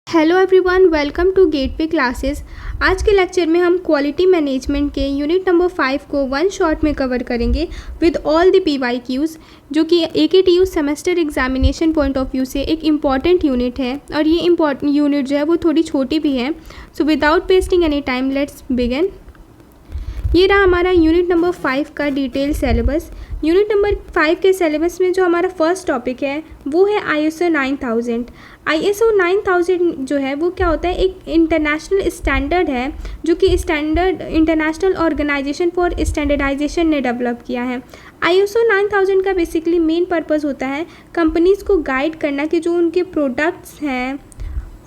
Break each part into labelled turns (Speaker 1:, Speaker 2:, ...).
Speaker 1: Hello everyone, welcome to Gateway Classes. आज के lecture में हम क्वालिटी मैनेजमेंट के यूनिट नंबर 5 को वन शॉट में कवर करेंगे विद ऑल द PYQs, जो कि AKTU semester examination point of view से एक इम्पॉर्टेंट यूनिट है और ये इम्पॉर्टेंट यूनिट जो है वो थोड़ी छोटी भी है। So without wasting any time let's begin. ये रहा हमारा यूनिट नंबर 5 का डिटेल सिलेबस। यूनिट नंबर 5 के सिलेबस में जो हमारा फर्स्ट टॉपिक है वो है ISO 9000। ISO 9000 जो है वो क्या होता है, एक इंटरनेशनल स्टैंडर्ड है जो कि standard International organisation for Standardization ने डेवलप किया है। ISO 9000 का बेसिकली मेन पर्पस होता है कंपनीज़ को गाइड करना कि जो उनके प्रोडक्ट्स हैं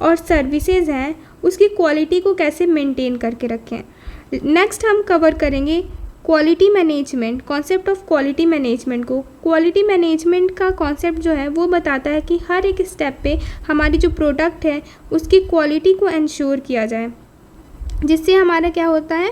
Speaker 1: और सर्विसेज हैं उसकी क्वालिटी को कैसे मेंटेन करके रखें। नेक्स्ट हम कवर करेंगे quality management, concept of quality management को। क्वालिटी मैनेजमेंट का कॉन्सेप्ट जो है वो बताता है कि हर एक स्टेप पे हमारी जो प्रोडक्ट है उसकी क्वालिटी को इंश्योर किया जाए, जिससे हमारा क्या होता है,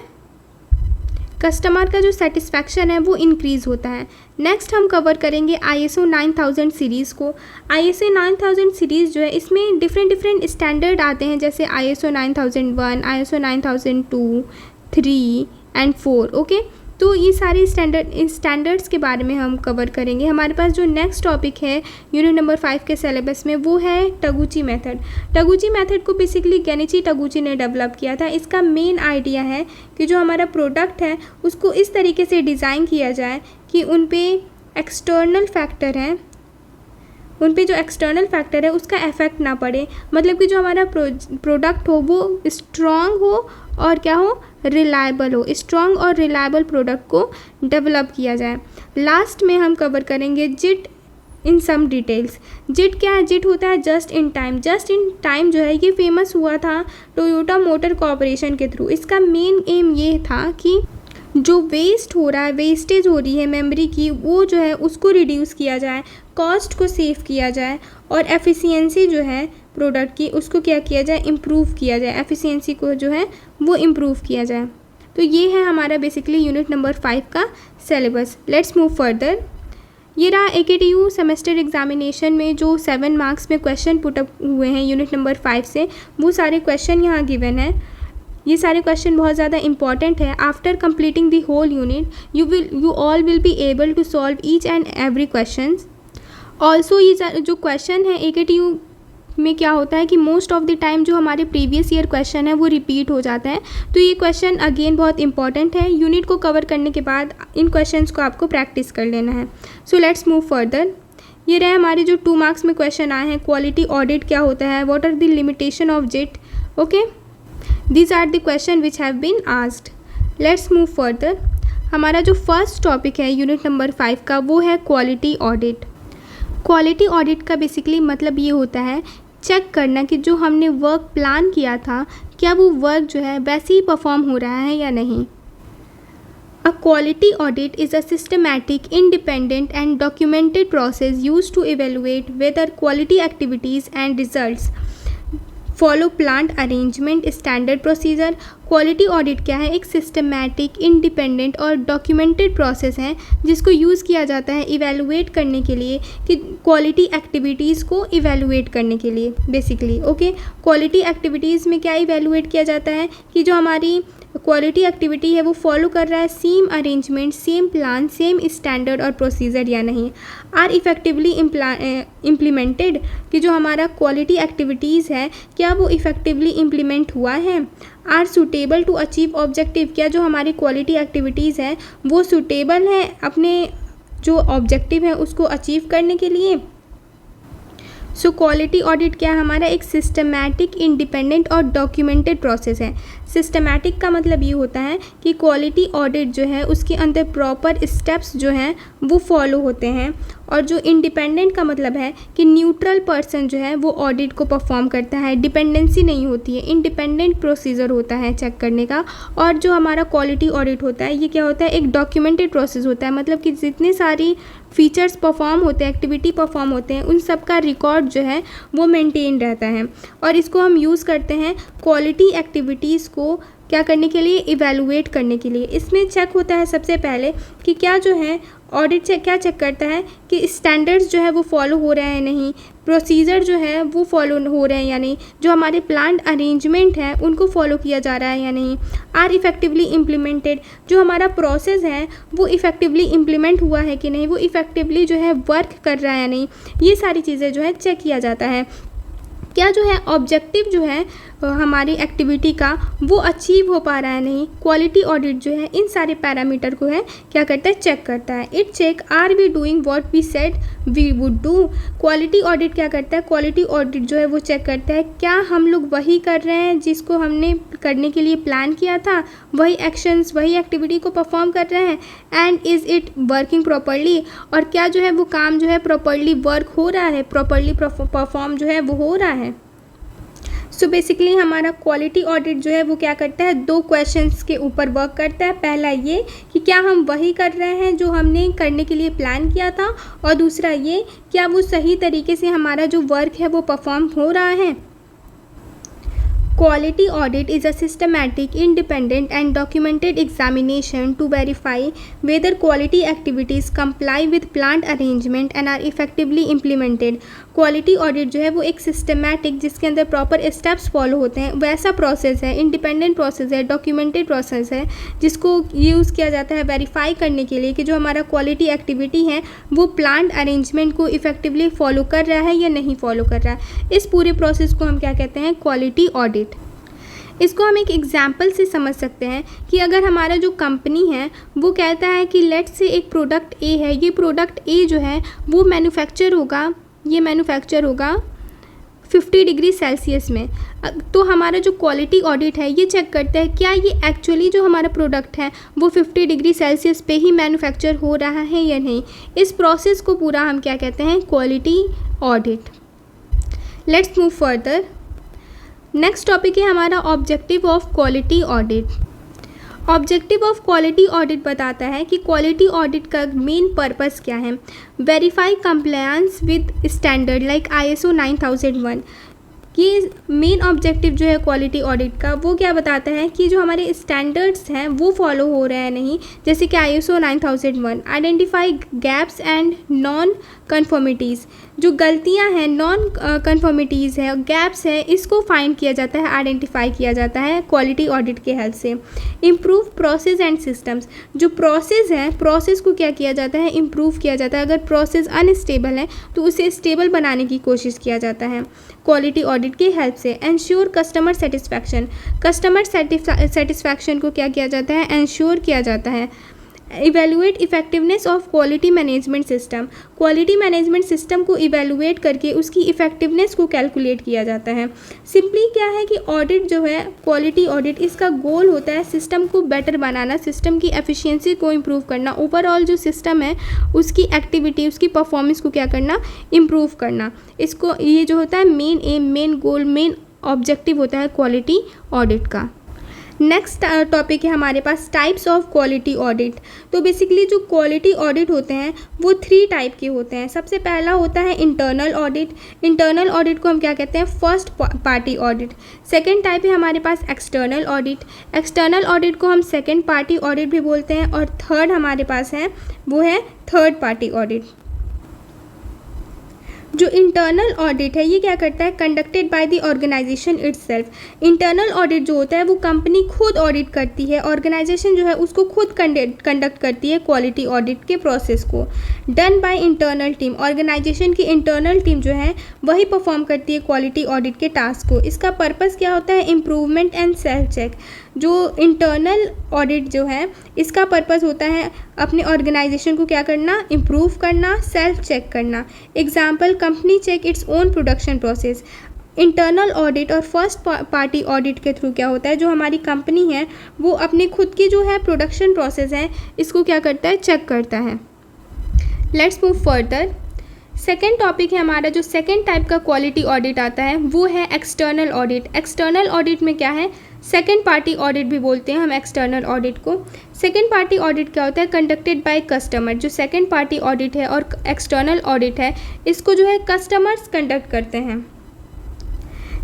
Speaker 1: कस्टमर का जो सेटिस्फैक्शन है वो इंक्रीज़ होता है। नेक्स्ट हम कवर करेंगे ISO 9000 सीरीज़ को। ISO 9000 सीरीज़ जो है इसमें डिफरेंट स्टैंडर्ड आते हैं, जैसे ISO 9001, ISO 9002, 3 एंड 4। ओके, तो ये सारे स्टैंडर्ड्स के बारे में हम कवर करेंगे। हमारे पास जो नेक्स्ट टॉपिक है यूनिट नंबर 5 के सिलेबस में वो है टगुची मेथड। टगुची मेथड को बेसिकली गेनिची टगुची ने डेवलप किया था। इसका मेन आइडिया है कि जो हमारा प्रोडक्ट है उसको इस तरीके से डिज़ाइन किया जाए कि उन पे एक्सटर्नल फैक्टर हैं, उन पे जो एक्सटर्नल फैक्टर है उसका इफेक्ट ना पड़े। मतलब कि जो हमारा प्रोडक्ट हो वो स्ट्रॉन्ग हो और क्या हो, रिलायबल हो। स्ट्रॉन्ग और रिलायबल प्रोडक्ट को डेवलप किया जाए। लास्ट में हम कवर करेंगे जिट इन सम डिटेल्स। जिट क्या है? जिट होता है just in time. Just in time जो है ये फेमस हुआ था टोयोटा मोटर कॉर्पोरेशन के थ्रू। इसका मेन एम ये था कि जो वेस्ट हो रहा है, वेस्टेज हो रही है मेमोरी की, वो जो है उसको रिड्यूस किया जाए, कॉस्ट को सेव किया जाए और एफिशिएंसी जो है प्रोडक्ट की उसको क्या किया जाए, इम्प्रूव किया जाए। एफिशिएंसी को जो है वो इम्प्रूव किया जाए। तो ये है हमारा बेसिकली यूनिट नंबर 5 का सिलेबस। Let's move further. ये रहा AKTU सेमेस्टर एग्जामिनेशन में जो 7 मार्क्स में क्वेश्चन पुट अप हुए हैं यूनिट नंबर 5 से, वो सारे क्वेश्चन यहाँ गिवन है। ये सारे क्वेश्चन बहुत ज़्यादा इंपॉर्टेंट है। After completing the whole unit you all will be able to solve each and every question. Also ये जो क्वेश्चन है AKTU में क्या होता है कि मोस्ट ऑफ द टाइम जो हमारे प्रीवियस ईयर क्वेश्चन है वो रिपीट हो जाता है। तो ये क्वेश्चन अगेन बहुत इंपॉर्टेंट है। यूनिट को कवर करने के बाद इन क्वेश्चंस को आपको प्रैक्टिस कर लेना है। So let's move further. ये रहे हमारे जो 2 मार्क्स में क्वेश्चन आए हैं। क्वालिटी ऑडिट क्या होता है, what are the limitation of JIT. Okay, these are the question which have been asked. Let's move further. हमारा जो फर्स्ट टॉपिक है यूनिट नंबर 5 का वो है क्वालिटी ऑडिट। क्वालिटी ऑडिट का बेसिकली मतलब ये होता है चेक करना कि जो हमने वर्क प्लान किया था क्या वो वर्क जो है वैसे ही परफॉर्म हो रहा है या नहीं। A quality audit is a systematic, independent and documented process used to evaluate whether quality activities and results follow plant arrangement standard procedure. Quality audit क्या है? एक सिस्टमैटिक, इंडिपेंडेंट और डॉक्यूमेंटेड प्रोसेस है जिसको यूज़ किया जाता है इवेलुएट करने के लिए, कि क्वालिटी एक्टिविटीज़ को इवेलुएट करने के लिए बेसिकली। ओके, क्वालिटी एक्टिविटीज़ में क्या इवेलुएट किया जाता है कि जो हमारी क्वालिटी एक्टिविटी है वो फॉलो कर रहा है same arrangement, same plan, same standard और प्रोसीजर या नहीं। आर इफ़ेक्टिवली इम्प्लीमेंटेड, कि जो हमारा क्वालिटी एक्टिविटीज़ है क्या वो इफ़ेक्टिवली इम्प्लीमेंट हुआ है। Are suitable to achieve objective, क्या जो हमारी क्वालिटी एक्टिविटीज़ है वो सूटेबल है अपने जो ऑब्जेक्टिव है उसको अचीव करने के लिए। सो क्वालिटी ऑडिट क्या है? हमारा एक सिस्टमैटिक, इंडिपेंडेंट और डॉक्यूमेंटेड प्रोसेस है। सिस्टमैटिक का मतलब ये होता है कि क्वालिटी ऑडिट जो है उसके अंदर प्रॉपर स्टेप्स जो हैं वो फॉलो होते हैं, और जो इंडिपेंडेंट का मतलब है कि न्यूट्रल पर्सन जो है वो ऑडिट को परफॉर्म करता है, डिपेंडेंसी नहीं होती है, इंडिपेंडेंट प्रोसीजर होता है चेक करने का। और जो हमारा क्वालिटी ऑडिट होता है ये क्या होता है? एक डॉक्यूमेंटेड प्रोसेस होता है। मतलब कि जितनी सारी फीचर्स परफॉर्म होते हैं, एक्टिविटी परफॉर्म होते हैं, उन सब का रिकॉर्ड जो है वो मेंटेन रहता है, और इसको हम यूज़ करते हैं क्वालिटी एक्टिविटीज़ को क्या करने के लिए, इवैल्यूएट करने के लिए। इसमें चेक होता है सबसे पहले कि क्या जो है ऑडिट चेक क्या चेक करता है कि स्टैंडर्ड्स जो है वो फॉलो हो रहे हैं नहीं, प्रोसीजर जो है वो फॉलो हो रहे हैं या नहीं, जो हमारे प्लान्ड अरेंजमेंट है उनको फॉलो किया जा रहा है या नहीं, आर इफ़ेक्टिवली इम्प्लीमेंटेड, जो हमारा प्रोसेस है वो इफ़ेक्टिवली इम्प्लीमेंट हुआ है कि नहीं, वो इफ़ेक्टिवली जो है वर्क कर रहा है या नहीं, ये सारी चीज़ें जो है चेक किया जाता है। क्या जो है ऑब्जेक्टिव जो है हमारी एक्टिविटी का वो अचीव हो पा रहा है नहीं, क्वालिटी ऑडिट जो है इन सारे पैरामीटर को है क्या करता है, चेक करता है। It check are we doing what we said we would do. Quality audit क्या करता है, क्वालिटी ऑडिट जो है वो चेक करता है क्या हम लोग वही कर रहे हैं जिसको हमने करने के लिए प्लान किया था, वही एक्शंस वही एक्टिविटी को परफॉर्म कर रहे हैं, and is it working properly, और क्या जो है वो काम जो है प्रॉपरली वर्क हो रहा है, प्रॉपरली परफॉर्म जो है वो हो रहा है। सो बेसिकली हमारा क्वालिटी ऑडिट जो है वो क्या करता है, 2 क्वेश्चंस के ऊपर वर्क करता है। पहला ये कि क्या हम वही कर रहे हैं जो हमने करने के लिए प्लान किया था, और दूसरा ये क्या वो सही तरीके से हमारा जो वर्क है वो परफॉर्म हो रहा है। Quality audit is a systematic, independent and documented examination to verify whether quality activities comply with planned arrangement and are effectively implemented. Quality audit जो है वो एक सिस्टमैटिक, जिसके अंदर प्रॉपर स्टेप्स फॉलो होते हैं, वैसा प्रोसेस है, इंडिपेंडेंट प्रोसेस है, डॉक्यूमेंटेड प्रोसेस है, जिसको यूज़ किया जाता है वेरीफाई करने के लिए कि जो हमारा क्वालिटी एक्टिविटी है वो प्लान्ड अरेंजमेंट को इफेक्टिवली फॉलो कर रहा है या नहीं फॉलो कर रहा है। इस पूरे प्रोसेस को हम क्या कहते हैं, क्वालिटी ऑडिट। इसको हम एक एग्जाम्पल से समझ सकते हैं कि अगर हमारा जो कंपनी है वो कहता है कि लेट्स से एक प्रोडक्ट ए है, ये प्रोडक्ट ए जो है वो मैन्युफैक्चर होगा 50 डिग्री सेल्सियस में, तो हमारा जो क्वालिटी ऑडिट है ये चेक करता है क्या ये एक्चुअली जो हमारा प्रोडक्ट है वो 50 डिग्री सेल्सियस पे ही मैन्युफैक्चर हो रहा है या नहीं। इस प्रोसेस को पूरा हम क्या कहते हैं, quality audit. Let's move further. Next topic है हमारा objective of quality audit. Objective of quality audit बताता है कि क्वालिटी ऑडिट का मेन पर्पस क्या है। Verify compliance with standard like ISO 9001। ये मेन ऑब्जेक्टिव जो है क्वालिटी ऑडिट का वो क्या बताता है कि जो हमारे स्टैंडर्ड्स हैं वो फॉलो हो रहे हैं नहीं, जैसे कि ISO 9001। Identify gaps and non conformities, जो गलतियां हैं, नॉन कन्फर्मिटीज़ है, गैप्स है, इसको फाइंड किया जाता है, आइडेंटिफाई किया जाता है क्वालिटी ऑडिट के हेल्प से। इम्प्रूव प्रोसेस एंड सिस्टम्स, जो प्रोसेस है, प्रोसेस को क्या किया जाता है, इम्प्रूव किया जाता है। अगर प्रोसेस अनस्टेबल है तो उसे स्टेबल बनाने की कोशिश किया जाता है क्वालिटी ऑडिट की हेल्प से। Ensure customer satisfaction, customer satisfaction को क्या किया जाता है, एंश्योर किया जाता है। Evaluate effectiveness of quality management system, quality management system को इवेलुएट करके उसकी इफेक्टिवनेस को कैलकुलेट किया जाता है। सिंपली क्या है कि ऑडिट जो है, क्वालिटी ऑडिट, इसका गोल होता है सिस्टम को बेटर बनाना, सिस्टम की एफिशिएंसी को इम्प्रूव करना, ओवरऑल जो सिस्टम है उसकी एक्टिविटी, उसकी परफॉर्मेंस को क्या करना, इम्प्रूव करना। इसको ये जो होता है main M, main goal, main objective होता है क्वालिटी ऑडिट का। नेक्स्ट टॉपिक है हमारे पास टाइप्स ऑफ क्वालिटी ऑडिट। तो बेसिकली जो क्वालिटी ऑडिट होते हैं वो 3 टाइप के होते हैं। सबसे पहला होता है इंटरनल ऑडिट। इंटरनल ऑडिट को हम क्या कहते हैं, first party audit. Second type है हमारे पास एक्सटर्नल ऑडिट। एक्सटर्नल ऑडिट को हम सेकंड पार्टी ऑडिट भी बोलते हैं। और थर्ड हमारे पास है वो है थर्ड पार्टी ऑडिट। जो इंटरनल ऑडिट है ये क्या करता है, conducted by the organisation itself. Internal audit जो होता है वो कंपनी खुद ऑडिट करती है, ऑर्गेनाइजेशन जो है उसको खुद कंडक्ट करती है क्वालिटी ऑडिट के प्रोसेस को। Done by internal team, organisation की इंटरनल टीम जो है वही परफॉर्म करती है क्वालिटी ऑडिट के टास्क को। इसका पर्पस क्या होता है, इम्प्रूवमेंट एंड सेल्फ चेक। जो इंटरनल ऑडिट जो है इसका पर्पस होता है अपने ऑर्गेनाइजेशन को क्या करना, इम्प्रूव करना, सेल्फ चेक करना। Example, company cheque its own production process. Internal audit और फर्स्ट पार्टी ऑडिट के थ्रू क्या होता है, जो हमारी कंपनी है वो अपने खुद की जो है प्रोडक्शन प्रोसेस है इसको क्या करता है, चेक करता है। Let's move further. Second topic है हमारा, जो सेकेंड टाइप का क्वालिटी ऑडिट आता है वो है एक्सटर्नल ऑडिट। एक्सटर्नल ऑडिट में क्या है, सेकेंड पार्टी ऑडिट भी बोलते हैं हम एक्सटर्नल ऑडिट को। सेकेंड पार्टी ऑडिट क्या होता है, कंडक्टेड बाय कस्टमर। जो सेकेंड पार्टी ऑडिट है और एक्सटर्नल ऑडिट है इसको जो है कस्टमर्स कंडक्ट करते हैं।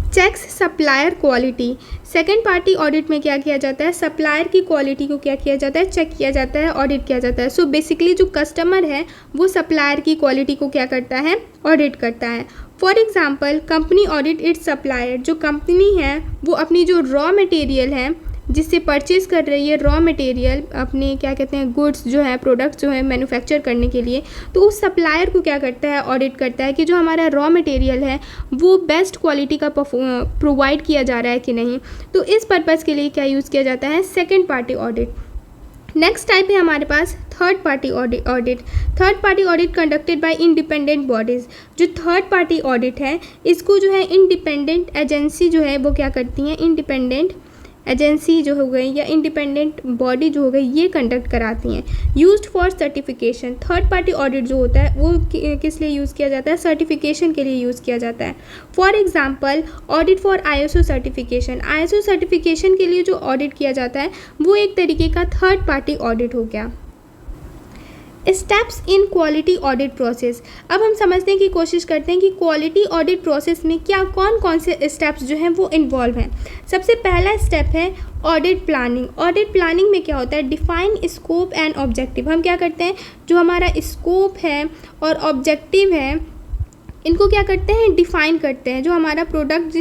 Speaker 1: Checks supplier quality. Second party audit में क्या किया जाता है, सप्लायर की क्वालिटी को क्या किया जाता है, चेक किया जाता है, ऑडिट किया जाता है। सो बेसिकली जो कस्टमर है वो सप्लायर की क्वालिटी को क्या करता है, ऑडिट करता है। For example company audit it's supplier, जो कंपनी है वो अपनी जो रॉ मटेरियल है जिससे परचेज़ कर रही है रॉ मटेरियल अपने क्या कहते हैं गुड्स जो है प्रोडक्ट्स जो है मैन्युफैक्चर करने के लिए, तो उस सप्लायर को क्या करता है ऑडिट करता है कि जो हमारा रॉ मटेरियल है वो बेस्ट क्वालिटी का प्रोवाइड किया जा रहा है कि नहीं। तो इस पर्पज़ के लिए क्या यूज़ किया जाता है, second party audit. Next type है हमारे पास third party audit. Third party audit conducted by independent bodies. जो थर्ड पार्टी ऑडिट है इसको जो है इंडिपेंडेंट एजेंसी जो है वो क्या करती हैं, इंडिपेंडेंट एजेंसी जो हो गई या इंडिपेंडेंट बॉडी जो हो गई ये कंडक्ट कराती हैं। Used for certification. Third party audit जो होता है वो किस लिए यूज़ किया जाता है, सर्टिफिकेशन के लिए यूज़ किया जाता है। For example audit for ISO certification. ISO certification के लिए जो ऑडिट किया जाता है वो एक तरीके का थर्ड पार्टी ऑडिट हो गया। Steps in quality audit process. अब हम समझने की कोशिश करते हैं कि क्वालिटी ऑडिट प्रोसेस में क्या कौन कौन से स्टेप्स जो हैं वो इन्वॉल्व हैं। सबसे पहला स्टेप है ऑडिट प्लानिंग। ऑडिट प्लानिंग में क्या होता है, डिफाइन स्कोप एंड ऑब्जेक्टिव। हम क्या करते हैं, जो हमारा स्कोप है और ऑब्जेक्टिव है इनको क्या करते हैं, डिफ़ाइन करते हैं। जो हमारा प्रोडक्ट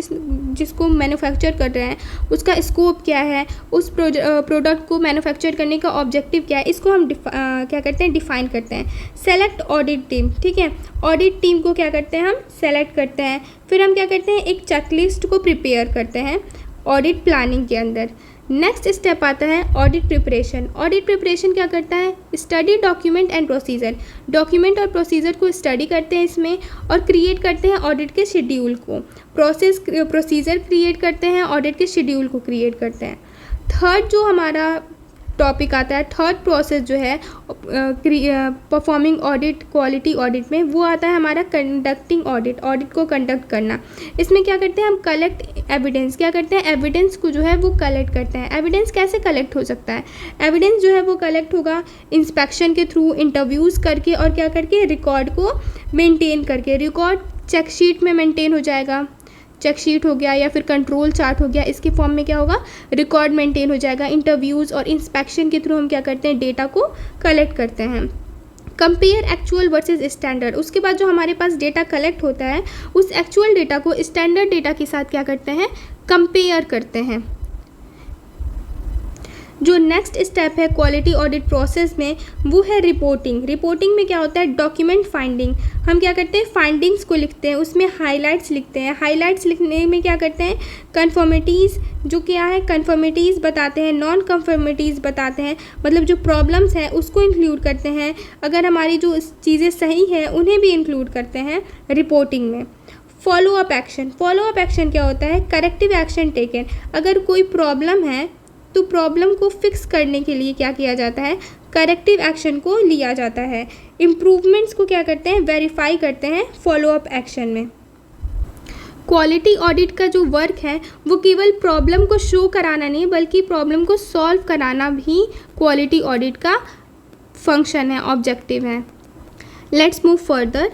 Speaker 1: जिसको मैन्युफैक्चर कर रहे हैं उसका स्कोप क्या है, उस प्रोडक्ट को मैन्युफैक्चर करने का ऑब्जेक्टिव क्या है, इसको हम क्या करते हैं, डिफ़ाइन करते हैं। सेलेक्ट ऑडिट टीम, ठीक है, ऑडिट टीम को क्या करते हैं हम सेलेक्ट करते हैं। फिर हम क्या करते हैं, एक चेकलिस्ट को प्रिपेयर करते हैं ऑडिट प्लानिंग के अंदर। नेक्स्ट स्टेप आता है ऑडिट प्रिपरेशन। ऑडिट प्रिपरेशन क्या करता है, study document and procedure. Document और प्रोसीजर को स्टडी करते हैं इसमें और क्रिएट करते हैं ऑडिट के शेड्यूल को। प्रोसीजर क्रिएट करते हैं, ऑडिट के शेड्यूल को क्रिएट करते हैं। थर्ड जो हमारा टॉपिक आता है, थर्ड प्रोसेस जो है परफॉर्मिंग ऑडिट क्वालिटी ऑडिट में, वो आता है हमारा कंडक्टिंग ऑडिट। ऑडिट को कंडक्ट करना। इसमें क्या करते हैं हम, कलेक्ट एविडेंस। क्या करते हैं, एविडेंस को जो है वो कलेक्ट करते हैं। एविडेंस कैसे कलेक्ट हो सकता है, एविडेंस जो है वो कलेक्ट होगा इंस्पेक्शन के थ्रू, इंटरव्यूज़ करके और क्या करके, रिकॉर्ड को मेंटेन करके। रिकॉर्ड चेकशीट में मेंटेन हो जाएगा, चेकशीट हो गया या फिर कंट्रोल चार्ट हो गया, इसके फॉर्म में क्या होगा, रिकॉर्ड मेंटेन हो जाएगा। इंटरव्यूज़ और इंस्पेक्शन के थ्रू हम क्या करते हैं, डेटा को कलेक्ट करते हैं। Compare actual versus standard. उसके बाद जो हमारे पास डेटा कलेक्ट होता है उस एक्चुअल डेटा को स्टैंडर्ड डेटा के साथ क्या करते हैं, कंपेयर करते हैं। जो नेक्स्ट स्टेप है क्वालिटी ऑडिट प्रोसेस में वो है रिपोर्टिंग। रिपोर्टिंग में क्या होता है, डॉक्यूमेंट फाइंडिंग। हम क्या करते हैं, फाइंडिंग्स को लिखते हैं, उसमें हाइलाइट्स लिखते हैं। हाइलाइट्स लिखने में क्या करते हैं, कन्फर्मिटीज़ जो क्या है, कन्फर्मिटीज़ बताते हैं, नॉन कन्फर्मिटीज़ बताते हैं, मतलब जो प्रॉब्लम्स हैं उसको इंक्लूड करते हैं। अगर हमारी जो चीज़ें सही हैं उन्हें भी इंक्लूड करते हैं रिपोर्टिंग में। Follow up action. Follow up action क्या होता है, करेक्टिव एक्शन टेकन। अगर कोई प्रॉब्लम है तो प्रॉब्लम को फिक्स करने के लिए क्या किया जाता है, करेक्टिव एक्शन को लिया जाता है। इम्प्रूवमेंट्स को क्या करते हैं, वेरीफाई करते हैं फॉलो अप एक्शन में। क्वालिटी ऑडिट का जो वर्क है वो केवल प्रॉब्लम को शो कराना नहीं बल्कि प्रॉब्लम को सॉल्व कराना भी क्वालिटी ऑडिट का फंक्शन है, ऑब्जेक्टिव है। Let's move further.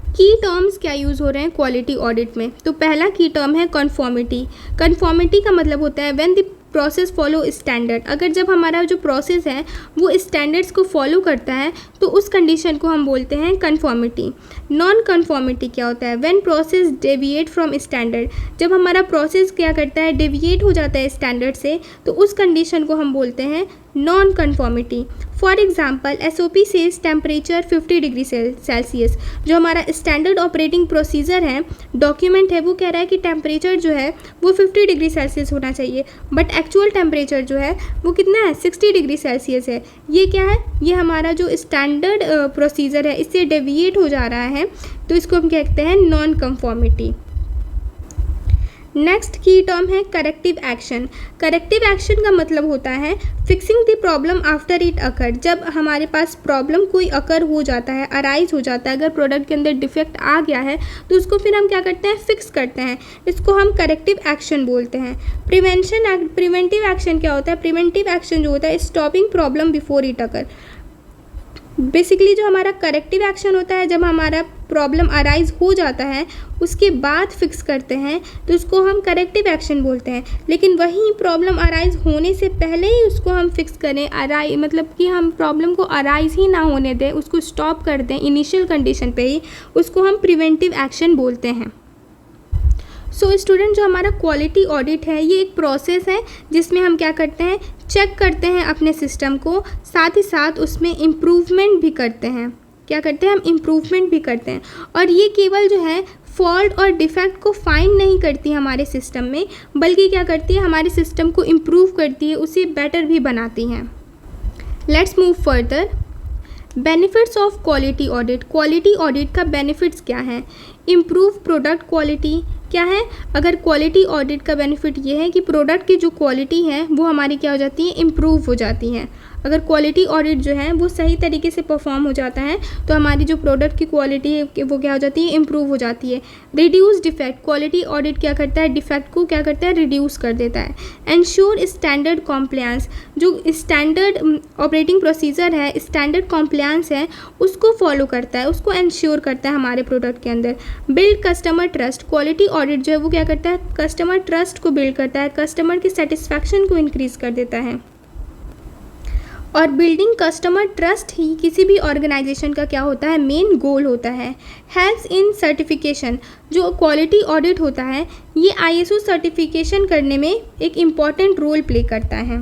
Speaker 1: की टर्म्स क्या यूज़ हो रहे हैं क्वालिटी ऑडिट में, तो पहला की टर्म है कन्फॉर्मिटी। कन्फॉर्मिटी का मतलब होता है when the process follow standard. अगर जब हमारा जो प्रोसेस है वो स्टैंडर्ड्स को फॉलो करता है तो उस कंडीशन को हम बोलते हैं कन्फॉर्मिटी। नॉन कन्फॉर्मिटी क्या होता है, when process deviate from standard. जब हमारा प्रोसेस क्या करता है, डेविएट हो जाता है स्टैंडर्ड से, तो उस कंडीशन को हम बोलते हैं non conformity. For example SOP says temperature 50 degree Celsius. जो हमारा स्टैंडर्ड ऑपरेटिंग प्रोसीजर है, डॉक्यूमेंट है, वो कह रहा है कि टेम्परेचर जो है वो 50 डिग्री सेल्सियस होना चाहिए, बट एक्चुअल टेम्परेचर जो है वो कितना है, 60 डिग्री सेल्सियस है। ये क्या है, ये हमारा जो स्टैंडर्ड प्रोसीजर है इससे डेविएट हो जा रहा है, तो इसको हम कहते हैं नॉन कन्फॉर्मिटी। नेक्स्ट की टर्म है करेक्टिव एक्शन। करेक्टिव एक्शन का मतलब होता है fixing the problem after it occur. जब हमारे पास प्रॉब्लम कोई अकर हो जाता है, अराइज हो जाता है, अगर प्रोडक्ट के अंदर डिफेक्ट आ गया है तो उसको फिर हम क्या करते हैं, फिक्स करते हैं। इसको हम करेक्टिव एक्शन बोलते हैं। प्रिवेंटिव एक्शन क्या होता है, प्रिवेंटिव एक्शन जो होता है stopping problem before it occur. Basically जो हमारा करेक्टिव एक्शन होता है, जब हमारा प्रॉब्लम अराइज हो जाता है उसके बाद फिक्स करते हैं तो उसको हम करेक्टिव एक्शन बोलते हैं। लेकिन वही प्रॉब्लम अराइज होने से पहले ही उसको हम फिक्स करें, मतलब कि हम प्रॉब्लम को अराइज ही ना होने दें, उसको स्टॉप कर दें इनिशियल कंडीशन पे ही, उसको हम प्रिवेंटिव एक्शन बोलते हैं। सो स्टूडेंट, जो हमारा क्वालिटी ऑडिट है ये एक प्रोसेस है जिसमें हम क्या करते हैं, चेक करते हैं अपने सिस्टम को, साथ ही साथ उसमें इम्प्रूवमेंट भी करते हैं। क्या करते हैं हम, इम्प्रूवमेंट भी करते हैं। और ये केवल जो है फॉल्ट और डिफेक्ट को फाइंड नहीं करती हमारे सिस्टम में, बल्कि क्या करती है, हमारे सिस्टम को इम्प्रूव करती है, उसे बेटर भी बनाती हैं। Let's move further. Benefits of quality audit. Quality audit का बेनिफिट्स क्या है? Improve product quality. क्या है? अगर क्वालिटी ऑडिट का बेनिफिट ये है कि प्रोडक्ट की जो क्वालिटी है वो हमारी क्या हो जाती है, इम्प्रूव हो जाती है। अगर क्वालिटी ऑडिट जो है वो सही तरीके से परफॉर्म हो जाता है तो हमारी जो प्रोडक्ट की क्वालिटी है वो क्या हो जाती है, इम्प्रूव हो जाती है। Reduce defect. क्वालिटी ऑडिट क्या करता है, डिफेक्ट को क्या करता है, रिड्यूस कर देता है। Ensure standard compliance. जो स्टैंडर्ड ऑपरेटिंग प्रोसीजर है, स्टैंडर्ड कॉम्प्लायंस है, उसको फॉलो करता है, उसको एंश्योर करता है हमारे प्रोडक्ट के अंदर। Build customer trust. Quality audit जो है वो क्या करता है, कस्टमर ट्रस्ट को बिल्ड करता है, कस्टमर की सेटिस्फैक्शन को इंक्रीज कर देता है। और बिल्डिंग कस्टमर ट्रस्ट ही किसी भी ऑर्गेनाइजेशन का क्या होता है, मेन गोल होता है। Helps in certification. जो क्वालिटी ऑडिट होता है ये ISO सर्टिफिकेशन करने में एक इम्पॉर्टेंट रोल प्ले करता है।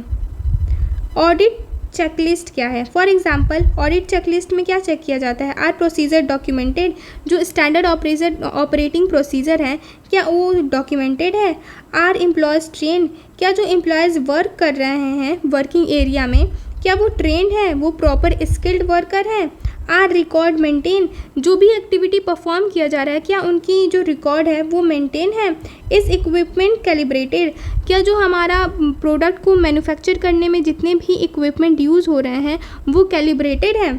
Speaker 1: ऑडिट चेकलिस्ट क्या है? फॉर एग्जांपल, ऑडिट चेकलिस्ट में क्या चेक किया जाता है, आर प्रोसीजर डॉक्यूमेंटेड। जो स्टैंडर्ड ऑपरेटिंग प्रोसीजर है क्या वो डॉक्यूमेंटेड है? Are employees trained. क्या जो एम्प्लॉयज़ वर्क कर रहे हैं वर्किंग एरिया में क्या वो ट्रेंड है, वो प्रॉपर स्किल्ड वर्कर है? Are record maintain. जो भी एक्टिविटी परफॉर्म किया जा रहा है क्या उनकी जो रिकॉर्ड है वो मेंटेन है? इस इक्विपमेंट कैलिब्रेटेड। क्या जो हमारा प्रोडक्ट को मैन्युफैक्चर करने में जितने भी इक्विपमेंट यूज़ हो रहे हैं वो कैलिब्रेटेड है?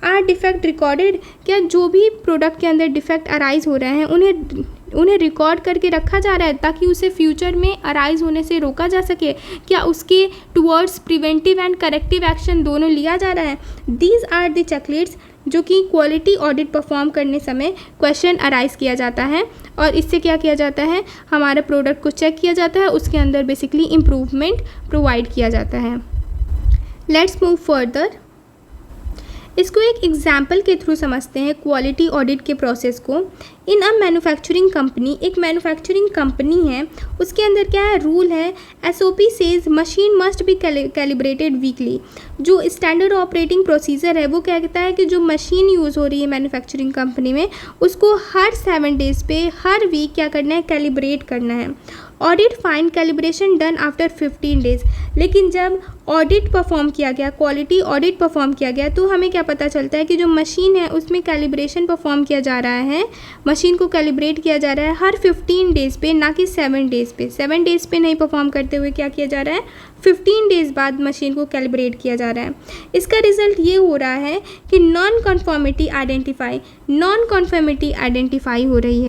Speaker 1: Are defect recorded. क्या जो भी प्रोडक्ट के अंदर डिफेक्ट अराइज हो रहे हैं उन्हें रिकॉर्ड करके रखा जा रहा है ताकि उसे फ्यूचर में अराइज होने से रोका जा सके? क्या उसके towards preventive and corrective action दोनों लिया जा रहा है? दीज आर द चेकलिस्ट्स जो कि क्वालिटी ऑडिट परफॉर्म करने समय क्वेश्चन अराइज किया जाता है और इससे क्या किया जाता है, हमारे प्रोडक्ट को चेक किया जाता है, उसके अंदर बेसिकली इम्प्रूवमेंट प्रोवाइड किया जाता है। Let's move further. इसको एक एग्जाम्पल के थ्रू समझते हैं क्वालिटी ऑडिट के प्रोसेस को। इन अ मैन्युफैक्चरिंग कंपनी, एक मैन्युफैक्चरिंग कंपनी है, उसके अंदर क्या है, रूल है SOP says machine must be calibrated weekly. जो स्टैंडर्ड ऑपरेटिंग प्रोसीजर है वो क्या कहता है कि जो मशीन यूज़ हो रही है मैन्युफैक्चरिंग कंपनी में उसको हर 7 डेज़ पे हर वीक क्या करना है, कैलिब्रेट करना है। Audit find calibration done after 15 days. लेकिन जब ऑडिट परफॉर्म किया गया, क्वालिटी ऑडिट परफॉर्म किया गया तो हमें क्या पता चलता है कि जो मशीन है उसमें कैलिब्रेशन परफॉर्म किया जा रहा है, मशीन को कैलिब्रेट किया जा रहा है हर 15 डेज़ पे, ना कि 7 डेज़ पे। 7 डेज़ पे नहीं परफॉर्म करते हुए क्या किया जा रहा है, 15 डेज़ बाद मशीन को कैलिब्रेट किया जा रहा है। इसका रिजल्ट ये हो रहा है कि नॉन कन्फॉर्मिटी आइडेंटिफाई हो रही है,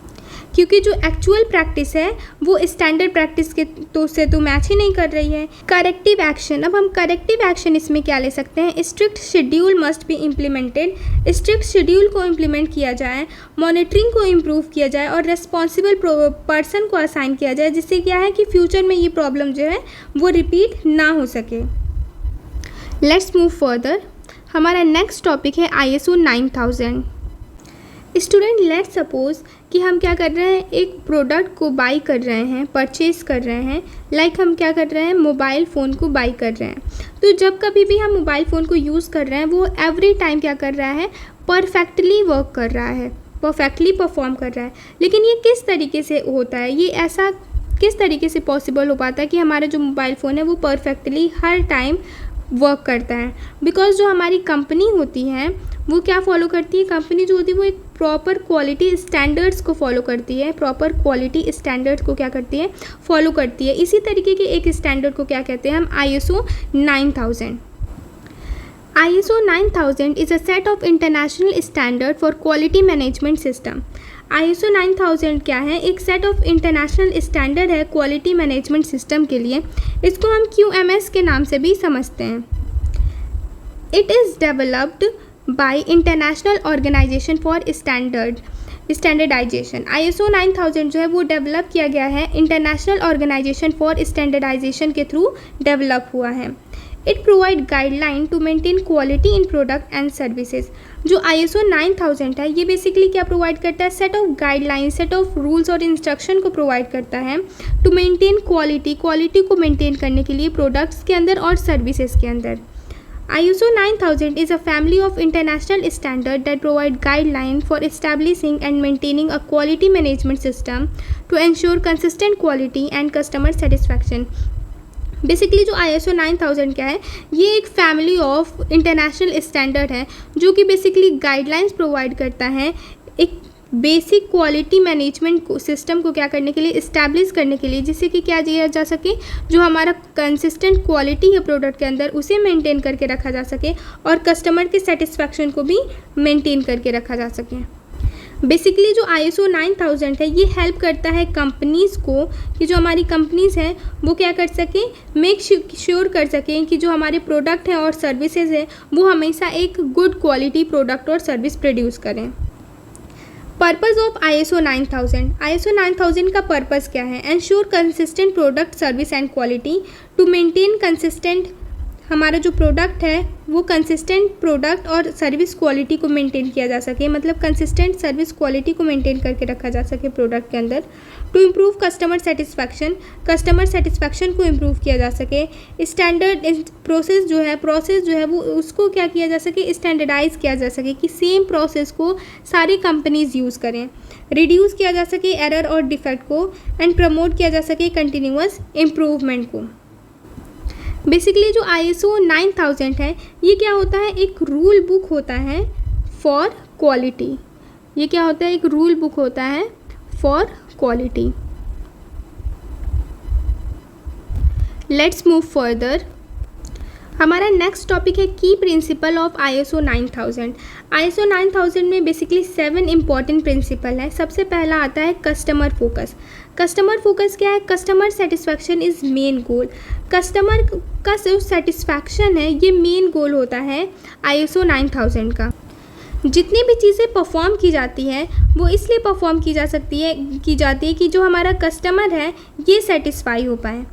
Speaker 1: क्योंकि जो एक्चुअल प्रैक्टिस है वो स्टैंडर्ड प्रैक्टिस के से तो मैच ही नहीं कर रही है। Corrective action. अब हम करेक्टिव एक्शन इसमें क्या ले सकते हैं, strict schedule must be implemented. Strict schedule को इम्प्लीमेंट किया जाए, मॉनिटरिंग को इम्प्रूव किया जाए और रेस्पॉन्सिबल पर्सन को असाइन किया जाए, जिससे क्या है कि फ्यूचर में ये प्रॉब्लम जो है वो रिपीट ना हो सके। Let's move further. हमारा नेक्स्ट टॉपिक है ISO 9000। स्टूडेंट, लेट्स सपोज कि हम क्या कर रहे हैं, एक प्रोडक्ट को बाई कर रहे हैं, परचेज़ कर रहे हैं। लाइक हम क्या कर रहे हैं, मोबाइल फ़ोन को बाई कर रहे हैं। तो जब कभी भी हम मोबाइल फ़ोन को यूज़ कर रहे हैं वो एवरी टाइम क्या कर रहा है, परफेक्टली वर्क कर रहा है, परफेक्टली परफॉर्म कर रहा है। लेकिन ये किस तरीके से होता है, ये ऐसा किस तरीके से पॉसिबल हो पाता है कि हमारा जो मोबाइल फ़ोन है वो परफेक्टली हर टाइम वर्क करता है? बिकॉज जो हमारी कंपनी होती है वो क्या फॉलो करती है, कंपनी जो होती है वो एक प्रॉपर क्वालिटी स्टैंडर्ड्स को फॉलो करती है, प्रॉपर क्वालिटी स्टैंडर्ड्स को क्या करती है, फॉलो करती है। इसी तरीके के एक स्टैंडर्ड को क्या कहते हैं हम, ISO 9000। ISO 9000 is a set of international standard for quality management system। ISO 9000 क्या है, एक सेट ऑफ इंटरनेशनल स्टैंडर्ड है क्वालिटी मैनेजमेंट सिस्टम के लिए। इसको हम QMS के नाम से भी समझते हैं। It is developed by international organisation for standardisation. ISO 9000 जो है वो डेवलप किया गया है इंटरनेशनल ऑर्गेनाइजेशन फॉर स्टैंडर्डाइजेशन के थ्रू डेवलप हुआ है। It provide guideline to maintain quality in product and services. जो ISO 9000 है ये बेसिकली क्या प्रोवाइड करता है, set of guideline, set of rules और इंस्ट्रक्शन को प्रोवाइड करता है टू मेंटेन क्वालिटी को मेंटेन करने के लिए प्रोडक्ट्स के अंदर और सर्विसेज के अंदर। ISO 9000 is a family of international standards that provide guidelines for establishing and maintaining a quality management system to ensure consistent quality and customer satisfaction। Basically जो ISO 9000 क्या है, ये एक फैमिली ऑफ इंटरनेशनल स्टैंडर्ड है जो कि basically guidelines provide करता है एक बेसिक क्वालिटी मैनेजमेंट सिस्टम को क्या करने के लिए, इस्टेब्लिश करने के लिए, जिससे कि क्या किया जा सके, जो हमारा कंसिस्टेंट क्वालिटी है प्रोडक्ट के अंदर उसे मेंटेन करके रखा जा सके और कस्टमर के सेटिस्फैक्शन को भी मेंटेन करके रखा जा सके। बेसिकली जो ISO 9000 है ये हेल्प करता है कंपनीज़ को कि जो हमारी कंपनीज़ हैं वो क्या कर सकें, मेक श्योर कर सकें कि जो हमारे प्रोडक्ट हैं और सर्विसेज हैं वो हमेशा एक गुड क्वालिटी प्रोडक्ट और सर्विस प्रोड्यूस करें। पर्पज़ ऑफ ISO 9000 का पर्पज़ क्या है, ensure consistent product service and quality, to maintain consistent, हमारा जो प्रोडक्ट है वो कंसिस्टेंट प्रोडक्ट और सर्विस क्वालिटी को मेंटेन किया जा सके, मतलब कंसिस्टेंट सर्विस क्वालिटी को मेंटेन करके रखा जा सके प्रोडक्ट के अंदर। टू इम्प्रूव कस्टमर सेटिस्फैक्शन को इम्प्रूव किया जा सके। स्टैंडर्ड प्रोसेस जो है वो उसको क्या किया जा सके, स्टैंडर्डाइज किया जा सके कि सेम प्रोसेस को सारी कंपनीज़ यूज़ करें। रिड्यूस किया जा सके एरर और डिफेक्ट को, एंड प्रमोट किया जा सके कंटिन्यूअस इम्प्रूवमेंट को। बेसिकली जो ISO 9000 है ये क्या होता है, एक रूल बुक होता है फॉर क्वालिटी। ये क्या होता है, एक रूल बुक होता है for quality. Let's move further. हमारा नेक्स्ट टॉपिक है की प्रिंसिपल ऑफ ISO 9000। ISO 9000 में बेसिकली 7 इंपॉर्टेंट प्रिंसिपल है। सबसे पहला आता है कस्टमर फोकस। कस्टमर फोकस क्या है, customer satisfaction is main goal. Customer का जो सेटिस्फैक्शन है ये मेन गोल होता है ISO 9000 का। जितनी भी चीज़ें परफॉर्म की जाती है वो इसलिए परफॉर्म की जाती है कि जो हमारा कस्टमर है ये सेटिस्फाई हो पाए।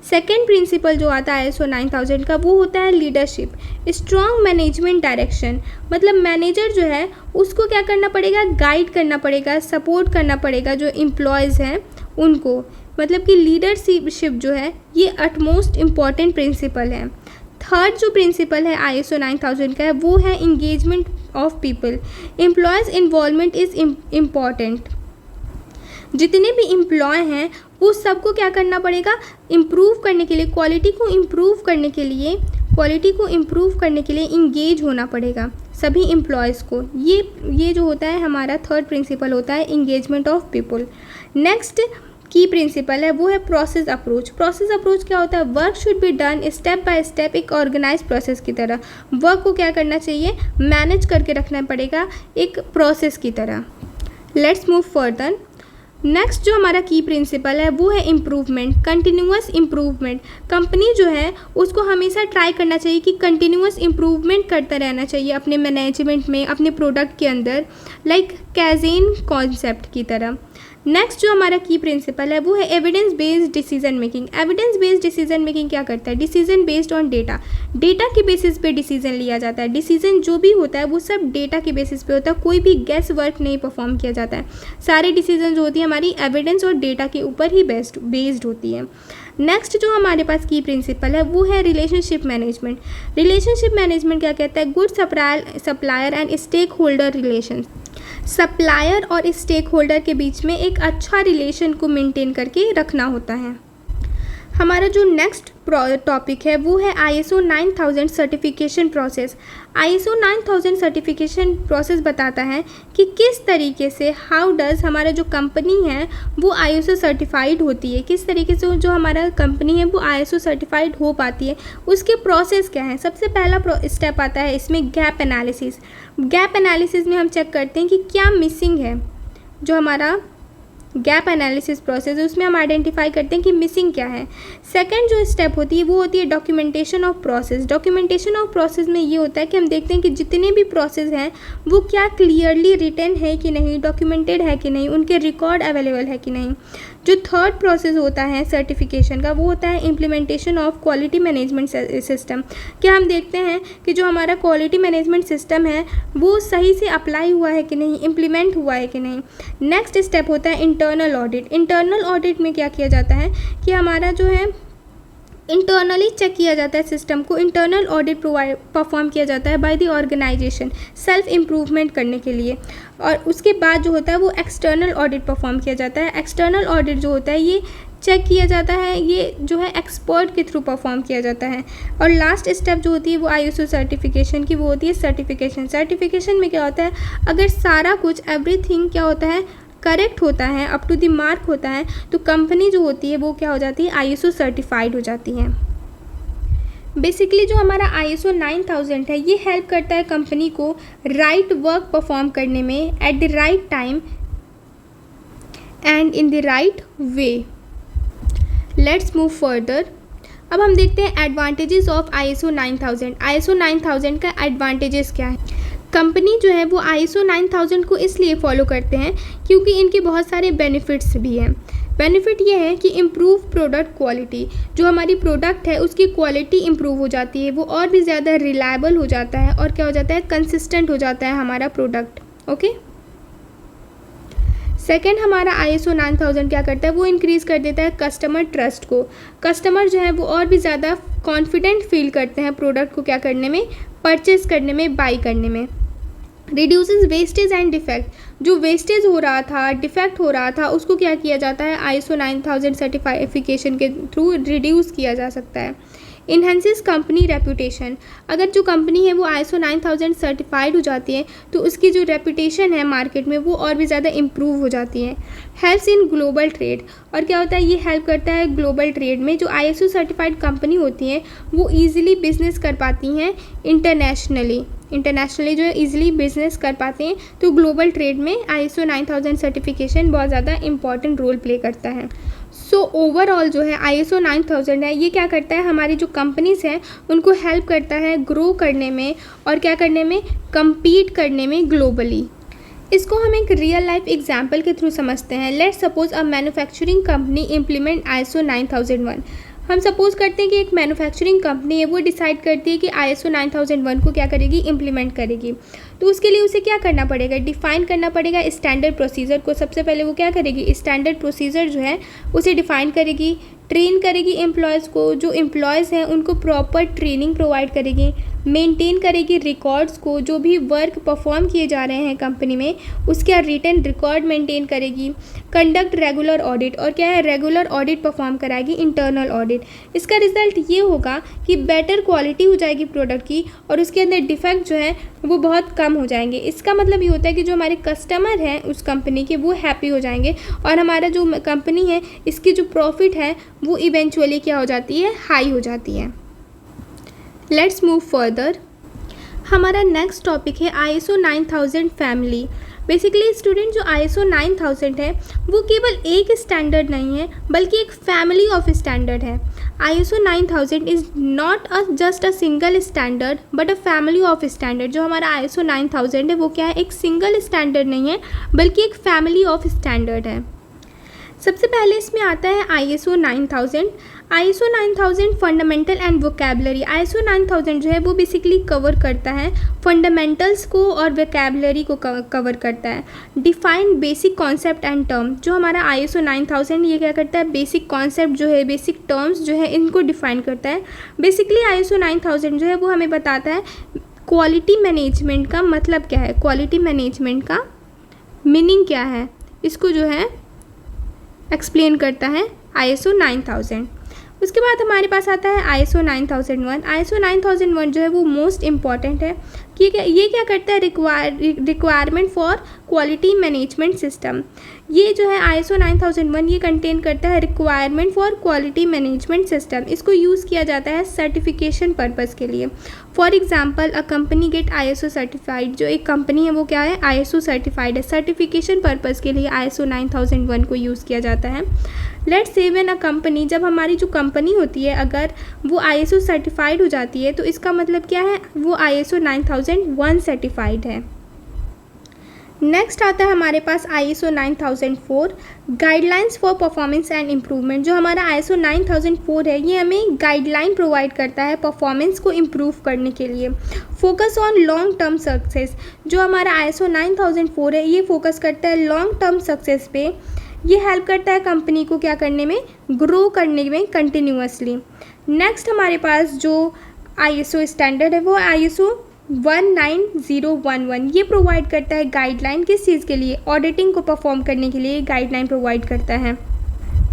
Speaker 1: सेकेंड प्रिंसिपल जो आता है ISO 9000 का वो होता है लीडरशिप, स्ट्रॉन्ग मैनेजमेंट डायरेक्शन। मतलब मैनेजर जो है उसको क्या करना पड़ेगा, गाइड करना पड़ेगा, सपोर्ट करना पड़ेगा जो एम्प्लॉयज़ हैं उनको। मतलब कि लीडरशिप जो है ये अटमोस्ट इम्पॉर्टेंट प्रिंसिपल है। थर्ड जो प्रिंसिपल है ISO 9000 का है वो है engagement of people. Employees involvement is important. जितने भी एम्प्लॉय हैं वो सबको क्या करना पड़ेगा, इम्प्रूव करने के लिए, क्वालिटी को इम्प्रूव करने के लिए इंगेज होना पड़ेगा सभी एम्प्लॉयज़ को। ये जो होता है हमारा थर्ड प्रिंसिपल होता है इंगेजमेंट ऑफ पीपल। नेक्स्ट की प्रिंसिपल है वो है प्रोसेस अप्रोच। प्रोसेस अप्रोच क्या होता है, work should be done step by step, एक ऑर्गेनाइज प्रोसेस की तरह। वर्क को क्या करना चाहिए, मैनेज करके रखना पड़ेगा एक प्रोसेस की तरह। Let's move further. नेक्स्ट जो हमारा की प्रिंसिपल है वो है इम्प्रूवमेंट, कंटिन्यूअस इम्प्रूवमेंट। कंपनी जो है उसको हमेशा ट्राई करना चाहिए कि कंटिन्यूअस इम्प्रूवमेंट करता रहना चाहिए अपने मैनेजमेंट में, अपने प्रोडक्ट के अंदर, लाइक कैज़ेन कॉन्सेप्ट की तरह। नेक्स्ट जो हमारा की प्रिंसिपल है वो है evidence based decision making. Evidence based decision making क्या करता है, decision based on data. Data के बेसिस पे डिसीजन लिया जाता है। डिसीजन जो भी होता है वो सब डेटा के बेसिस पे होता है, कोई भी गेस वर्क नहीं परफॉर्म किया जाता है। सारे डिसीजन जो होती है हमारी एविडेंस और डेटा के ऊपर ही बेस्ड होती है। नेक्स्ट जो हमारे पास की प्रिंसिपल है वो है रिलेशनशिप मैनेजमेंट। रिलेशनशिप मैनेजमेंट क्या कहता है, good supplier and stakeholder relation. Supplier और स्टेक होल्डर के बीच में एक अच्छा रिलेशन को मेंटेन करके रखना होता है। हमारा जो नेक्स्ट टॉपिक है वो है ISO 9000 certification process. ISO 9000 certification process बताता है कि किस तरीके से हाउ डज हमारा जो कंपनी है वो ISO सर्टिफाइड होती है, किस तरीके से जो हमारा कंपनी है वो ISO सर्टिफाइड हो पाती है, उसके प्रोसेस क्या है। सबसे पहला स्टेप आता है इसमें गैप एनालिसिस। गैप एनालिसिस में हम चेक करते हैं कि क्या मिसिंग है जो हमारा गैप एनालिसिस प्रोसेस, उसमें हम आइडेंटिफाई करते हैं कि मिसिंग क्या है। सेकंड जो स्टेप होती है वो होती है documentation of process. Documentation of process में ये होता है कि हम देखते हैं कि जितने भी प्रोसेस हैं वो क्या क्लियरली रिटन है कि नहीं, डॉक्यूमेंटेड है कि नहीं, उनके रिकॉर्ड अवेलेबल है कि नहीं। जो थर्ड प्रोसेस होता है सर्टिफिकेशन का वो होता है implementation of quality management system. क्या हम देखते हैं कि जो हमारा क्वालिटी मैनेजमेंट सिस्टम है वो सही से अप्लाई हुआ है कि नहीं, इम्प्लीमेंट हुआ है कि नहीं। नेक्स्ट स्टेप होता है इंटरनल ऑडिट। इंटरनल ऑडिट में क्या किया जाता है कि हमारा जो है इंटरनली चेक किया जाता है सिस्टम को। इंटरनल ऑडिट परफॉर्म किया जाता है by the organisation self improvement करने के लिए। और उसके बाद जो होता है वो एक्सटर्नल ऑडिट परफॉर्म किया जाता है। एक्सटर्नल ऑडिट जो होता है ये चेक किया जाता है, ये जो है एक्सपर्ट के थ्रू परफॉर्म किया जाता है। और लास्ट स्टेप जो होती है वो ISO सर्टिफिकेशन की, वो होती है सर्टिफिकेशन। सर्टिफिकेशन में क्या होता है, अगर सारा कुछ एवरीथिंग क्या होता है करेक्ट होता है, अप टू द मार्क होता है, तो कंपनी जो होती है वो क्या हो जाती है, ISO सर्टिफाइड हो जाती है। बेसिकली जो हमारा ISO 9000 है ये हेल्प करता है कंपनी को राइट वर्क परफॉर्म करने में at the right time and in the right way. Let's move further. अब हम देखते हैं एडवांटेजेस ऑफ ISO 9000। ISO 9000 का एडवांटेजेस क्या है। कंपनी जो है वो ISO 9000 को इसलिए फॉलो करते हैं क्योंकि इनके बहुत सारे बेनिफिट्स भी हैं। बेनिफिट ये है कि इम्प्रूव प्रोडक्ट क्वालिटी, जो हमारी प्रोडक्ट है उसकी क्वालिटी इम्प्रूव हो जाती है, वो और भी ज़्यादा रिलायबल हो जाता है और क्या हो जाता है, कंसिस्टेंट हो जाता है हमारा प्रोडक्ट। ओके। सेकेंड हमारा ISO 9000 क्या करता है, वो इंक्रीज़ कर देता है कस्टमर ट्रस्ट को। कस्टमर जो है वो और भी ज़्यादा कॉन्फिडेंट फील करते हैं प्रोडक्ट को क्या करने में, परचेज करने में, बाई करने में। रिड्यूसेस वेस्टेज एंड डिफेक्ट, जो वेस्टेज हो रहा था, डिफेक्ट हो रहा था, उसको क्या किया जाता है, ISO 9000 सर्टिफिकेशन के थ्रू रिड्यूस किया जा सकता है। इन्हेंसेस कंपनी रेपुटेशन, अगर जो कंपनी है वो ISO 9000 सर्टिफाइड हो जाती है तो उसकी जो रेपुटेशन है मार्केट में वो और भी ज़्यादा इम्प्रूव हो जाती है। हेल्प्स इन ग्लोबल ट्रेड, और क्या होता है, ये हेल्प करता है ग्लोबल ट्रेड में। जो ISO सर्टिफाइड कंपनी होती हैं वो ईजिली बिजनेस कर पाती हैं इंटरनेशनली जो है ईजिली बिजनेस कर पाते हैं। तो ग्लोबल ट्रेड में ISO 9000 सर्टिफिकेशन बहुत ज़्यादा इंपॉर्टेंट रोल प्ले करता है। सो ओवरऑल जो है ISO 9000 है ये क्या करता है, हमारी जो कंपनीज़ हैं उनको हेल्प करता है ग्रो करने में और क्या करने में, कम्पीट करने में ग्लोबली। इसको हम एक रियल लाइफ एग्जाम्पल के थ्रू समझते हैं। Let's suppose a manufacturing company implement ISO 9001। हम सपोज़ करते हैं कि एक मैन्युफैक्चरिंग कंपनी है वो डिसाइड करती है कि ISO 9001 को क्या करेगी, इम्प्लीमेंट करेगी। तो उसके लिए उसे क्या करना पड़ेगा, डिफ़ाइन करना पड़ेगा स्टैंडर्ड प्रोसीजर को। सबसे पहले वो क्या करेगी, स्टैंडर्ड प्रोसीजर जो है उसे डिफ़ाइन करेगी, ट्रेन करेगी एम्प्लॉयज़ को, जो एम्प्लॉयज़ हैं उनको प्रॉपर ट्रेनिंग प्रोवाइड करेगी, मेंटेन करेगी रिकॉर्ड्स को, जो भी वर्क परफॉर्म किए जा रहे हैं कंपनी में उसका रिटन रिकॉर्ड मेंटेन करेगी, कंडक्ट रेगुलर ऑडिट, और क्या है, रेगुलर ऑडिट परफॉर्म कराएगी, इंटरनल ऑडिट। इसका रिजल्ट ये होगा कि बेटर क्वालिटी हो जाएगी प्रोडक्ट की और उसके अंदर डिफेक्ट जो है वो बहुत कम हो जाएंगे। इसका मतलब ये होता है कि जो हमारे कस्टमर हैं उस कंपनी के वो हैप्पी हो जाएंगे और हमारा जो कंपनी है इसकी जो प्रॉफिट है वो इवेंचुअली क्या हो जाती है, हाई हो जाती है। Let's move further. हमारा नेक्स्ट टॉपिक है ISO 9000 फैमिली। बेसिकली स्टूडेंट, जो ISO 9000 है वो केवल एक स्टैंडर्ड नहीं है बल्कि एक फैमिली ऑफ स्टैंडर्ड है। ISO 9000 is not just a single standard but a family of standard. जो हमारा ISO 9000 है वो क्या है, एक सिंगल स्टैंडर्ड नहीं है बल्कि एक फैमिली ऑफ स्टैंडर्ड है। सबसे पहले इसमें आता है ISO 9000। ISO 9000 fundamental and vocabulary. ISO 9000 जो है वो बेसिकली कवर करता है फंडामेंटल्स को और वोकैबलरी को कवर करता है। Define basic concept and term. जो हमारा ISO 9000 ये क्या करता है, बेसिक कॉन्सेप्ट जो है, बेसिक टर्म्स जो है इनको डिफाइन करता है। बेसिकली ISO 9000 जो है वो हमें बताता है क्वालिटी मैनेजमेंट का मतलब क्या है, क्वालिटी मैनेजमेंट का मीनिंग क्या है, इसको जो है एक्सप्लेन करता है ISO 9000। उसके बाद हमारे पास आता है ISO 9001। ISO 9001 जो है वो मोस्ट इम्पॉर्टेंट है कि ये क्या करता है, requirement for quality management system. ये जो है ISO 9001 ये कंटेन करता है requirement for quality management system. इसको यूज़ किया जाता है सर्टिफिकेशन पर्पज़ के लिए। For example a company get ISO certified, जो एक कंपनी है वो क्या है, ISO सर्टिफाइड है। सर्टिफिकेशन पर्पज़ के लिए ISO 9001 को यूज़ किया जाता है। Let's say when a company, जब हमारी जो कंपनी होती है अगर वो ISO सर्टिफाइड हो जाती है तो इसका मतलब क्या है, वो ISO 9001 सर्टिफाइड है। नेक्स्ट आता है हमारे पास ISO 9004 guidelines for performance and improvement. जो हमारा ISO 9004 है ये हमें गाइडलाइन प्रोवाइड करता है परफॉर्मेंस को इम्प्रूव करने के लिए। Focus on long term success, जो हमारा ISO 9004 है ये फोकस करता है लॉन्ग टर्म सक्सेस पे। ये हेल्प करता है कंपनी को क्या करने में, ग्रो करने में कंटिन्यूअसली। नेक्स्ट हमारे पास जो ISO स्टैंडर्ड है वो ISO 19011 ये प्रोवाइड करता है गाइडलाइन किस चीज़ के लिए, ऑडिटिंग को परफॉर्म करने के लिए गाइडलाइन प्रोवाइड करता है।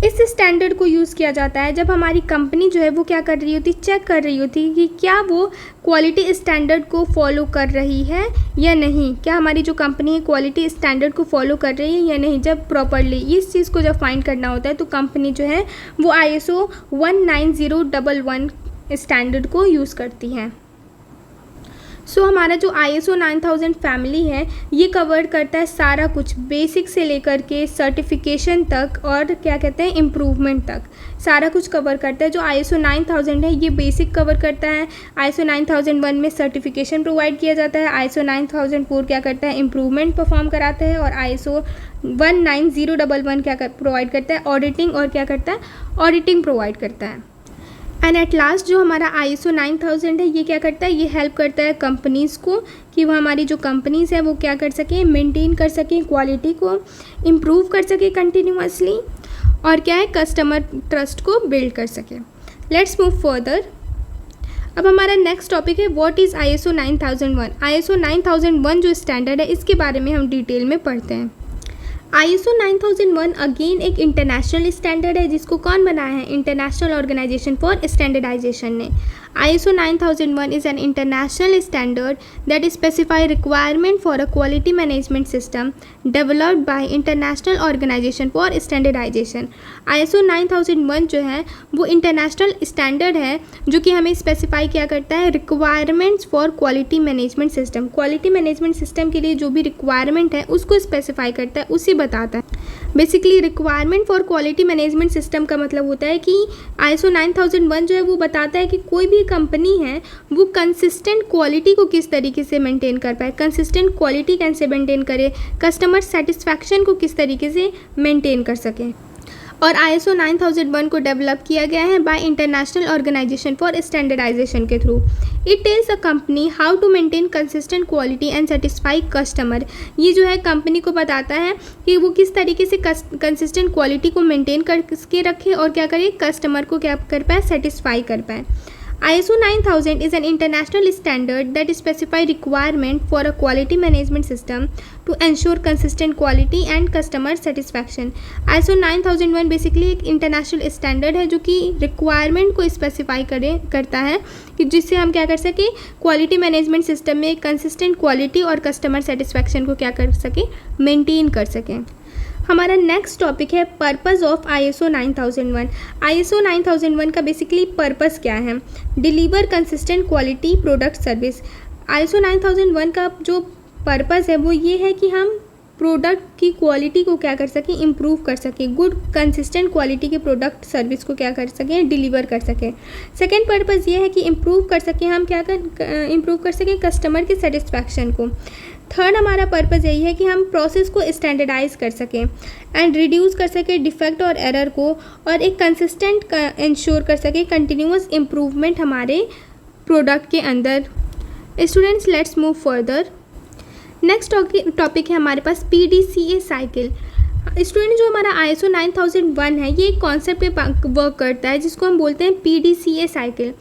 Speaker 1: इस स्टैंडर्ड को यूज़ किया जाता है जब हमारी कंपनी जो है वो क्या कर रही होती, चेक कर रही होती कि क्या वो क्वालिटी स्टैंडर्ड को फॉलो कर रही है या नहीं, क्या हमारी जो कंपनी है क्वालिटी स्टैंडर्ड को फॉलो कर रही है या नहीं। जब प्रॉपरली इस चीज़ को जब फाइंड करना होता है तो कंपनी जो है वो ISO 19011 स्टैंडर्ड को यूज़ करती है। सो हमारा जो ISO 9000 फैमिली है ये कवर करता है सारा कुछ, बेसिक से लेकर के सर्टिफिकेशन तक और क्या कहते हैं इम्प्रूवमेंट तक, सारा कुछ कवर करता है। जो ISO 9000 है ये बेसिक कवर करता है, ISO 9001 में सर्टिफिकेशन प्रोवाइड किया जाता है, ISO 9004 क्या करता है, इम्प्रूवमेंट परफॉर्म कराता है, और ISO 19011 क्या प्रोवाइड करता है, ऑडिटिंग, और क्या करता है, ऑडिटिंग प्रोवाइड करता है। एंड एट लास्ट जो हमारा ISO 9000 है ये क्या करता है, ये हेल्प करता है कंपनीज़ को कि वो हमारी जो कंपनीज़ है वो क्या कर सकें, मेंटेन कर सकें क्वालिटी को, इम्प्रूव कर सकें कंटिन्यूअसली, और क्या है, कस्टमर ट्रस्ट को बिल्ड कर सकें। Let's move further. अब हमारा नेक्स्ट टॉपिक है व्हाट इज़ ISO 9001। ISO 9001 जो स्टैंडर्ड है इसके बारे में हम डिटेल में पढ़ते हैं। ISO 9001 अगेन एक इंटरनेशनल स्टैंडर्ड है जिसको कौन बनाया है, इंटरनेशनल ऑर्गेनाइजेशन फॉर स्टैंडर्डाइजेशन ने। ISO 9001 is an international standard that specify requirement for a quality management system developed by International Organization for Standardization। ISO 9001 जो है वो इंटरनेशनल स्टैंडर्ड है जो कि हमें स्पेसिफाई क्या करता है, requirements for quality management system. Quality management system के लिए जो भी रिक्वायरमेंट है उसको स्पेसिफाई करता है, उसे बताता है। Basically requirement for quality management system का मतलब होता है कि ISO 9001 जो है वो बताता है कि कोई भी कंपनी है वो कंसिस्टेंट क्वालिटी को किस तरीके से मेंटेन कर पाए, कंसिस्टेंट क्वालिटी कैसे मेंटेन करे, कस्टमर सेटिस्फैक्शन को किस तरीके से मेंटेन कर सके। और ISO 9001 को डेवलप किया गया है by international organisation for Standardization के थ्रू। It tells a company how to maintain consistent quality and satisfy customer. ये जो है कंपनी को बताता है कि वो किस तरीके से कंसिस्टेंट क्वालिटी को मेंटेन करके रखे और क्या करे, कस्टमर को क्या कर पाए, सेटिस्फाई कर पाए। ISO 9000 is an international standard that specifies requirement for a quality management system to ensure consistent quality and customer satisfaction। ISO 9001 basically एक इंटरनेशनल स्टैंडर्ड है जो कि रिक्वायरमेंट को स्पेसिफाई करता है कि जिससे हम क्या कर सकें, क्वालिटी मैनेजमेंट सिस्टम में कंसिस्टेंट क्वालिटी और कस्टमर सेटिस्फैक्शन को क्या कर सकें, मेंटेन कर सकें। हमारा नेक्स्ट टॉपिक है पर्पस ऑफ ISO 9001। ISO 9001 का बेसिकली पर्पस क्या है, deliver consistent quality product service. ISO 9001 का जो पर्पस है वो ये है कि हम प्रोडक्ट की क्वालिटी को क्या कर सकें, इम्प्रूव कर सकें, गुड कंसिस्टेंट क्वालिटी के प्रोडक्ट सर्विस को क्या कर सकें, डिलीवर कर सकें। सेकेंड पर्पस ये है कि इम्प्रूव कर सकें, हम क्या इम्प्रूव कर सकें कस्टमर के सेटिस्फैक्शन को। थर्ड हमारा पर्पस यही है कि हम प्रोसेस को स्टैंडर्डाइज कर सकें एंड रिड्यूस कर सकें डिफेक्ट और एरर को, और एक कंसिस्टेंट इंश्योर कर सकें कंटिन्यूअस इम्प्रूवमेंट हमारे प्रोडक्ट के अंदर। Students let's move further. Next topic है हमारे पास PDCA साइकिल। स्टूडेंट जो हमारा ISO 9001 है ये एक कॉन्सेप्ट पे वर्क करता है जिसको हम बोलते हैं PDCA cycle.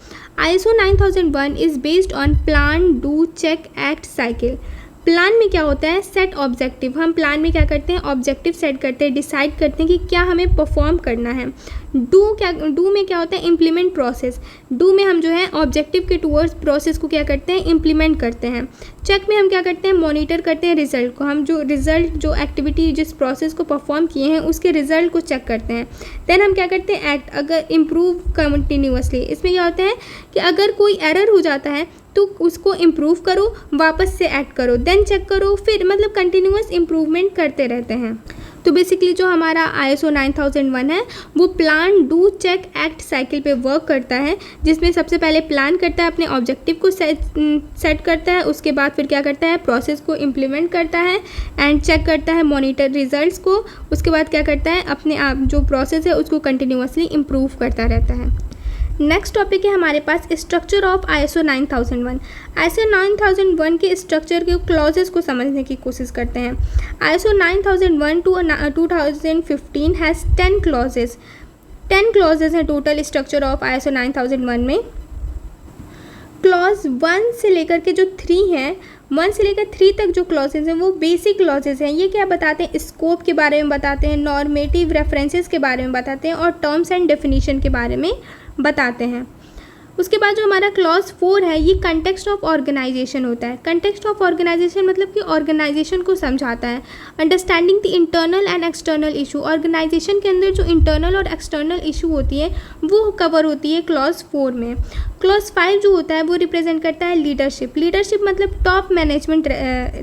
Speaker 1: ISO 9001 is based on plan, do, check, act cycle. Plan में क्या होता है, सेट ऑब्जेक्टिव। हम प्लान में क्या करते हैं, ऑब्जेक्टिव सेट करते हैं, डिसाइड करते हैं कि क्या हमें परफॉर्म करना है। डू में क्या होता है, इम्प्लीमेंट प्रोसेस। डू में हम जो है ऑब्जेक्टिव के टूवर्ड्स प्रोसेस को क्या करते हैं, इम्प्लीमेंट करते हैं। चेक में हम क्या करते हैं, मॉनिटर करते हैं रिजल्ट को। हम जो रिजल्ट, जो एक्टिविटी, जिस प्रोसेस को परफॉर्म किए हैं उसके रिजल्ट को चेक करते हैं। देन हम क्या करते हैं, एक्ट, अगर इम्प्रूव कंटिन्यूअसली। इसमें क्या होता है कि अगर कोई एरर हो जाता है तो उसको इम्प्रूव करो, वापस से एक्ट करो, देन चेक करो, फिर मतलब कंटिन्यूअस इम्प्रूवमेंट करते रहते हैं। तो बेसिकली जो हमारा ISO 9001 है वो plan, do, check, act cycle पे वर्क करता है, जिसमें सबसे पहले प्लान करता है, अपने ऑब्जेक्टिव को सेट करता है, उसके बाद फिर क्या करता है, प्रोसेस को इम्प्लीमेंट करता है एंड चेक करता है मॉनिटर रिजल्ट्स को। उसके बाद क्या करता है, अपने आप जो प्रोसेस है उसको कंटिन्यूअसली इम्प्रूव करता रहता है। नेक्स्ट टॉपिक है हमारे पास स्ट्रक्चर ऑफ ISO 9001। ISO 9001 के स्ट्रक्चर के क्लॉजेस को समझने की कोशिश करते हैं। ISO 9001 to 2015 has 10 clauses. 10 clauses हैं टोटल स्ट्रक्चर ऑफ ISO 9001 में। क्लॉज 1 से लेकर के जो 3 हैं, 1 से लेकर 3 तक जो क्लॉजेज हैं वो बेसिक क्लॉजेज हैं। ये क्या बताते हैं, स्कोप के बारे में बताते हैं, नॉर्मेटिव रेफरेंसेस के बारे में बताते हैं और टर्म्स एंड डेफिनेशन के बारे में बताते हैं। उसके बाद जो हमारा क्लॉज 4 है ये कंटेक्स्ट ऑफ ऑर्गेनाइजेशन होता है। कंटेक्स्ट ऑफ ऑर्गेनाइजेशन मतलब कि ऑर्गेनाइजेशन को समझाता है। Understanding the internal and external issue, organization के अंदर जो इंटरनल और एक्सटर्नल इशू होती है वो कवर होती है क्लॉज 4 में। क्लॉज 5 जो होता है वो रिप्रेजेंट करता है लीडरशिप। लीडरशिप मतलब टॉप मैनेजमेंट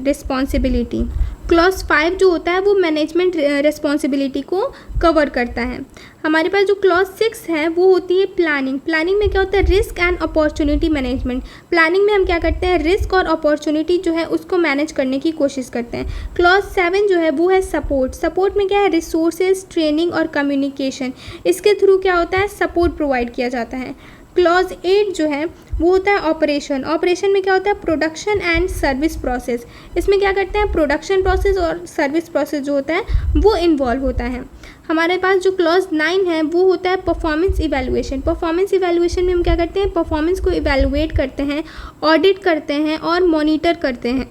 Speaker 1: रिस्पॉन्सिबिलिटी। क्लॉज 5 जो होता है वो मैनेजमेंट रिस्पॉन्सिबिलिटी को कवर करता है। हमारे पास जो क्लॉज 6 है वो होती है प्लानिंग। प्लानिंग में क्या होता है, risk and opportunity management. Planning में हम क्या करते हैं, रिस्क और अपॉर्चुनिटी जो है उसको मैनेज करने की कोशिश करते हैं। क्लॉज 7 जो है वो है सपोर्ट। सपोर्ट में क्या है, रिसोर्सेज, ट्रेनिंग और कम्युनिकेशन। इसके थ्रू क्या होता है, सपोर्ट प्रोवाइड किया जाता है। क्लॉज 8 जो है वो होता है ऑपरेशन। ऑपरेशन में क्या होता है, प्रोडक्शन एंड सर्विस प्रोसेस। इसमें क्या करते हैं, प्रोडक्शन प्रोसेस और सर्विस प्रोसेस जो होता है वो इन्वॉल्व होता है। हमारे पास जो क्लॉज 9 है वो होता है परफॉर्मेंस इवैल्यूएशन। परफॉर्मेंस इवैल्यूएशन में हम क्या करते हैं, परफॉर्मेंस को इवैल्यूएट करते हैं, ऑडिट करते हैं और मॉनिटर करते हैं।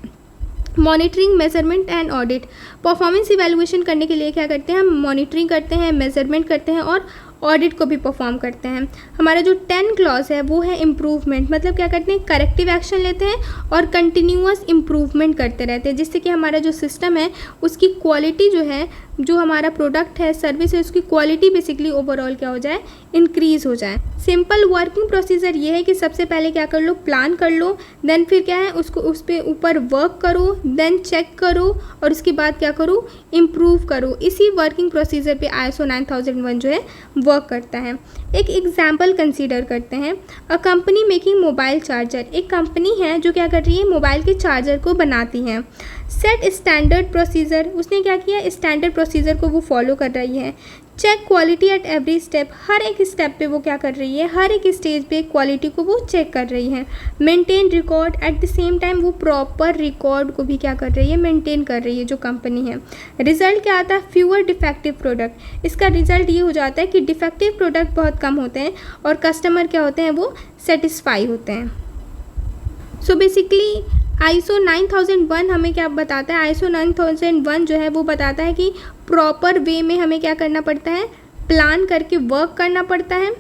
Speaker 1: Monitoring, measurement and audit. Performance evaluation करने के लिए क्या करते हैं, हम मॉनिटरिंग करते हैं, मेजरमेंट करते हैं और ऑडिट को भी परफॉर्म करते हैं। हमारा जो 10 क्लॉज है वो है इम्प्रूवमेंट। मतलब क्या करते हैं, करेक्टिव एक्शन लेते हैं और कंटिन्यूअस इम्प्रूवमेंट करते रहते हैं, जिससे कि हमारा जो सिस्टम है उसकी क्वालिटी जो है, जो हमारा प्रोडक्ट है, सर्विस है, उसकी क्वालिटी बेसिकली ओवरऑल क्या हो जाए, इंक्रीज़ हो जाए। सिंपल वर्किंग प्रोसीजर ये है कि सबसे पहले क्या कर लो, प्लान कर लो, देन फिर क्या है उसको उस पर ऊपर वर्क करो, देन चेक करो और उसके बाद क्या करो, इम्प्रूव करो। इसी वर्किंग प्रोसीजर पे ISO 9001 जो है वर्क करता है। एक एग्जाम्पल कंसीडर करते हैं, a company making mobile charger. एक कंपनी है जो क्या कर रही है, मोबाइल के चार्जर को बनाती है। सेट स्टैंडर्ड प्रोसीजर, उसने क्या किया, स्टैंडर्ड प्रोसीजर को वो फॉलो कर रही है। Check quality at every step, हर एक स्टेप पे वो क्या कर रही है, हर एक स्टेज पे क्वालिटी को वो चेक कर रही है। Maintain record, eight the same time वो प्रॉपर रिकॉर्ड को भी क्या कर रही है, मेंटेन कर रही है जो कंपनी है। रिजल्ट क्या आता है, फ्यूअर डिफेक्टिव प्रोडक्ट। इसका रिजल्ट ये हो जाता है कि डिफेक्टिव प्रोडक्ट बहुत कम होते हैं और कस्टमर क्या होते हैं, वो सेटिस्फाई होते हैं। सो बेसिकली ISO 9001 हमें क्या बताता है, ISO 9001 जो है वो बताता है कि प्रॉपर वे में हमें क्या करना पड़ता है, प्लान करके वर्क करना पड़ता है।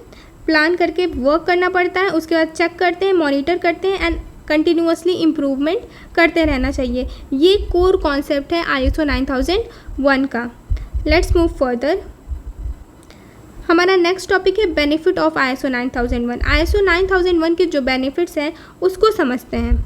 Speaker 1: प्लान करके वर्क करना पड़ता है, उसके बाद चेक करते हैं, मॉनिटर करते हैं एंड कंटिन्यूअसली इम्प्रूवमेंट करते रहना चाहिए। ये कोर कॉन्सेप्ट है ISO 9001 का। Let's move further. हमारा नेक्स्ट टॉपिक है बेनिफिट ऑफ ISO 9001। ISO 9001 के जो बेनिफिट्स हैं उसको समझते हैं।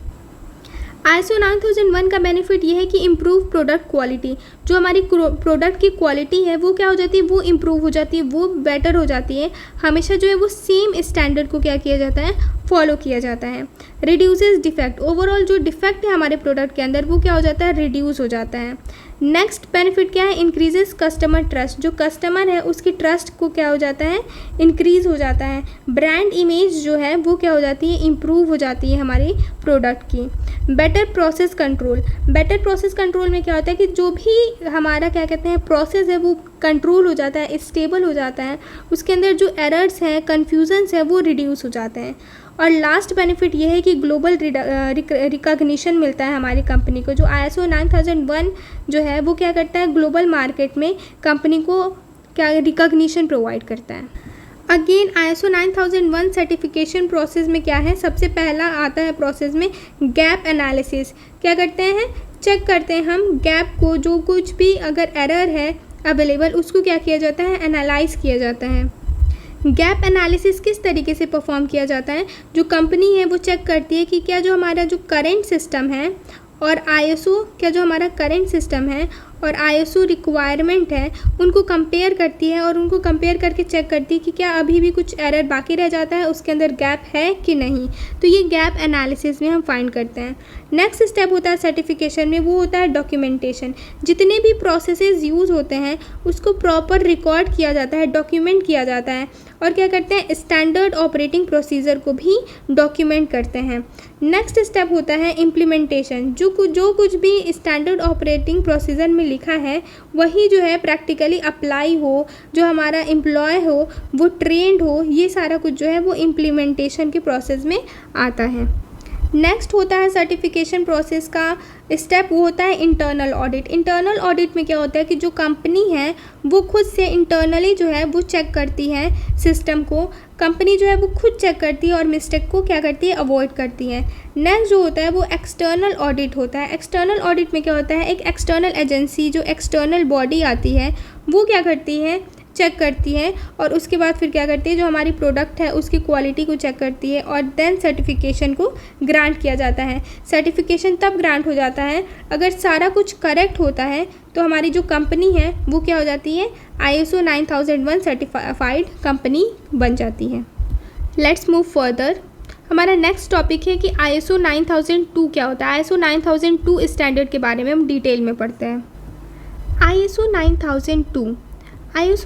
Speaker 1: ISO 9001 का बेनिफिट ये है कि इम्प्रूव प्रोडक्ट क्वालिटी। जो हमारी प्रोडक्ट की क्वालिटी है वो क्या हो जाती है, वो इम्प्रूव हो जाती है, वो बेटर हो जाती है। हमेशा जो है वो सेम स्टैंडर्ड को क्या किया जाता है, फॉलो किया जाता है। रिड्यूसेस डिफेक्ट, ओवरऑल जो डिफेक्ट है हमारे प्रोडक्ट के अंदर वो क्या हो जाता है, रिड्यूस हो जाता है। नेक्स्ट बेनिफिट क्या है, इंक्रीजेस कस्टमर ट्रस्ट। जो कस्टमर है उसकी ट्रस्ट को क्या हो जाता है, इंक्रीज़ हो जाता है। ब्रांड इमेज जो है वो क्या हो जाती है, इम्प्रूव हो जाती है हमारी प्रोडक्ट की। Better process control. Better process control में क्या होता है कि जो भी हमारा क्या कहते हैं प्रोसेस है वो कंट्रोल हो जाता है, स्टेबल हो जाता है, उसके अंदर जो एरर्स हैं, कन्फ्यूजन्स हैं वो रिड्यूस हो जाते हैं। और लास्ट बेनिफिट ये है कि ग्लोबल रिकॉग्निशन मिलता है हमारी कंपनी को। जो ISO 9001 जो है वो क्या करता है, ग्लोबल मार्केट में कंपनी को क्या रिकॉग्निशन प्रोवाइड करता है। अगेन ISO 9001 सर्टिफिकेशन प्रोसेस में क्या है, सबसे पहला आता है प्रोसेस में गैप एनालिसिस। क्या करते हैं, चेक करते हैं हम गैप को, जो कुछ भी अगर एरर है अवेलेबल उसको क्या किया जाता है, एनालाइज किया जाता है। गैप एनालिसिस किस तरीके से परफॉर्म किया जाता है, जो कंपनी है वो चेक करती है कि क्या जो हमारा जो करेंट सिस्टम है और ISO क्या जो हमारा करेंट सिस्टम है और ISO रिक्वायरमेंट है उनको कंपेयर करती है और उनको कंपेयर करके चेक करती है कि क्या अभी भी कुछ एरर बाकी रह जाता है, उसके अंदर गैप है कि नहीं। तो ये गैप एनालिसिस में हम फाइंड करते हैं। नेक्स्ट स्टेप होता है सर्टिफिकेशन में, वो होता है डॉक्यूमेंटेशन। जितने भी प्रोसेसेस यूज़ होते हैं उसको प्रॉपर रिकॉर्ड किया जाता है, डॉक्यूमेंट किया जाता है और क्या करते हैं, स्टैंडर्ड ऑपरेटिंग प्रोसीजर को भी डॉक्यूमेंट करते हैं। नेक्स्ट स्टेप होता है इम्प्लीमेंटेशन। जो कुछ भी स्टैंडर्ड ऑपरेटिंग प्रोसीजर में लिखा है वही जो है प्रैक्टिकली अप्लाई हो, जो हमारा एम्प्लॉय हो वो ट्रेंड हो, ये सारा कुछ जो है वो इम्प्लीमेंटेशन के प्रोसेस में आता है। नेक्स्ट होता है सर्टिफिकेशन प्रोसेस का स्टेप, वो होता है इंटरनल ऑडिट। इंटरनल ऑडिट में क्या होता है कि जो कंपनी है वो खुद से इंटरनली जो है वो चेक करती है सिस्टम को, कंपनी जो है वो खुद चेक करती है और मिस्टेक को क्या करती है, अवॉइड करती है। नेक्स्ट जो होता है वो एक्सटर्नल ऑडिट होता है। एक्सटर्नल ऑडिट में क्या होता है, एक एक्सटर्नल एजेंसी जो एक्सटर्नल बॉडी आती है वो क्या करती है, चेक करती है और उसके बाद फिर क्या करती है, जो हमारी प्रोडक्ट है उसकी क्वालिटी को चेक करती है और देन सर्टिफिकेशन को ग्रांट किया जाता है। सर्टिफिकेशन तब ग्रांट हो जाता है अगर सारा कुछ करेक्ट होता है, तो हमारी जो कंपनी है वो क्या हो जाती है, ISO 9001 सर्टिफाइड कंपनी बन जाती है। Let's move further. हमारा नेक्स्ट टॉपिक है कि ISO 9002 क्या होता है। ISO 9002 स्टैंडर्ड के बारे में हम डिटेल में पढ़ते हैं। ISO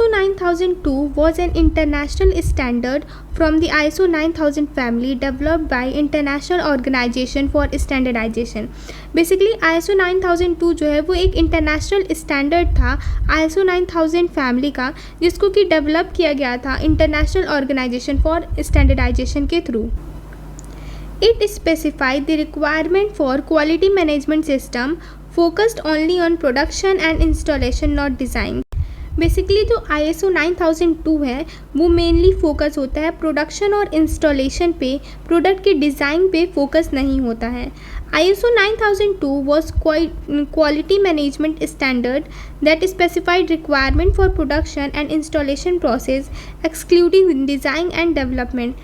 Speaker 1: 9002 was an international standard from the ISO 9000 family developed by International Organization for Standardization. Basically ISO 9002 जो है वो एक इंटरनेशनल स्टैंडर्ड था ISO 9000 फैमिली का, जिसको कि डेवलप किया गया था इंटरनेशनल ऑर्गेनाइजेशन फॉर स्टैंडर्डाइजेशन के through. It specified the requirement for quality management system focused only on production and installation, not design. Basically जो ISO 9002 है वो मेनली फोकस होता है प्रोडक्शन और इंस्टॉलेशन पे, प्रोडक्ट के डिज़ाइन पे फोकस नहीं होता है। ISO 9002 was quality management standard that specified requirement for production and installation process excluding design and development.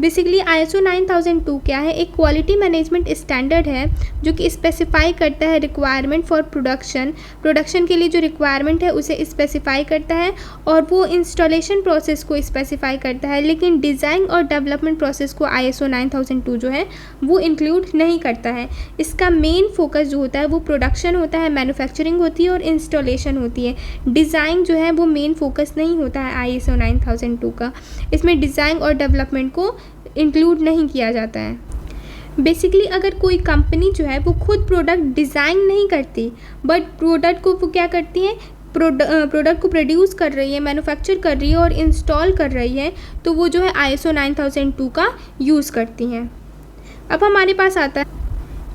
Speaker 1: Basically ISO 9002 क्या है, एक क्वालिटी मैनेजमेंट स्टैंडर्ड है जो कि स्पेसिफाई करता है रिक्वायरमेंट फॉर प्रोडक्शन के लिए जो रिक्वायरमेंट है उसे स्पेसिफाई करता है और वो इंस्टॉलेशन प्रोसेस को स्पेसिफाई करता है, लेकिन डिज़ाइन और डेवलपमेंट प्रोसेस को ISO 9002 जो है वो इंक्लूड नहीं करता है। इसका मेन फोकस जो होता है वो प्रोडक्शन होता है, मैन्युफैक्चरिंग होती है और इंस्टॉलेशन होती है। डिज़ाइन जो है वो मेन फोकस नहीं होता है ISO 9002 का, इसमें डिज़ाइन और डेवलपमेंट को इंक्लूड नहीं किया जाता है। बेसिकली अगर कोई कंपनी जो है वो खुद प्रोडक्ट डिज़ाइन नहीं करती बट प्रोडक्ट को वो क्या करती है, प्रोडक्ट को प्रोड्यूस कर रही है, मैन्युफैक्चर कर रही है और इंस्टॉल कर रही है, तो वो जो है ISO 9002 का यूज़ करती हैं। अब हमारे पास आता है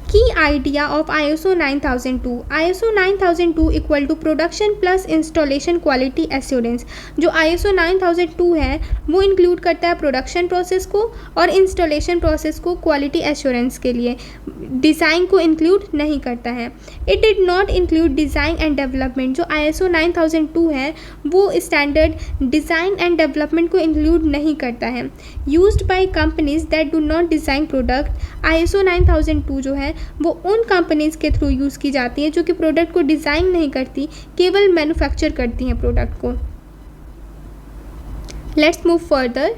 Speaker 1: की idea of ISO 9002। ISO 9002 equal to production plus installation quality assurance. जो ISO 9002 है वो इंक्लूड करता है प्रोडक्शन प्रोसेस को और इंस्टॉलेशन प्रोसेस को क्वालिटी एश्योरेंस के लिए, डिज़ाइन को इंक्लूड नहीं करता है। It did not include design and development. जो ISO 9002 है वो स्टैंडर्ड डिज़ाइन एंड डेवलपमेंट को इंक्लूड नहीं करता है। Used by companies that do not design product. ISO 9002 जो है वो उन कंपनीज़ के थ्रू यूज़ की जाती है जो कि प्रोडक्ट को डिज़ाइन नहीं करती, केवल मैन्युफैक्चर करती हैं प्रोडक्ट को। Let's move further.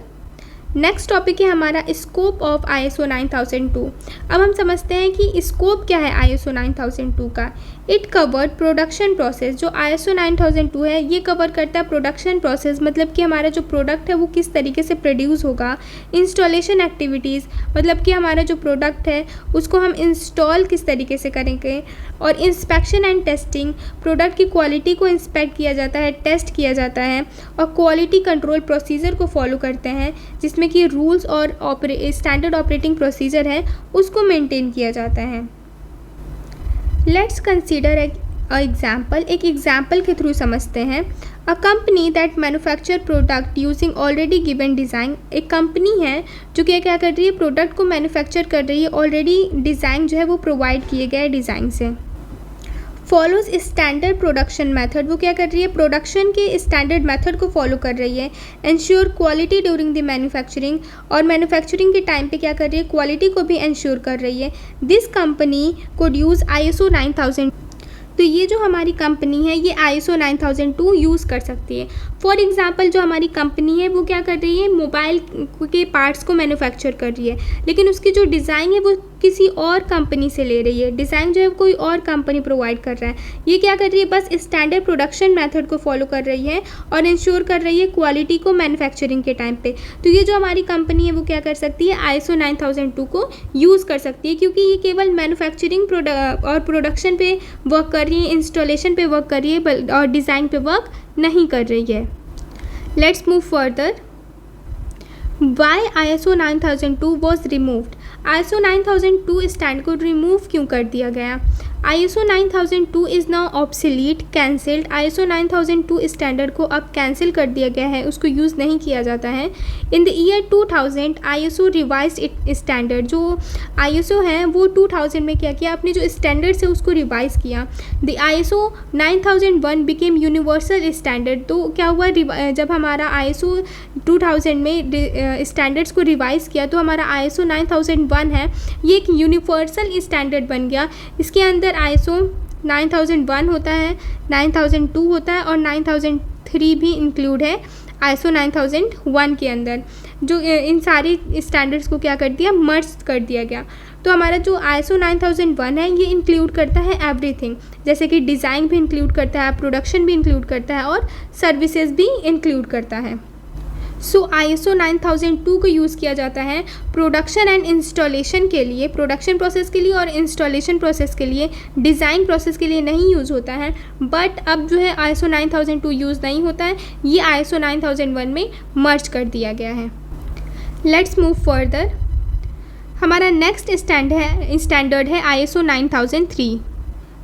Speaker 1: Next topic है हमारा स्कोप ऑफ ISO 9002। अब हम समझते हैं कि स्कोप क्या है ISO 9002 का। It covered production process. जो ISO 9002 है ये कवर करता है प्रोडक्शन प्रोसेस, मतलब कि हमारा जो प्रोडक्ट है वो किस तरीके से प्रोड्यूस होगा। इंस्टॉलेशन एक्टिविटीज़, मतलब कि हमारा जो प्रोडक्ट है उसको हम इंस्टॉल किस तरीके से करेंगे। और इंस्पेक्शन एंड टेस्टिंग, प्रोडक्ट की क्वालिटी को इंस्पेक्ट किया जाता है, टेस्ट किया जाता है और क्वालिटी कंट्रोल प्रोसीजर को फॉलो करते हैं, जिसमें कि रूल्स और स्टैंडर्ड ऑपरेटिंग प्रोसीजर है उसको मेंटेन किया जाता है। लेट्स कंसीडर एग्जाम्पल, एक एग्जाम्पल के थ्रू समझते हैं। A company that manufacture product using already given design, एक कंपनी है जो कि क्या कर रही है, प्रोडक्ट को मैन्युफैक्चर कर रही है, ऑलरेडी डिज़ाइन जो है वो प्रोवाइड किए गए डिज़ाइन से। फॉलोज स्टैंडर्ड प्रोडक्शन मेथड, वो क्या कर रही है, प्रोडक्शन के स्टैंडर्ड मेथड को फॉलो कर रही है। Ensure quality during the manufacturing, और मैन्युफैक्चरिंग के टाइम पे क्या कर रही है, क्वालिटी को भी एंश्योर कर रही है। This company could use ISO 9000, तो ये जो हमारी कंपनी है ये ISO 9002 यूज़ कर सकती है। फॉर एग्ज़ाम्पल जो हमारी कंपनी है वो क्या कर रही है, मोबाइल के पार्ट्स को मैन्युफैक्चर कर रही है, लेकिन उसकी जो डिज़ाइन है वो किसी और कंपनी से ले रही है, डिज़ाइन जो है कोई और कंपनी प्रोवाइड कर रहा है। ये क्या कर रही है, बस स्टैंडर्ड प्रोडक्शन मेथड को फॉलो कर रही है और इंश्योर कर रही है क्वालिटी को मैन्युफैक्चरिंग के टाइम पे। तो ये जो हमारी कंपनी है वो क्या कर सकती है, ISO 9002 को यूज़ कर सकती है, क्योंकि ये केवल मैन्युफैक्चरिंग और प्रोडक्शन पे वर्क कर रही है, इंस्टॉलेशन पे वर्क कर रही है और डिज़ाइन पे वर्क नहीं कर रही है। Let's move further. Why ISO 9002 was removed, ISO 9002 stand को रिमूव क्यों कर दिया गया। ISO 9002 is now obsolete, cancelled. ISO 9002 standard को अब कैंसिल कर दिया गया है, उसको यूज़ नहीं किया जाता है। In the year 2000 ISO revise it standard, जो ISO है वो 2000 में क्या किया, अपने जो स्टैंडर्ड्स है उसको रिवाइज किया। The ISO 9001 became universal standard, तो क्या हुआ, जब हमारा ISO 2000 में स्टैंडर्ड्स को रिवाइज किया तो हमारा ISO 9001 है ये एक यूनिवर्सल स्टैंडर्ड बन गया। इसके अंदर ISO 9001 होता है, 9002 होता है और 9003 भी इंक्लूड है ISO 9001 के अंदर। जो इन सारी स्टैंडर्ड्स को क्या कर दिया, मर्ज कर दिया गया। तो हमारा जो ISO 9001 है ये इंक्लूड करता है एवरीथिंग, जैसे कि डिज़ाइन भी इंक्लूड करता है, प्रोडक्शन भी इंक्लूड करता है और सर्विसेज भी इंक्लूड करता है। सो ISO 9002 को यूज़ किया जाता है प्रोडक्शन एंड इंस्टॉलेशन के लिए, प्रोडक्शन प्रोसेस के लिए और इंस्टॉलेशन प्रोसेस के लिए, डिज़ाइन प्रोसेस के लिए नहीं यूज़ होता है। बट अब जो है ISO 9002 यूज़ नहीं होता है, ये ISO 9001 में मर्ज कर दिया गया है। Let's move further. हमारा नेक्स्ट स्टैंडर्ड है ISO 9003।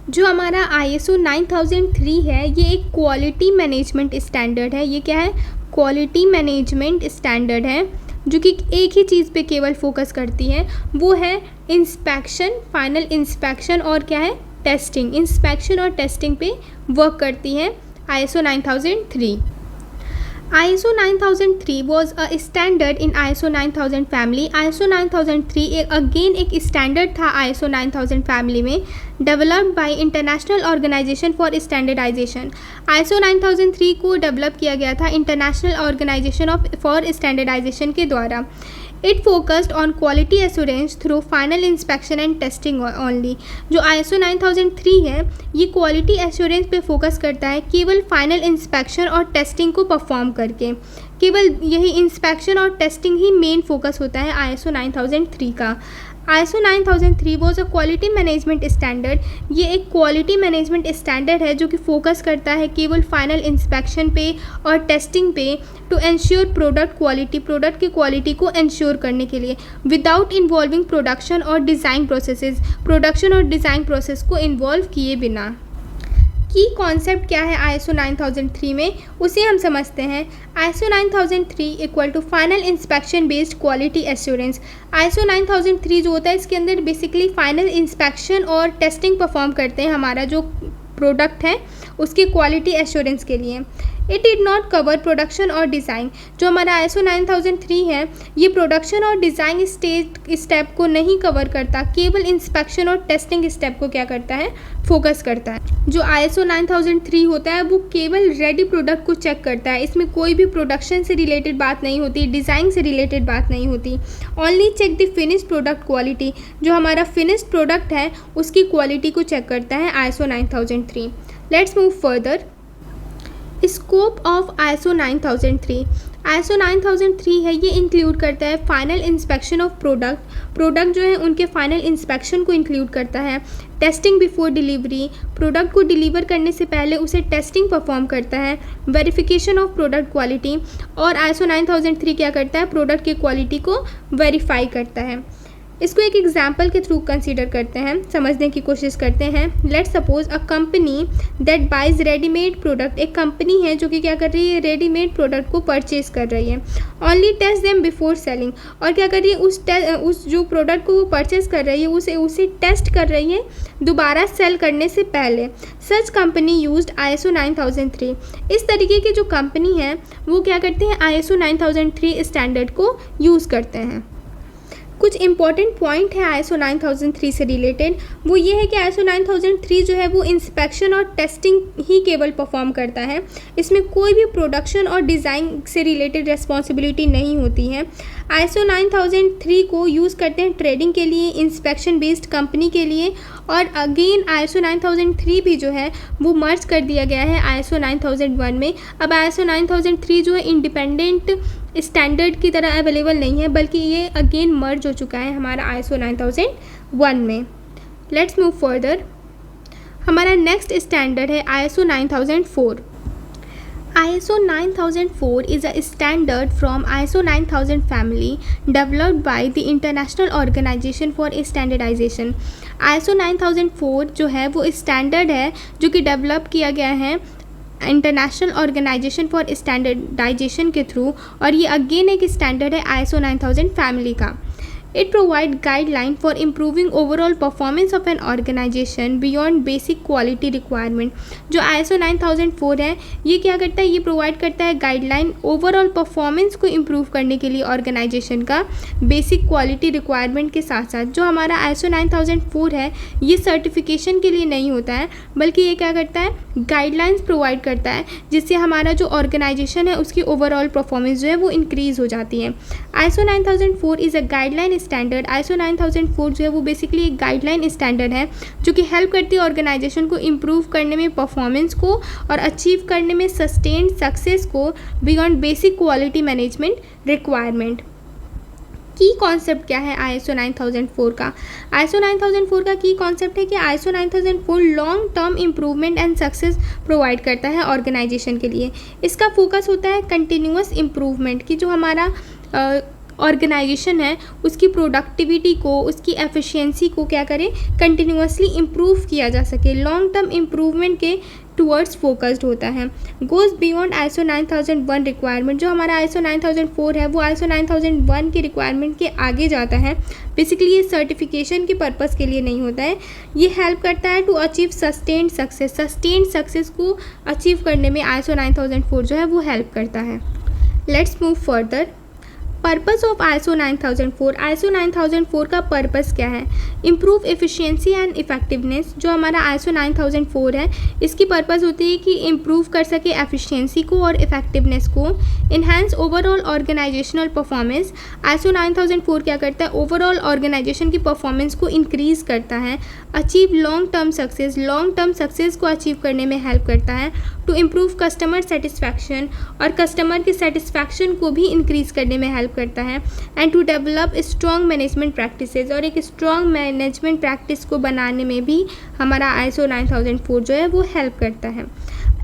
Speaker 1: जो हमारा ISO 9003 है ये एक क्वालिटी मैनेजमेंट स्टैंडर्ड है। ये क्या है, क्वालिटी मैनेजमेंट स्टैंडर्ड है जो कि एक ही चीज़ पे केवल फोकस करती है, वो है इंस्पेक्शन, फाइनल इंस्पेक्शन और क्या है, टेस्टिंग। इंस्पेक्शन और टेस्टिंग पे वर्क करती है ISO 9003। ISO 9003 was a standard in ISO 9000 family. ISO 9003 again एक स्टैंडर्ड था ISO 9000 फैमिली में, developed by international organisation for standardisation. ISO 9003 को डेवलप किया गया था इंटरनेशनल ऑर्गेनाइजेशन फॉर स्टैंडर्डाइजेशन के द्वारा। It focused on quality assurance through final inspection and testing only. जो ISO 9003 है ये क्वालिटी एश्योरेंस पे फोकस करता है, केवल फाइनल इंस्पेक्शन और टेस्टिंग को परफॉर्म करके, केवल यही इंस्पेक्शन और टेस्टिंग ही मेन फोकस होता है ISO 9003 का। ISO 9003 was a quality management standard. ये एक क्वालिटी मैनेजमेंट स्टैंडर्ड है जो कि फोकस करता है केवल फाइनल इंस्पेक्शन पे और टेस्टिंग पे, to ensure product quality, product की क्वालिटी को एंश्योर करने के लिए, विदाउट इन्वॉल्विंग प्रोडक्शन और डिज़ाइन प्रोसेसेस, प्रोडक्शन और डिज़ाइन प्रोसेस को इन्वॉल्व किए बिना। की कॉन्सेप्ट क्या है ISO 9003 में, उसे हम समझते हैं। ISO 9003 equal to final inspection based quality assurance. ISO 9003 जो होता है इसके अंदर बेसिकली फाइनल इंस्पेक्शन और टेस्टिंग परफॉर्म करते हैं हमारा जो प्रोडक्ट है उसकी क्वालिटी एश्योरेंस के लिए। It did not cover production और डिज़ाइन। जो हमारा ISO 9003 है ये प्रोडक्शन और डिज़ाइन स्टेप को नहीं कवर करता, केवल इंस्पेक्शन और टेस्टिंग स्टेप को क्या करता है, फोकस करता है। जो ISO 9003 होता है वो केवल रेडी प्रोडक्ट को चेक करता है, इसमें कोई भी प्रोडक्शन से रिलेटेड बात नहीं होती, डिज़ाइन से रिलेटेड बात नहीं होती। Only check the finish product quality, जो हमारा फिनिश्ड प्रोडक्ट है उसकी क्वालिटी को चेक करता है ISO 9003। Let's move further. Scope of ISO 9003। ISO 9003 है ये इंक्लूड करता है फाइनल इंस्पेक्शन ऑफ प्रोडक्ट जो है उनके फाइनल इंस्पेक्शन को इंक्लूड करता है। टेस्टिंग बिफोर डिलीवरी, प्रोडक्ट को डिलीवर करने से पहले उसे टेस्टिंग परफॉर्म करता है। वेरिफिकेशन ऑफ प्रोडक्ट क्वालिटी, और ISO 9003 क्या करता है, प्रोडक्ट की क्वालिटी को वेरीफाई करता है। इसको एक एग्जाम्पल के थ्रू कंसीडर करते हैं, समझने की कोशिश करते हैं। Let's suppose a company that buys readymade product, एक कंपनी है जो कि क्या कर रही है, रेडीमेड प्रोडक्ट को परचेज कर रही है। Only test them before selling, और क्या कर रही है, उस जो प्रोडक्ट को वो परचेज कर रही है उसे टेस्ट कर रही है दोबारा सेल करने से पहले। Such company used ISO 9003। इस तरीके की जो कंपनी है वो क्या करते हैं, ISO 9003 स्टैंडर्ड को यूज़ करते हैं। कुछ इंपॉर्टेंट पॉइंट है ISO 9003 से रिलेटेड, वो ये है कि ISO 9003 जो है वो इंस्पेक्शन और टेस्टिंग ही केवल परफॉर्म करता है, इसमें कोई भी प्रोडक्शन और डिज़ाइन से रिलेटेड रिस्पॉन्सिबिलिटी नहीं होती है। ISO 9003 को यूज़ करते हैं ट्रेडिंग के लिए, इंस्पेक्शन बेस्ड कंपनी के लिए, और अगेन ISO 9003 भी जो है वो मर्ज कर दिया गया है ISO 9001 में। अब ISO 9003 जो है इंडिपेंडेंट स्टैंडर्ड की तरह अवेलेबल नहीं है, बल्कि ये अगेन मर्ज हो चुका है हमारा ISO 9001 में। Let's move further. हमारा नेक्स्ट स्टैंडर्ड है ISO 9004। ISO 9004 is a standard from ISO 9000 family developed by the International Organization for Standardization। ISO 9004 जो है वो स्टैंडर्ड है जो कि डेवलप किया गया है इंटरनेशनल ऑर्गेनाइजेशन फॉर स्टैंडर्डाइजेशन के थ्रू, और ये अगेन एक स्टैंडर्ड है ISO 9000 फैमिली का। It provide guideline for improving overall performance of an organization beyond basic quality requirement। जो ISO 9004 है ये क्या करता है, ये प्रोवाइड करता है गाइडलाइन ओवरऑल परफॉर्मेंस को इम्प्रूव करने के लिए ऑर्गेनाइजेशन का बेसिक क्वालिटी रिक्वायरमेंट के साथ साथ। जो हमारा ISO 9004 है ये सर्टिफिकेशन के लिए नहीं होता है, बल्कि ये क्या करता है, गाइडलाइंस प्रोवाइड करता है, जिससे हमारा जो ऑर्गेनाइजेशन है उसकी ओवरऑल परफॉर्मेंस जो है वो इंक्रीज़ हो जाती है। ISO 9004 is a guideline standard. ISO 9004 जो है वो बेसिकली एक गाइडलाइन स्टैंडर्ड है जो कि हेल्प करती है ऑर्गेनाइजेशन को इम्प्रूव करने में परफॉर्मेंस को और अचीव करने में सस्टेन्ड सक्सेस को beyond basic quality management requirement. की कॉन्सेप्ट क्या है ISO 9004 का? ISO 9004 का की कॉन्सेप्ट है कि ISO 9004 long term improvement and success provide करता है ऑर्गेनाइजेशन के लिए। इसका फोकस होता है कंटिन्यूअस इम्प्रूवमेंट की, जो हमारा ऑर्गेनाइजेशन है उसकी प्रोडक्टिविटी को, उसकी एफिशिएंसी को क्या करें, कंटिन्यूअसली इम्प्रूव किया जा सके, लॉन्ग टर्म इम्प्रूवमेंट के टूवर्ड्स फोकस्ड होता है। Goes beyond ISO 9001 requirement. जो हमारा ISO 9004 है वो ISO 9001 की रिक्वायरमेंट के आगे जाता है। बेसिकली ये सर्टिफिकेशन के पर्पज़ के लिए नहीं होता है, ये हेल्प करता है to achieve sustained success. Sustained success को अचीव करने में ISO 9004 जो है वो हेल्प करता है। Let's move further. Purpose of ISO 9004। ISO 9004 का पर्पस क्या है? Improve efficiency and effectiveness. जो हमारा ISO 9004 है इसकी पर्पस होती है कि इम्प्रूव कर सके एफिशिएंसी को और इफेक्टिवनेस को। Enhance overall organizational performance. ISO 9004 क्या करता है, ओवरऑल ऑर्गेनाइजेशन की परफॉर्मेंस को इंक्रीज़ करता है। Achieve long term success. Long term success को अचीव करने में हेल्प करता है। टू इम्प्रूव कस्टमर सेटिस्फैक्शन, और कस्टमर के सेटिस्फैक्शन को भी इंक्रीज़ करने में हेल्प करता है। And to develop strong management practices, और एक स्ट्रॉन्ग मैनेजमेंट प्रैक्टिस को बनाने में भी हमारा ISO 9004 जो है वो हेल्प करता है।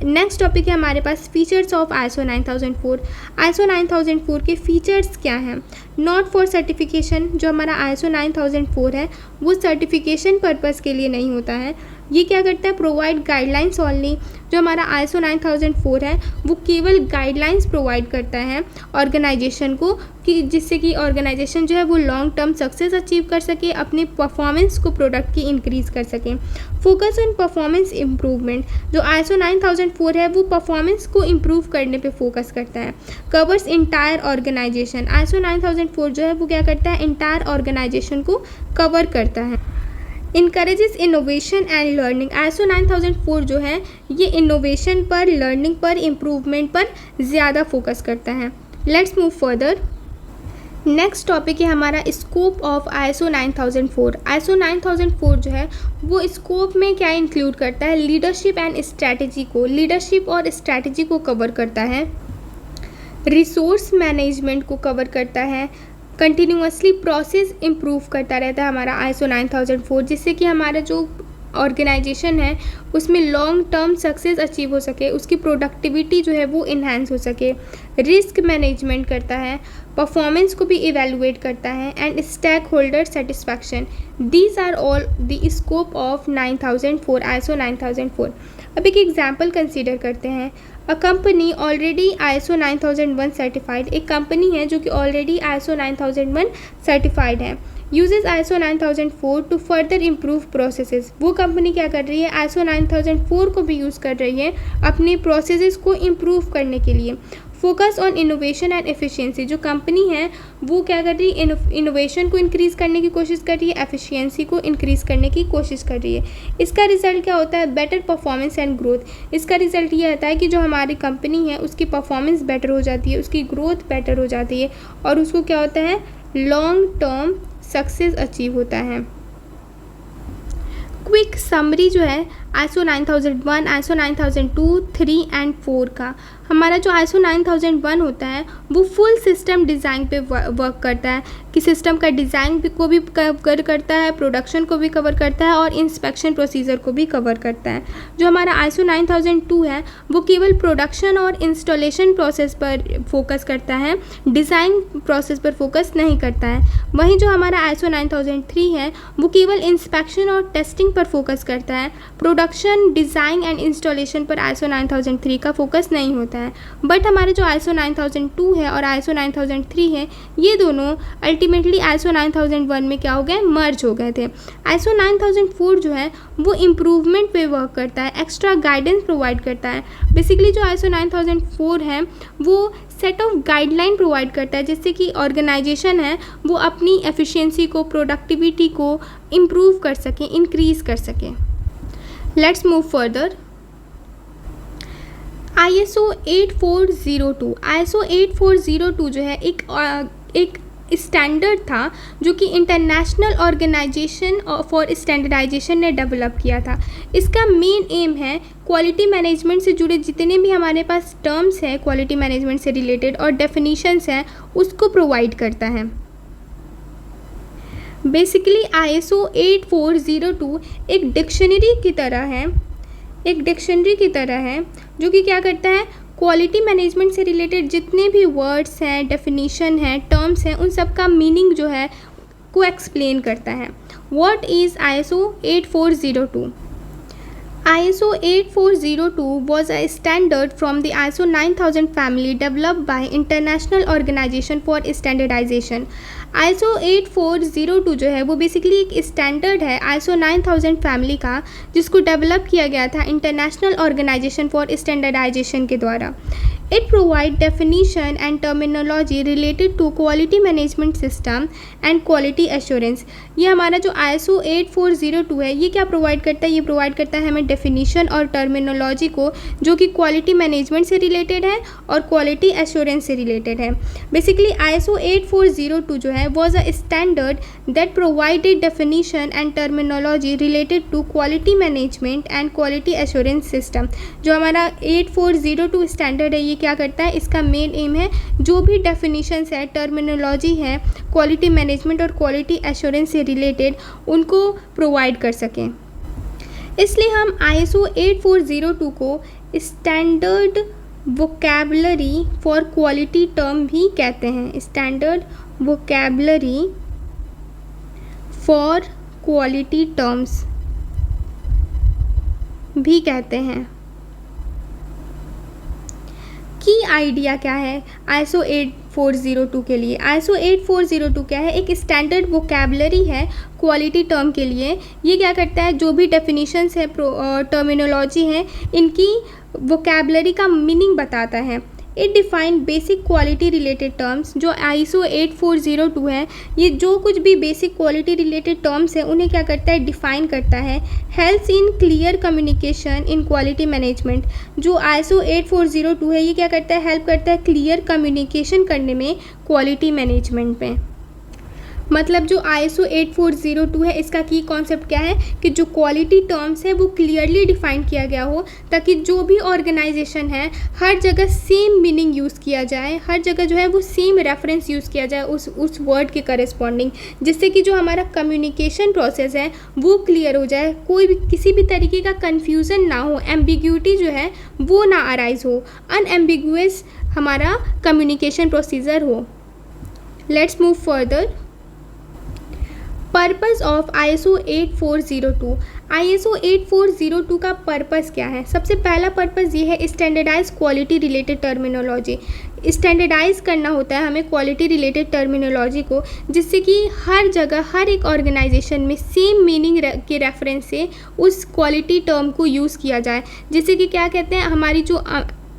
Speaker 1: नेक्स्ट टॉपिक है हमारे पास फीचर्स ऑफ ISO 9004। ISO 9004 के फीचर्स क्या हैं? Not for certification. जो हमारा ISO 9004 है वो सर्टिफिकेशन पर्पज़ के लिए नहीं होता है, ये क्या करता है, प्रोवाइड गाइडलाइंस ओनली। जो हमारा ISO 9004 है वो केवल गाइडलाइंस प्रोवाइड करता है ऑर्गेनाइजेशन को, कि जिससे कि ऑर्गेनाइजेशन जो है वो लॉन्ग टर्म सक्सेस अचीव कर सके, अपनी परफॉर्मेंस को प्रोडक्ट की इंक्रीज़ कर सके। फोकस ऑन परफॉर्मेंस इम्प्रूवमेंट, जो ISO 9004 है वो परफॉर्मेंस को इम्प्रूव करने पे फोकस करता है। कवर्स इंटायर ऑर्गेनाइजेशन, ISO 9004 जो है वो क्या करता है, इंटायर ऑर्गेनाइजेशन को कवर करता है। Encourages innovation and learning, ISO 9004 जो है ये इनोवेशन पर, लर्निंग पर, इम्प्रूवमेंट पर ज़्यादा फोकस करता है। Let's move further. Next topic है हमारा स्कोप ऑफ ISO 9004। ISO 9004 जो है वो स्कोप में क्या इंक्लूड करता है, लीडरशिप एंड स्ट्रैटेजी को, लीडरशिप और स्ट्रैटेजी को कवर करता है, रिसोर्स मैनेजमेंट को कवर करता है, कंटिन्यूअसली प्रोसेस इम्प्रूव करता रहता है हमारा ISO 9004, जिससे कि हमारा जो ऑर्गेनाइजेशन है उसमें लॉन्ग टर्म सक्सेस अचीव हो सके, उसकी प्रोडक्टिविटी जो है वो इन्हांस हो सके। रिस्क मैनेजमेंट करता है, परफॉर्मेंस को भी इवेलुएट करता है, and stakeholder satisfaction. These are all the scope of 9004, ISO 9004। अब एक एग्जाम्पल कंसीडर करते हैं। A company already ISO 9001 certified, एक कंपनी है जो कि ऑलरेडी ISO 9001 सर्टिफाइड है, uses ISO 9004 to further improve processes. वो कंपनी क्या कर रही है, ISO 9004 को भी यूज़ कर रही है अपने प्रोसेसेस को इम्प्रूव करने के लिए। Focus on innovation and efficiency, जो कंपनी है वो क्या कर रही है, इनोवेशन को इंक्रीज़ करने की कोशिश कर रही है, एफिशिएंसी को इंक्रीज़ करने की कोशिश कर रही है। इसका रिजल्ट क्या होता है, बेटर परफॉर्मेंस एंड ग्रोथ। इसका रिजल्ट ये आता है कि जो हमारी कंपनी है उसकी परफॉर्मेंस बेटर हो जाती है, उसकी ग्रोथ बेटर हो जाती है, और उसको क्या होता है, लॉन्ग टर्म सक्सेस अचीव होता है। क्विक समरी जो है ISO 9001, ISO 9002, 3 एंड 4 का। हमारा जो ISO 9001 होता है वो फुल सिस्टम डिज़ाइन पे वर्क करता है, कि सिस्टम का डिज़ाइन को भी कवर करता है, प्रोडक्शन को भी कवर करता है, और इंस्पेक्शन प्रोसीजर को भी कवर करता है। जो हमारा ISO 9002 है वो केवल प्रोडक्शन और इंस्टॉलेशन प्रोसेस पर फोकस करता है, डिज़ाइन प्रोसेस पर फोकस नहीं करता है। वहीं जो हमारा ISO 9003 है वो केवल इंस्पेक्शन और टेस्टिंग पर फोकस करता है, प्रोडक्शन, डिज़ाइन एंड इंस्टॉलेशन पर ISO 9003 का फोकस नहीं होता है। बट हमारे जो ISO 9002 है और ISO 9003 है ये दोनों अल्टीमेटली ISO 9001 में क्या हो गए, मर्ज हो गए थे। ISO 9004 जो है वो इम्प्रूवमेंट पे वर्क करता है, एक्स्ट्रा गाइडेंस प्रोवाइड करता है। बेसिकली जो ISO 9004 है वो सेट ऑफ गाइडलाइन प्रोवाइड करता है, जिससे कि ऑर्गेनाइजेशन है वो अपनी एफिशिएंसी को, प्रोडक्टिविटी को इम्प्रूव कर सके, इंक्रीज़ कर सके। Let's move further. ISO 8402, ISO 8402 जो है एक स्टैंडर्ड था जो कि इंटरनेशनल ऑर्गेनाइजेशन फॉर स्टैंडर्डाइजेशन ने डेवलप किया था। इसका मेन एम है क्वालिटी मैनेजमेंट से जुड़े जितने भी हमारे पास टर्म्स हैं क्वालिटी मैनेजमेंट से रिलेटेड और डेफिनीशंस हैं उसको प्रोवाइड करता है। बेसिकली ISO 8402 एक डिक्शनरी की तरह है जो कि क्या करता है, क्वालिटी मैनेजमेंट से रिलेटेड जितने भी वर्ड्स हैं, डेफिनीशन हैं, टर्म्स हैं, उन सब का मीनिंग जो है को एक्सप्लेन करता है। What is ISO 8402? ISO 8402 was a standard from the ISO 9000 family developed by International Organization for Standardization. ISO 8402 जो है वो बेसिकली एक स्टैंडर्ड है ISO 9000 फैमिली का, जिसको डेवलप किया गया था इंटरनेशनल ऑर्गेनाइजेशन फॉर स्टैंडर्डाइजेशन के द्वारा। It provide definition and terminology related to quality management system and quality assurance. ये हमारा जो ISO 8402 है ये क्या प्रोवाइड करता है, ये प्रोवाइड करता है हमें डेफिनीशन और टर्मिनोलॉजी को जो कि क्वालिटी मैनेजमेंट से रिलेटेड है और क्वालिटी एश्योरेंस से रिलेटेड है। बेसिकली ISO 8402 जो है was a standard that provided definition and terminology related to quality management and quality assurance system. जो हमारा 8402 स्टैंडर्ड है ये क्या करता है, इसका मेन एम है जो भी डेफिनीशंस है, टर्मिनोलॉजी है क्वालिटी मैनेजमेंट और क्वालिटी एश्योरेंस से रिलेटेड उनको प्रोवाइड कर सकें। इसलिए हम ISO 8402 को standard vocabulary for quality term भी कहते हैं। Standard vocabulary for quality terms. भी कहते हैं। की आइडिया क्या है ISO 8402 के लिए? ISO 8402 क्या है? एक स्टैंडर्ड वोकैबुलरी है क्वालिटी टर्म के लिए। ये क्या करता है, जो भी डेफिनेशंस है, टर्मिनोलॉजी है, इनकी वोकैबुलरी का मीनिंग बताता है। It define basic quality related terms. जो ISO 8402 है, ये जो कुछ भी बेसिक क्वालिटी रिलेटेड टर्म्स है उन्हें क्या करता है, डिफाइन करता है। Helps in clear communication in quality management. जो ISO 8402 है, ये क्या करता है, हेल्प करता है क्लियर कम्युनिकेशन करने में क्वालिटी मैनेजमेंट में। मतलब जो ISO 8402 है, इसका की कॉन्सेप्ट क्या है कि जो क्वालिटी टर्म्स है वो क्लियरली डिफाइन किया गया हो, ताकि जो भी ऑर्गेनाइजेशन है हर जगह सेम मीनिंग यूज़ किया जाए, हर जगह जो है वो सेम रेफरेंस यूज़ किया जाए उस वर्ड के करस्पॉन्डिंग, जिससे कि जो हमारा कम्युनिकेशन प्रोसेस है वो क्लियर हो जाए, कोई भी किसी भी तरीके का कन्फ्यूज़न ना हो, एम्बिग्यूटी जो है वो ना अराइज हो, अनएम्बिगुअस हमारा कम्युनिकेशन प्रोसीजर हो। Let's move further. Purpose of ISO 8402। ISO 8402 का पर्पस क्या है? सबसे पहला पर्पस ये है, standardize quality related terminology. Standardize करना होता है हमें क्वालिटी रिलेटेड टर्मिनोलॉजी को, जिससे कि हर जगह हर एक ऑर्गेनाइजेशन में सेम मीनिंग के रेफरेंस से उस क्वालिटी टर्म को यूज़ किया जाए, जिससे कि क्या कहते हैं, हमारी जो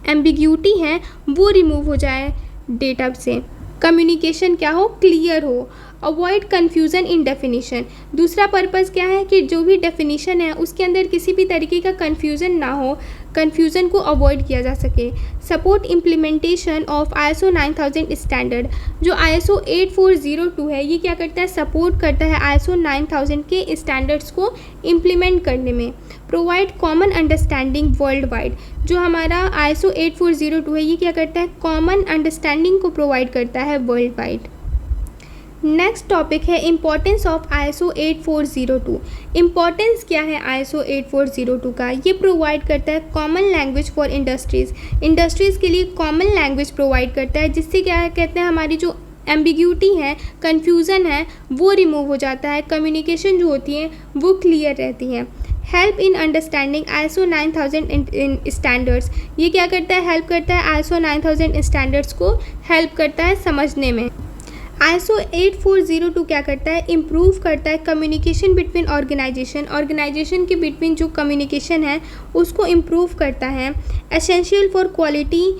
Speaker 1: एम्बिग्यूटी है वो रिमूव हो जाए डेटा से, कम्युनिकेशन क्या हो, क्लियर हो। अवॉइड कन्फ्यूज़न इन डेफिनीशन। दूसरा पर्पस क्या है कि जो भी डेफिनीशन है उसके अंदर किसी भी तरीके का कन्फ्यूज़न ना हो, कन्फ्यूज़न को अवॉइड किया जा सके। Support implementation of ISO 9000 standard. जो ISO 8402 है, ये क्या करता है, सपोर्ट करता है ISO 9000 के स्टैंडर्ड्स को इम्प्लीमेंट करने में। Provide common understanding world wide. जो हमारा ISO 8402 है, ये क्या करता है, कॉमन अंडरस्टैंडिंग को प्रोवाइड करता है वर्ल्ड वाइड। नेक्स्ट टॉपिक है इम्पॉर्टेंस ऑफ ISO 8402। इम्पॉर्टेंस क्या है ISO 8402 का? ये प्रोवाइड करता है common language for industries. Industries के लिए कॉमन लैंग्वेज प्रोवाइड करता है, जिससे क्या कहते हैं, हमारी जो एम्बिग्यूटी है, कन्फ्यूज़न है, वो रिमूव हो जाता है, कम्युनिकेशन जो होती है वो क्लियर रहती है। Help in understanding ISO 9000 standards. ये क्या करता है, हेल्प करता है ISO 9000 स्टैंडर्ड्स को हेल्प करता है समझने में। ISO 8402 क्या करता है, इम्प्रूव करता है कम्युनिकेशन बिटवीन ऑर्गेनाइजेशन के बिटवीन जो कम्युनिकेशन है उसको इम्प्रूव करता है। Essential for quality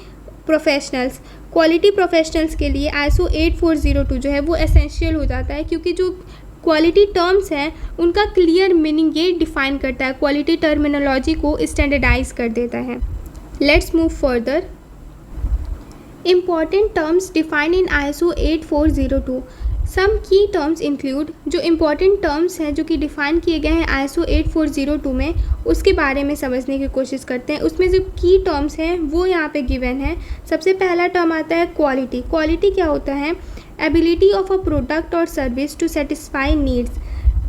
Speaker 1: professionals. Quality professionals के लिए ISO 8402 जो है वो एसेंशियल हो जाता है, क्योंकि जो क्वालिटी टर्म्स हैं उनका क्लियर मीनिंग ये डिफाइन करता है, क्वालिटी टर्मिनोलॉजी को स्टैंडर्डाइज कर देता है। Let's move further. Important terms defined in ISO 8402। Some key terms include। जो important terms हैं जो कि डिफ़ाइन किए गए हैं ISO 8402 में, उसके बारे में समझने की कोशिश करते हैं। उसमें जो की टर्म्स हैं वो यहाँ पे गिवन है। सबसे पहला टर्म आता है क्वालिटी। क्वालिटी क्या होता है, एबिलिटी ऑफ अ प्रोडक्ट और service to satisfy needs.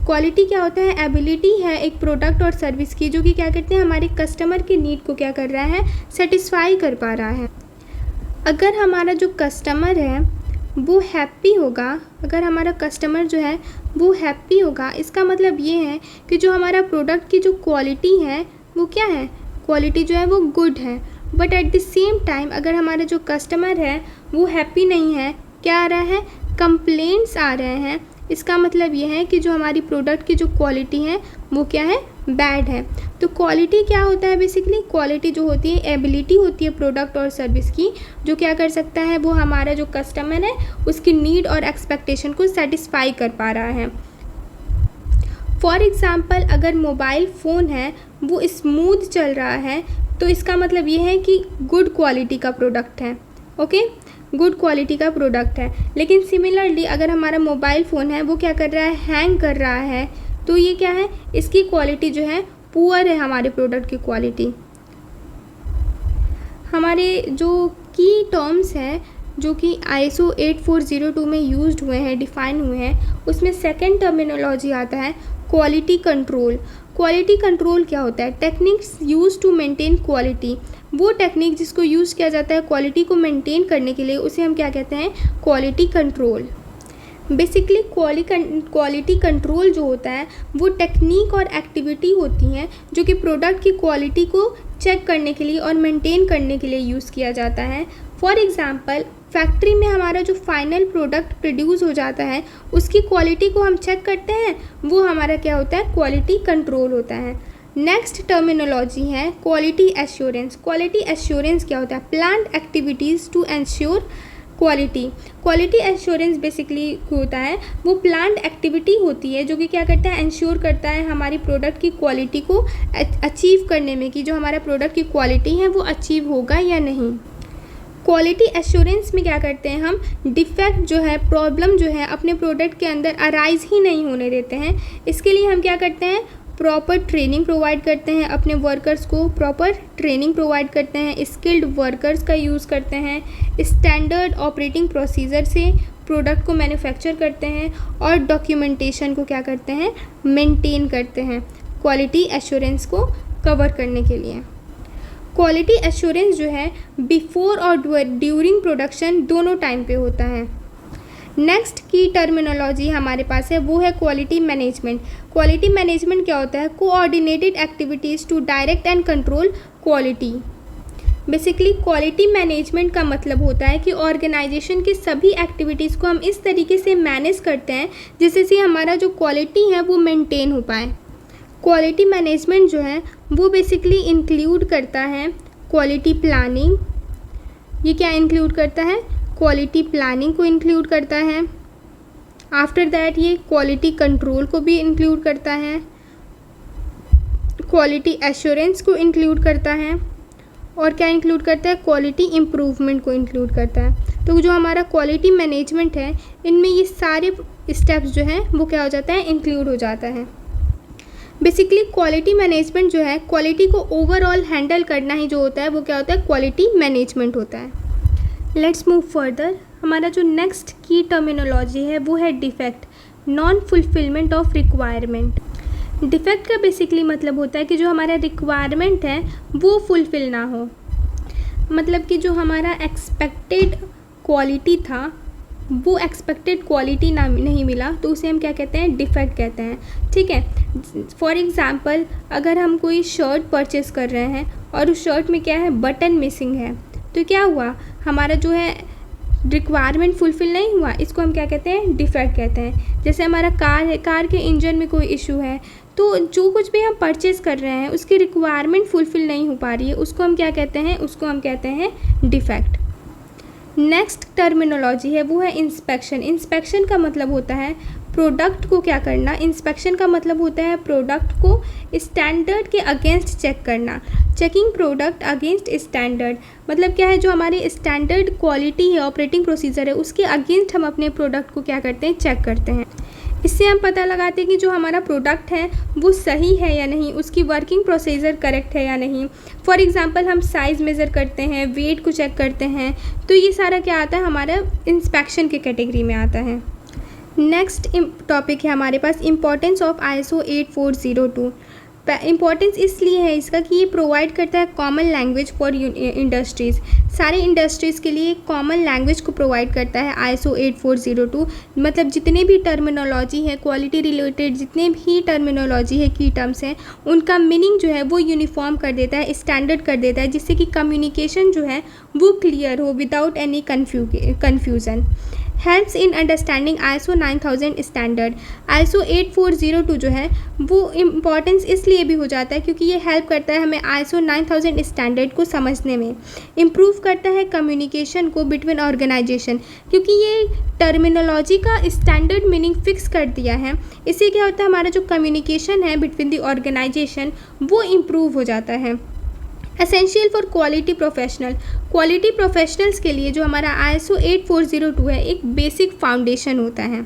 Speaker 1: Quality क्या होता है, एबिलिटी है एक प्रोडक्ट और सर्विस की जो कि क्या करते हैं, हमारे कस्टमर के नीड को क्या कर रहा है, सेटिस्फाई कर पा रहा है। अगर हमारा जो कस्टमर है वो हैप्पी होगा, अगर हमारा कस्टमर जो है वो हैप्पी होगा, इसका मतलब ये है कि जो हमारा प्रोडक्ट की जो क्वालिटी है वो क्या है, क्वालिटी जो है वो गुड है। But at the same time अगर हमारा जो कस्टमर है वो हैप्पी नहीं है, क्या आ रहा है, कंप्लेंट्स आ रहे हैं, इसका मतलब ये है कि जो हमारी प्रोडक्ट की जो क्वालिटी है वो क्या है, बैड है। तो क्वालिटी क्या होता है, बेसिकली क्वालिटी जो होती है एबिलिटी होती है प्रोडक्ट और सर्विस की, जो क्या कर सकता है, वो हमारा जो कस्टमर है उसकी नीड और एक्सपेक्टेशन को सेटिस्फाई कर पा रहा है। फॉर एग्ज़ाम्पल अगर मोबाइल फ़ोन है वो स्मूथ चल रहा है, तो इसका मतलब ये है कि गुड क्वालिटी का प्रोडक्ट है, ओके, गुड क्वालिटी का प्रोडक्ट है। लेकिन सिमिलरली अगर हमारा मोबाइल फ़ोन है वो क्या कर रहा है, हैंग कर रहा है, तो ये क्या है, इसकी क्वालिटी जो है पुअर है, हमारे प्रोडक्ट की क्वालिटी। हमारे जो की टर्म्स हैं जो कि ISO 8402 में यूज्ड हुए हैं, डिफ़ाइन हुए हैं, उसमें सेकंड टर्मिनोलॉजी आता है क्वालिटी कंट्रोल। क्वालिटी कंट्रोल क्या होता है, techniques use to maintain quality. वो टेक्निक जिसको यूज़ किया जाता है क्वालिटी को मेंटेन करने के लिए, उसे हम क्या कहते हैं, quality control. Basically quality control जो होता है वो टेक्निक और एक्टिविटी होती हैं जो कि प्रोडक्ट की क्वालिटी को चेक करने के लिए और मेंटेन करने के लिए यूज़ किया जाता है। फॉर एग्ज़ाम्पल, फैक्ट्री में हमारा जो फाइनल प्रोडक्ट प्रोड्यूस हो जाता है उसकी क्वालिटी को हम चेक करते हैं, वो हमारा क्या होता है, क्वालिटी कंट्रोल होता है। नेक्स्ट टर्मिनोलॉजी है क्वालिटी एश्योरेंस। क्वालिटी एश्योरेंस क्या होता है, planned activities to ensure quality assurance basically होता है वो प्लान्ड एक्टिविटी होती है जो कि क्या करता है, एंश्योर करता है हमारी प्रोडक्ट की क्वालिटी को अचीव करने में कि जो हमारा प्रोडक्ट की क्वालिटी है वो अचीव होगा या नहीं। क्वालिटी एश्योरेंस में क्या करते हैं, हम डिफेक्ट जो है, प्रॉब्लम जो है अपने प्रोडक्ट के अंदर अराइज ही नहीं होने देते हैं। इसके लिए हम क्या करते हैं, प्रॉपर ट्रेनिंग प्रोवाइड करते हैं अपने वर्कर्स को, प्रॉपर ट्रेनिंग प्रोवाइड करते हैं, स्किल्ड वर्कर्स का यूज़ करते हैं, स्टैंडर्ड ऑपरेटिंग प्रोसीजर से प्रोडक्ट को मैन्युफैक्चर करते हैं और डॉक्यूमेंटेशन को क्या करते हैं, मेंटेन करते हैं क्वालिटी एश्योरेंस को कवर करने के लिए। क्वालिटी एश्योरेंस जो है बिफोर और ड्यूरिंग प्रोडक्शन दोनों टाइम पे होता है। नेक्स्ट की टर्मिनोलॉजी हमारे पास है वो है क्वालिटी मैनेजमेंट। क्वालिटी मैनेजमेंट क्या होता है, coordinated activities to direct and control quality. Basically quality management का मतलब होता है कि ऑर्गेनाइजेशन की सभी एक्टिविटीज़ को हम इस तरीके से मैनेज करते हैं जिससे से हमारा जो क्वालिटी है वो मेंटेन हो पाए। क्वालिटी मैनेजमेंट जो है वो बेसिकली इंक्लूड करता है क्वालिटी प्लानिंग। ये क्या इंक्लूड करता है, क्वालिटी प्लानिंग को इंक्लूड करता है। आफ्टर दैट ये क्वालिटी कंट्रोल को भी इंक्लूड करता है, क्वालिटी एश्योरेंस को इंक्लूड करता है और क्या इंक्लूड करता है, क्वालिटी इम्प्रूवमेंट को इंक्लूड करता है। तो जो हमारा क्वालिटी मैनेजमेंट है इनमें ये सारे स्टेप्स जो हैं वो क्या हो जाता है, इंक्लूड हो जाता है। बेसिकली क्वालिटी मैनेजमेंट जो है, क्वालिटी को ओवरऑल हैंडल करना ही जो होता है वो क्या होता है, क्वालिटी मैनेजमेंट होता है। Let's move further. हमारा जो नेक्स्ट की टर्मिनोलॉजी है वो है defect, non fulfilment of requirement. Defect का बेसिकली मतलब होता है कि जो हमारा रिक्वायरमेंट है वो फुलफिल ना हो, मतलब कि जो हमारा एक्सपेक्टेड क्वालिटी था वो एक्सपेक्टेड क्वालिटी ना नहीं मिला तो उसे हम क्या कहते हैं, डिफेक्ट कहते हैं। ठीक है, फॉर एग्ज़ाम्पल अगर हम कोई शर्ट परचेज़ कर रहे हैं और उस शर्ट में क्या है, बटन मिसिंग है, तो क्या हुआ, हमारा जो है रिक्वायरमेंट फुलफ़िल नहीं हुआ, इसको हम क्या कहते हैं, डिफेक्ट कहते हैं। जैसे हमारा कार है, कार के इंजन में कोई इशू है, तो जो कुछ भी हम परचेज़ कर रहे हैं उसकी रिक्वायरमेंट फुलफ़िल नहीं हो पा रही है, उसको हम क्या कहते हैं, उसको हम कहते हैं डिफेक्ट। नेक्स्ट टर्मिनोलॉजी है वो है इंस्पेक्शन। इंस्पेक्शन का मतलब होता है प्रोडक्ट को क्या करना, इंस्पेक्शन का मतलब होता है प्रोडक्ट को स्टैंडर्ड के अगेंस्ट चेक करना। चेकिंग प्रोडक्ट अगेंस्ट स्टैंडर्ड मतलब क्या है, जो हमारी स्टैंडर्ड क्वालिटी है, ऑपरेटिंग प्रोसीजर है, उसके अगेंस्ट हम अपने प्रोडक्ट को क्या करते हैं, चेक करते हैं। इससे हम पता लगाते हैं कि जो हमारा प्रोडक्ट है वो सही है या नहीं, उसकी वर्किंग प्रोसीजर करेक्ट है या नहीं। फॉर एग्जांपल हम साइज़ मेज़र करते हैं, वेट को चेक करते हैं, तो ये सारा क्या आता है, हमारा इंस्पेक्शन के कैटेगरी में आता है। नेक्स्ट टॉपिक है हमारे पास इम्पॉर्टेंस ऑफ ISO 8402। इम्पॉर्टेंस इसलिए है इसका कि ये प्रोवाइड करता है कॉमन लैंग्वेज फॉर इंडस्ट्रीज़। सारे इंडस्ट्रीज़ के लिए कॉमन लैंग्वेज को प्रोवाइड करता है ISO 8402। मतलब जितने भी टर्मिनोलॉजी है क्वालिटी रिलेटेड, जितने भी टर्मिनोलॉजी है, की टर्म्स हैं, उनका मीनिंग जो है वो यूनिफॉर्म कर देता है, स्टैंडर्ड कर देता है, जिससे कि कम्युनिकेशन जो है वो क्लियर हो without any confusion. Helps in understanding ISO 9000 standard. ISO 8402 जो है वो इम्पॉर्टेंस इसलिए भी हो जाता है क्योंकि ये हेल्प करता है हमें ISO 9000 स्टैंडर्ड को समझने में। इम्प्रूव करता है कम्युनिकेशन को बिटवीन ऑर्गेनाइजेशन, क्योंकि ये टर्मिनोलॉजी का स्टैंडर्ड मीनिंग फिक्स कर दिया है। इससे क्या होता है, हमारा जो कम्युनिकेशन है बिटवीन द ऑर्गेनाइजेशन वो इम्प्रूव हो जाता है। Essential for quality professional. Quality professionals के लिए जो हमारा ISO 8402 है एक बेसिक फाउंडेशन होता है।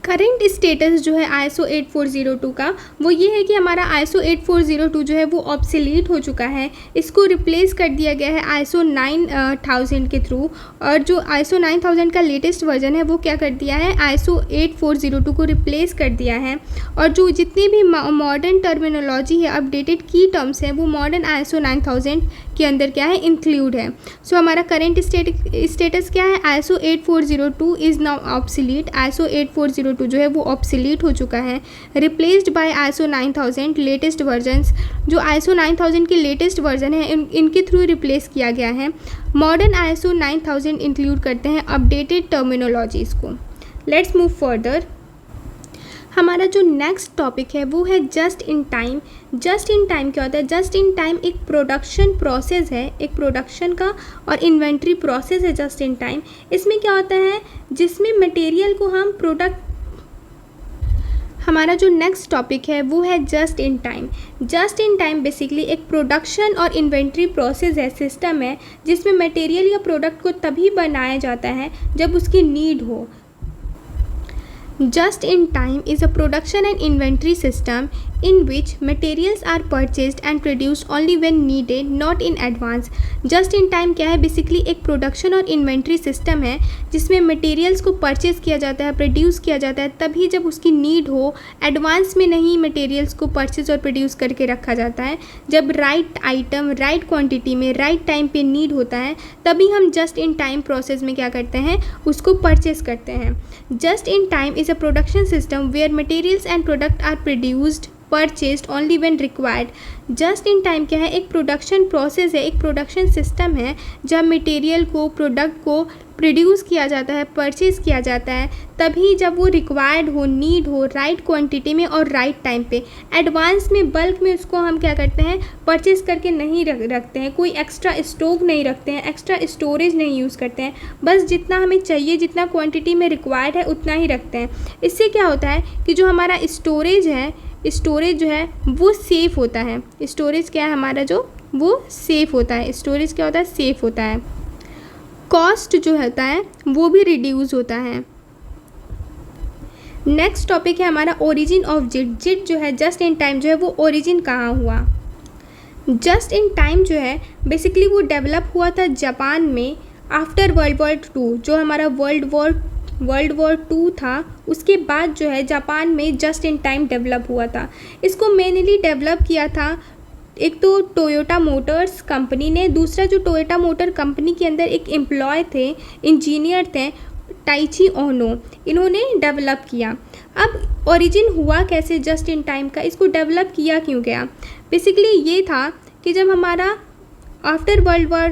Speaker 1: करेंट स्टेटस जो है ISO 8402 का वो ये है कि हमारा ISO 8402 जो है वो ऑब्सोलीट हो चुका है, इसको रिप्लेस कर दिया गया है ISO 9000 के थ्रू। और जो ISO 9000 का लेटेस्ट वर्जन है वो क्या कर दिया है, ISO 8402 को रिप्लेस कर दिया है। और जो जितनी भी मॉडर्न टर्मिनोलॉजी है, अपडेटेड की टर्म्स हैं, वो मॉडर्न ISO 9000 के अंदर क्या है, इंक्लूड है। सो हमारा करेंट स्टेटस क्या है, ISO 8402 is now obsolete. ISO 8402 जो है वो ऑब्सोलीट हो चुका है, replaced by ISO 9000 latest versions. जो ISO 9000 के लेटेस्ट वर्जन है इनके थ्रू रिप्लेस किया गया है। मॉडर्न ISO 9000 इंक्लूड करते हैं अपडेटेड टर्मिनोलॉजीज़ को। Let's move further. हमारा जो नेक्स्ट टॉपिक है वो है just in time. Just in time क्या होता है, जस्ट इन टाइम एक प्रोडक्शन प्रोसेस है, एक प्रोडक्शन का और इन्वेंट्री प्रोसेस है जस्ट इन टाइम। इसमें क्या होता है, जिसमें मटेरियल को हम हमारा जो नेक्स्ट टॉपिक है वो है just in time. Just in time basically एक प्रोडक्शन और इन्वेंट्री प्रोसेस है, सिस्टम है, जिसमें मटेरियल या प्रोडक्ट को तभी बनाया जाता है जब उसकी नीड हो। Just in time is a production and inventory system in which materials are purchased and produced only when needed, not in advance. Just in time क्या है, बेसिकली एक प्रोडक्शन और इन्वेंट्री सिस्टम है जिसमें मटेरियल्स को purchase किया जाता है, प्रोड्यूस किया जाता है तभी जब उसकी नीड हो, एडवांस में नहीं मटेरियल्स को परचेज और प्रोड्यूस करके रखा जाता है। जब राइट आइटम राइट क्वांटिटी में राइट टाइम पे नीड होता है तभी हम जस्ट इन टाइम प्रोसेस में क्या करते हैं, उसको परचेज करते हैं। Just in time is a production system where materials and product are produced purchased only when required. Just in time क्या है, एक प्रोडक्शन प्रोसेस है, एक प्रोडक्शन सिस्टम है जब मटेरियल को, प्रोडक्ट को प्रोड्यूस किया जाता है, परचेज़ किया जाता है तभी जब वो रिक्वायर्ड हो, नीड हो, राइट क्वांटिटी में और राइट टाइम पे। एडवांस में, बल्क में उसको हम क्या करते हैं, परचेज करके नहीं रखते हैं, कोई एक्स्ट्रा स्टॉक नहीं रखते हैं, एक्स्ट्रा स्टोरेज नहीं यूज़ करते हैं, बस जितना हमें चाहिए, जितना क्वांटिटी में रिक्वायर्ड है उतना ही रखते हैं। इससे क्या होता है कि जो हमारा स्टोरेज जो है वो सेफ़ होता है। स्टोरेज क्या है हमारा, जो वो सेफ़ होता है। स्टोरेज क्या होता है, सेफ़ होता है। कॉस्ट जो होता है वो भी रिड्यूस होता है। नेक्स्ट टॉपिक है हमारा ओरिजिन ऑफ जिट। जिट जो है, जस्ट इन टाइम जो है वो ओरिजिन कहाँ हुआ। जस्ट इन टाइम जो है बेसिकली वो डेवलप हुआ था जापान में आफ्टर वर्ल्ड वॉर 2। जो हमारा वर्ल्ड वॉर 2 था उसके बाद जो है जापान में जस्ट इन टाइम डेवलप हुआ था। इसको मेनली डेवलप किया था एक तो टोयोटा मोटर्स कंपनी ने, दूसरा जो टोयोटा मोटर कंपनी के अंदर एक एम्प्लॉय थे, इंजीनियर थे, टाइची ओनो, इन्होंने डेवलप किया। अब ओरिजिन हुआ कैसे जस्ट इन टाइम का, इसको डेवलप किया क्यों गया, बेसिकली ये था कि जब हमारा आफ्टर वर्ल्ड वॉर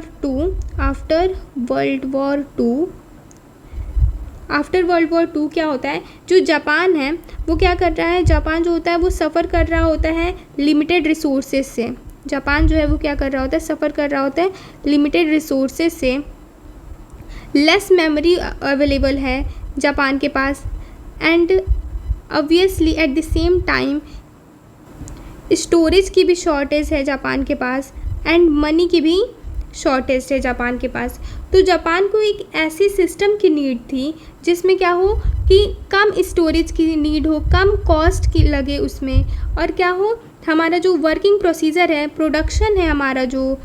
Speaker 1: टू क्या होता है, जो जापान है वो क्या कर रहा है, जापान जो होता है वो सफ़र कर रहा होता है लिमिटेड रिसोर्सेज से। जापान जो है वो क्या कर रहा होता है, सफ़र कर रहा होता है लिमिटेड रिसोर्सेज से। लेस मेमोरी अवेलेबल है जापान के पास, and obviously at the same time storage की भी शॉर्टेज है जापान के पास, एंड मनी की भी शॉर्टेज है जापान के पास। तो जापान को एक ऐसी सिस्टम की नीड थी जिसमें क्या हो कि कम स्टोरेज की नीड हो, कम कॉस्ट की लगे उसमें, और क्या हो, हमारा जो वर्किंग प्रोसीजर है, प्रोडक्शन है, हमारा जो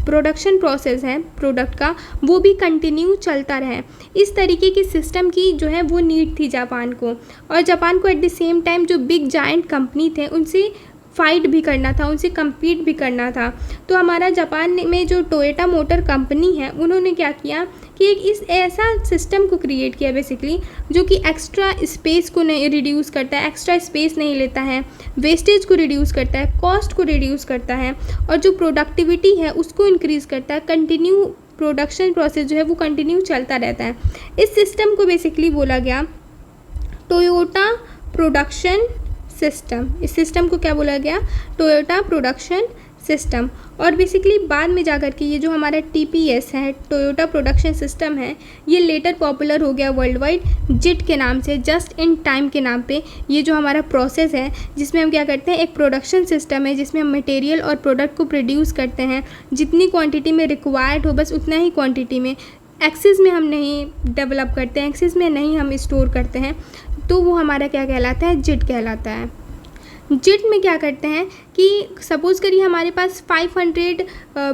Speaker 1: प्रोडक्शन प्रोसेस है प्रोडक्ट का, वो भी कंटिन्यू चलता रहे। इस तरीके की सिस्टम की जो है वो नीड थी जापान को। और जापान को एट द सेम टाइम जो बिग जायंट कंपनी थे उनसे फाइट भी करना था, उनसे कम्पीट भी करना था। तो हमारा जापान में जो टोयोटा मोटर कंपनी है उन्होंने क्या किया कि एक इस ऐसा सिस्टम को क्रिएट किया बेसिकली जो कि एक्स्ट्रा स्पेस को नहीं रिड्यूस करता है, एक्स्ट्रा स्पेस नहीं लेता है, वेस्टेज को रिड्यूस करता है, कॉस्ट को रिड्यूस करता है, और जो प्रोडक्टिविटी है उसको इंक्रीज़ करता है। कंटिन्यू प्रोडक्शन प्रोसेस जो है वो कंटिन्यू चलता रहता है। इस सिस्टम को बेसिकली बोला गया टोयोटा प्रोडक्शन सिस्टम। इस सिस्टम को क्या बोला गया, टोयोटा प्रोडक्शन सिस्टम। और बेसिकली बाद में जाकर के ये जो हमारा TPS है, टोयोटा प्रोडक्शन सिस्टम है, ये लेटर पॉपुलर हो गया वर्ल्ड वाइड जिट के नाम से, जस्ट इन टाइम के नाम पे। ये जो हमारा प्रोसेस है जिसमें हम क्या करते हैं, एक प्रोडक्शन सिस्टम है जिसमें हम मटेरियल और प्रोडक्ट को प्रोड्यूस करते हैं, जितनी क्वांटिटी में रिक्वायर्ड हो बस उतना ही क्वांटिटी में, एक्सेस में हम नहीं डेवलप करते हैं, एक्सेस में नहीं हम स्टोर करते हैं। तो वो हमारा क्या कहलाता है, जिट कहलाता है। जिट में क्या करते हैं कि सपोज़ करिए हमारे पास 500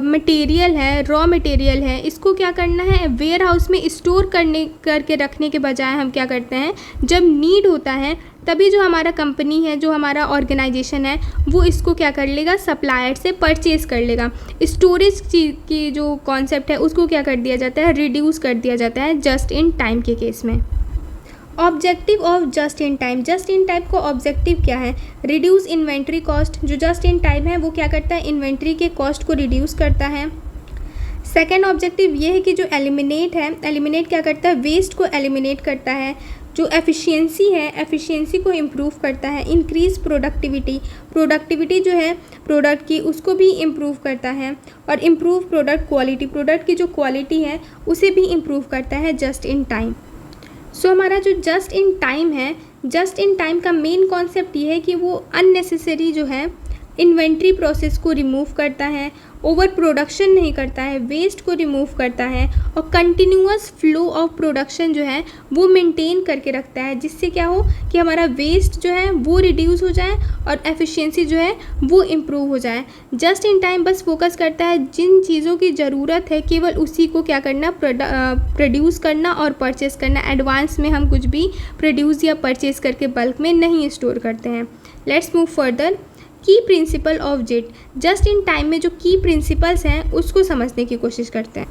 Speaker 1: मटेरियल है, रॉ मटेरियल है, इसको क्या करना है, वेयर हाउस में स्टोर करके रखने के बजाय हम क्या करते हैं, जब नीड होता है तभी जो हमारा कंपनी है, जो हमारा ऑर्गेनाइजेशन है, वो इसको क्या कर लेगा, सप्लायर से परचेज कर लेगा। स्टोरेज की जो कॉन्सेप्ट है उसको क्या कर दिया जाता है, रिड्यूस कर दिया जाता है जस्ट इन टाइम के केस में। Objective of just in time का ऑब्जेक्टिव क्या है, रिड्यूस इन्वेंट्री कॉस्ट। जो जस्ट इन टाइम है वो क्या करता है, इन्वेंट्री के कॉस्ट को रिड्यूस करता है। सेकेंड ऑब्जेक्टिव ये है कि जो एलिमिनेट है, एलिमिनेट क्या करता है, वेस्ट को एलिमिनेट करता है। जो एफिशिएंसी है, एफिशिएंसी को इम्प्रूव करता है। इंक्रीज प्रोडक्टिविटी जो है प्रोडक्ट की उसको भी इम्प्रूव करता है। और इम्प्रूव प्रोडक्ट प्रोडक्ट की जो क्वालिटी है उसे भी इम्प्रूव करता है जस्ट इन टाइम। सो हमारा जो जस्ट इन टाइम है, जस्ट इन टाइम का मेन कॉन्सेप्ट ये है कि वो अननेसेसरी जो है इन्वेंट्री प्रोसेस को रिमूव करता है, ओवर प्रोडक्शन नहीं करता है, वेस्ट को रिमूव करता है और कंटिन्यूअस फ्लो ऑफ प्रोडक्शन जो है वो मेंटेन करके रखता है, जिससे क्या हो कि हमारा वेस्ट जो है वो रिड्यूस हो जाए और एफिशिएंसी जो है वो इम्प्रूव हो जाए। जस्ट इन टाइम बस फोकस करता है जिन चीज़ों की ज़रूरत है केवल उसी को क्या करना, प्रोड्यूस करना और परचेस करना। एडवांस में हम कुछ भी प्रोड्यूस या परचेस करके बल्क में नहीं स्टोर करते हैं। Let's move further. Key principle of JIT, just in time में जो की प्रिंसिपल्स हैं उसको समझने की कोशिश करते हैं।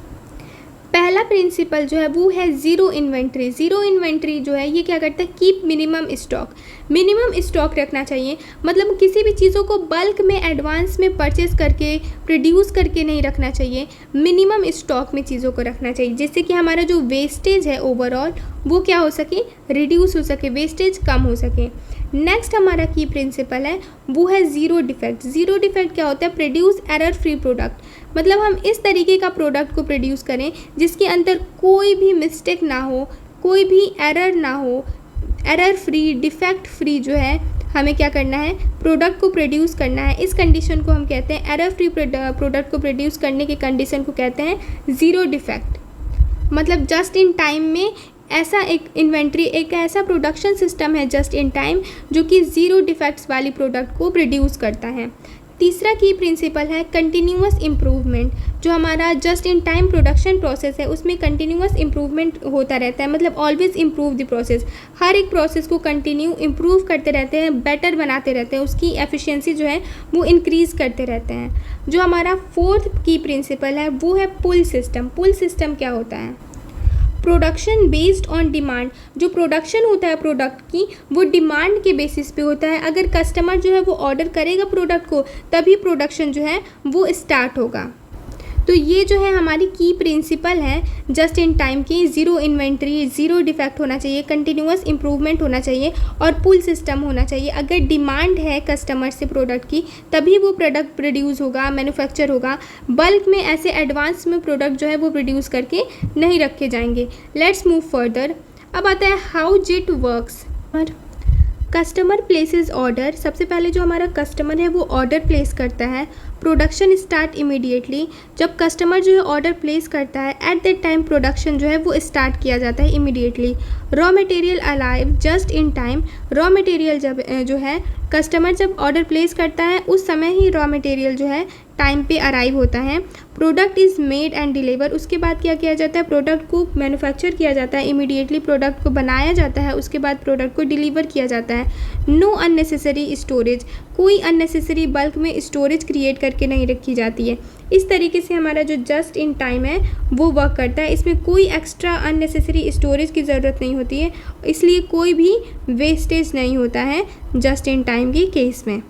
Speaker 1: पहला प्रिंसिपल जो है वो है ज़ीरो इन्वेंट्री। ज़ीरो इन्वेंट्री जो है ये क्या करता है, keep minimum stock. Minimum stock रखना चाहिए, मतलब किसी भी चीज़ों को बल्क में एडवांस में परचेस करके प्रोड्यूस करके नहीं रखना चाहिए, मिनिमम स्टॉक में चीज़ों को रखना चाहिए, जिससे कि हमारा जो वेस्टेज है ओवरऑल वो क्या हो सके, रिड्यूस हो सके, वेस्टेज कम हो सके। नेक्स्ट हमारा की प्रिंसिपल है वो है ज़ीरो डिफेक्ट। ज़ीरो डिफेक्ट क्या होता है, प्रोड्यूस एरर फ्री प्रोडक्ट, मतलब हम इस तरीके का प्रोडक्ट को प्रोड्यूस करें जिसके अंदर कोई भी मिस्टेक ना हो, कोई भी एरर ना हो, एरर फ्री, डिफेक्ट फ्री जो है हमें क्या करना है, प्रोडक्ट को प्रोड्यूस करना है। इस कंडीशन को हम कहते हैं, एरर फ्री प्रोडक्ट को प्रोड्यूस करने की कंडीशन को कहते हैं ज़ीरो डिफेक्ट। मतलब जस्ट इन टाइम में ऐसा एक इन्वेंट्री, एक ऐसा प्रोडक्शन सिस्टम है जस्ट इन टाइम जो कि ज़ीरो डिफेक्ट्स वाली प्रोडक्ट को प्रोड्यूस करता है। तीसरा की प्रिंसिपल है कंटिन्यूअस इम्प्रूवमेंट। जो हमारा just in time production process है उसमें कंटिन्यूअस इम्प्रूवमेंट होता रहता है, मतलब ऑलवेज इम्प्रूव द प्रोसेस। हर एक प्रोसेस को कंटिन्यू इम्प्रूव करते रहते हैं, बेटर बनाते रहते हैं, उसकी एफिशिएंसी जो है वो इंक्रीज़ करते रहते हैं। जो हमारा फोर्थ की प्रिंसिपल है वो है पुल सिस्टम। पुल सिस्टम क्या होता है, प्रोडक्शन बेस्ड ऑन डिमांड। जो प्रोडक्शन होता है प्रोडक्ट की वो डिमांड के बेसिस पे होता है। अगर कस्टमर जो है वो ऑर्डर करेगा प्रोडक्ट को तभी प्रोडक्शन जो है वो स्टार्ट होगा। तो ये जो है हमारी की प्रिंसिपल है जस्ट इन टाइम की, ज़ीरो इन्वेंट्री, ज़ीरो डिफेक्ट होना चाहिए, कंटिन्यूअस इम्प्रूवमेंट होना चाहिए और पुल सिस्टम होना चाहिए। अगर डिमांड है कस्टमर से प्रोडक्ट की तभी वो प्रोडक्ट प्रोड्यूस होगा, मैन्युफैक्चर होगा। बल्क में ऐसे एडवांस में प्रोडक्ट जो है वो प्रोड्यूस करके नहीं रखे जाएंगे। Let's move further. अब आता है how JIT works. Customer places order. सबसे पहले जो हमारा कस्टमर है वो ऑर्डर प्लेस करता है, प्रोडक्शन स्टार्ट इमीडिएटली। जब कस्टमर जो है ऑर्डर प्लेस करता है एट दैट टाइम प्रोडक्शन जो है वो स्टार्ट किया जाता है immediately. Raw material alive just in time. Raw material जब जो है कस्टमर जब ऑर्डर प्लेस करता है उस समय ही रॉ मटेरियल जो है टाइम पे अराइव होता है। Product is made and deliver. उसके बाद क्या किया जाता है, प्रोडक्ट को मैन्युफैक्चर किया जाता है, इमीडिएटली प्रोडक्ट को बनाया जाता है, उसके बाद प्रोडक्ट को डिलीवर किया जाता है। Know unnecessary storage. कोई अननेसेसरी बल्क में स्टोरेज क्रिएट करके नहीं रखी जाती है। इस तरीके से हमारा जो जस्ट इन टाइम है वो वर्क करता है। इसमें कोई एक्स्ट्रा अननेसेसरी स्टोरेज की ज़रूरत नहीं होती है, इसलिए कोई भी वेस्टेज नहीं होता है जस्ट इन टाइम के केस में।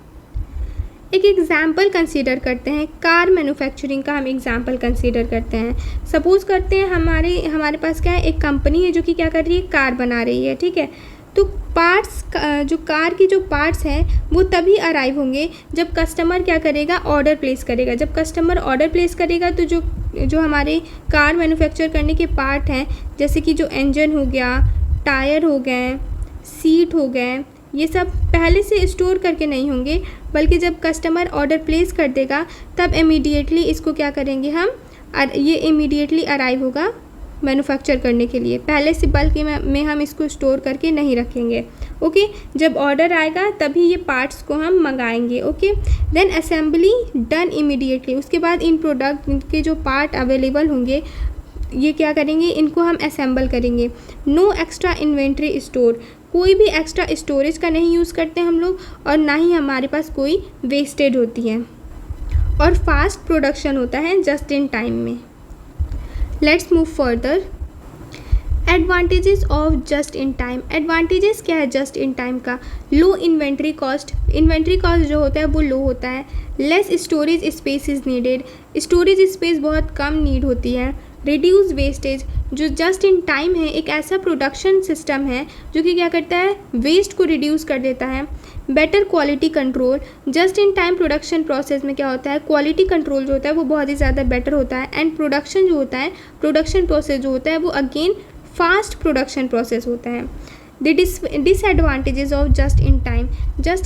Speaker 1: एक एग्ज़ाम्पल कंसीडर करते हैं, कार मैन्युफैक्चरिंग का हम एग्ज़ाम्पल कंसीडर करते हैं। सपोज़ करते हैं हमारे पास क्या है, एक कंपनी है जो कि क्या कर रही है, कार बना रही है, ठीक है। तो पार्ट्स जो कार की जो पार्ट्स हैं वो तभी अराइव होंगे जब कस्टमर क्या करेगा, ऑर्डर प्लेस करेगा। जब कस्टमर ऑर्डर प्लेस करेगा तो जो हमारे कार मैन्युफैक्चर करने के पार्ट हैं, जैसे कि जो इंजन हो गया, टायर हो गए, सीट हो गए, ये सब पहले से स्टोर करके नहीं होंगे, बल्कि जब कस्टमर ऑर्डर प्लेस कर देगा तब इमीडिएटली इसको क्या करेंगे हम, ये इमीडिएटली अराइव होगा मैन्युफैक्चर करने के लिए। पहले से बल्क में हम इसको स्टोर करके नहीं रखेंगे। ओके, जब ऑर्डर आएगा तभी ये पार्ट्स को हम मंगाएंगे। Okay, then assembly done immediately. उसके बाद इन प्रोडक्ट के जो पार्ट अवेलेबल होंगे ये क्या करेंगे, इनको हम असेंबल करेंगे। नो एक्स्ट्रा इन्वेंट्री स्टोर, कोई भी एक्स्ट्रा स्टोरेज का नहीं यूज़ करते हम लोग, और ना ही हमारे पास कोई वेस्टेज होती है। और फास्ट प्रोडक्शन होता है जस्ट इन टाइम में। Let's move further. Advantages of just in time. Advantages क्या है जस्ट इन टाइम का? लो इन्वेंट्री कॉस्ट, इन्वेंट्री कॉस्ट जो होता है वो लो होता है। Less storage space is needed, storage space बहुत कम नीड होती है। रिड्यूस वेस्टेज, जो जस्ट इन टाइम है एक ऐसा प्रोडक्शन सिस्टम है जो कि क्या करता है, वेस्ट को रिड्यूस कर देता है। Better quality control, just in time production process में क्या होता है, क्वालिटी कंट्रोल जो होता है वो बहुत ही ज़्यादा बेटर होता है। एंड प्रोडक्शन जो होता है, प्रोडक्शन प्रोसेस जो होता है वो अगेन फास्ट प्रोडक्शन प्रोसेस होता है। The disadvantages of just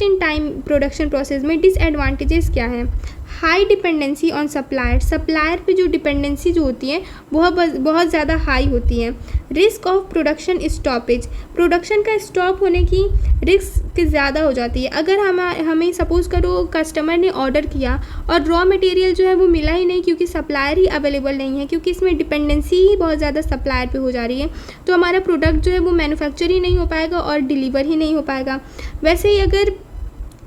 Speaker 1: in time production process में डिसएडवांटेजेस क्या है? High dependency on supplier, supplier पे जो डिपेंडेंसी जो होती है बहुत ज़्यादा हाई होती है। Risk of production stoppage, production का स्टॉप होने की रिस्क ज़्यादा हो जाती है। अगर हमें सपोज़ करो कस्टमर ने ऑर्डर किया और रॉ मटेरियल जो है वो मिला ही नहीं क्योंकि सप्लायर ही अवेलेबल नहीं है, क्योंकि इसमें डिपेंडेंसी ही बहुत ज़्यादा सप्लायर पे हो जा रही है, तो हमारा प्रोडक्ट जो है वो मैन्युफैक्चर ही नहीं हो पाएगा और डिलीवर ही नहीं हो पाएगा। वैसे ही अगर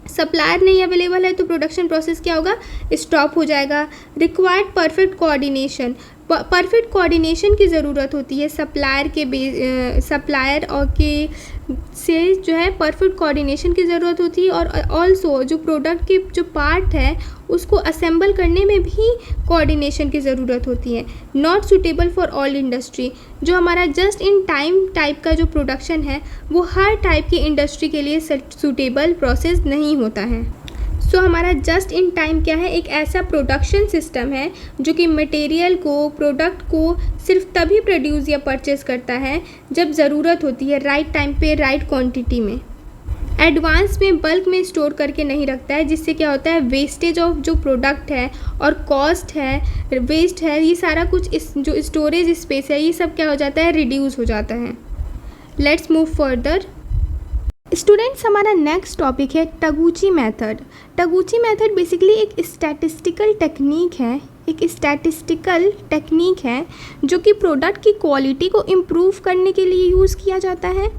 Speaker 1: सप्लायर नहीं अवेलेबल है तो प्रोडक्शन प्रोसेस क्या होगा, स्टॉप हो जाएगा। Required perfect coordination, perfect coordination की ज़रूरत होती है सप्लायर और के से जो है परफेक्ट कोऑर्डिनेशन की ज़रूरत होती है। और ऑल्सो जो प्रोडक्ट के जो पार्ट है उसको असेंबल करने में भी कोऑर्डिनेशन की ज़रूरत होती है। Not suitable for all industry, जो हमारा जस्ट इन टाइम टाइप का जो प्रोडक्शन है वो हर टाइप की इंडस्ट्री के लिए सूटेबल प्रोसेस नहीं होता है। सो हमारा जस्ट इन टाइम क्या है, एक ऐसा प्रोडक्शन सिस्टम है जो कि मटेरियल को, प्रोडक्ट को सिर्फ तभी प्रोड्यूस या परचेस करता है जब ज़रूरत होती है, राइट टाइम पे राइट क्वांटिटी में। एडवांस में बल्क में स्टोर करके नहीं रखता है, जिससे क्या होता है वेस्टेज ऑफ जो प्रोडक्ट है और कॉस्ट है, वेस्ट है, ये सारा कुछ जो स्टोरेज स्पेस है ये सब क्या हो जाता है, रिड्यूस हो जाता है। Let's move further. स्टूडेंट्स, हमारा नेक्स्ट टॉपिक है टगुची मेथड। टगुची मेथड बेसिकली एक स्टैटिस्टिकल टेक्निक है जो कि प्रोडक्ट की क्वालिटी को इम्प्रूव करने के लिए यूज़ किया जाता है।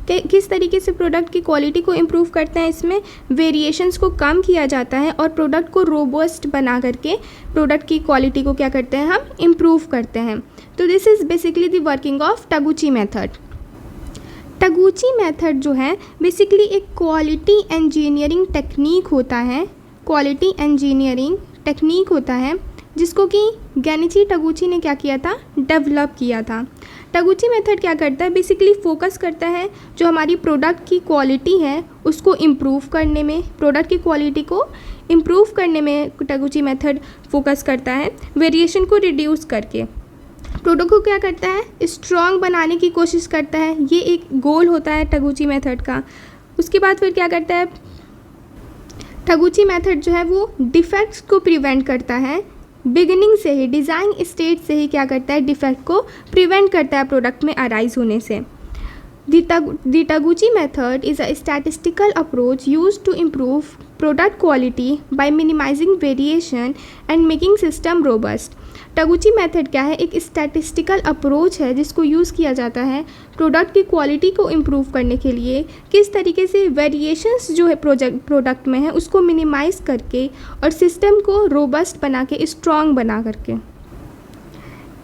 Speaker 1: किस तरीके से प्रोडक्ट की क्वालिटी को इम्प्रूव करते हैं, इसमें वेरिएशंस को कम किया जाता है और प्रोडक्ट को रोबस्ट बना करके प्रोडक्ट की क्वालिटी को क्या करते हैं, हम इम्प्रूव करते हैं। तो this is basically the working of Taguchi method. Taguchi method जो है बेसिकली एक क्वालिटी इंजीनियरिंग टेक्निक होता है जिसको कि गेनिची टगुची ने क्या किया था, डेवलप किया था। टगुची मेथड क्या करता है, बेसिकली फोकस करता है जो हमारी प्रोडक्ट की क्वालिटी है उसको इम्प्रूव करने में, प्रोडक्ट की क्वालिटी को इम्प्रूव करने में टगुची मेथड फोकस करता है, वेरिएशन को रिड्यूस करके प्रोडक्ट को क्या करता है, स्ट्रॉन्ग बनाने की कोशिश करता है। ये एक गोल होता है टगुची मेथड का। उसके बाद फिर क्या करता है, टगुची मेथड जो है वो डिफेक्ट्स को प्रिवेंट करता है, बिगिनिंग से ही, डिज़ाइन स्टेज से ही क्या करता है, डिफेक्ट को प्रिवेंट करता है प्रोडक्ट में अराइज होने से। The Taguchi method is a statistical approach used to improve product quality by minimizing variation and making system robust. Taguchi method क्या है, एक स्टैटिस्टिकल अप्रोच है जिसको यूज़ किया जाता है प्रोडक्ट की क्वालिटी को इम्प्रूव करने के लिए। किस तरीके से वेरिएशंस जो है प्रोडक्ट में है उसको मिनिमाइज़ करके और सिस्टम को रोबस्ट बना के, स्ट्रॉन्ग बना करके।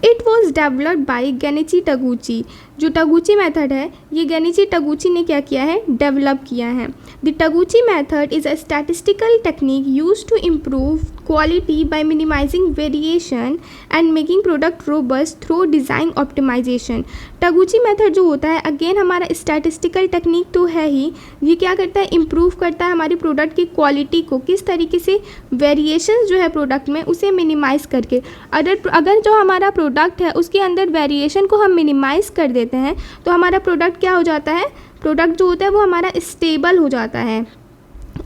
Speaker 1: It was developed by Genichi Taguchi. जो टगुची मेथड है ये गेनिची टगुची ने क्या किया है, डेवलप किया है। The Taguchi method is a statistical technique use to improve quality by minimising variation and making product robust through design optimisation. Taguchi method जो होता है अगेन हमारा स्टैटिस्टिकल टेक्निक तो है ही, ये क्या करता है, इम्प्रूव करता है हमारी प्रोडक्ट की क्वालिटी को, किस तरीके से वेरिएशंस जो है प्रोडक्ट में उसे मिनिमाइज़ करके। अगर जो हमारा प्रोडक्ट है उसके अंदर वेरिएशन को हम मिनिमाइज़ कर देते हैं तो हमारा प्रोडक्ट क्या हो जाता है, प्रोडक्ट जो होता है वो हमारा स्टेबल हो जाता है।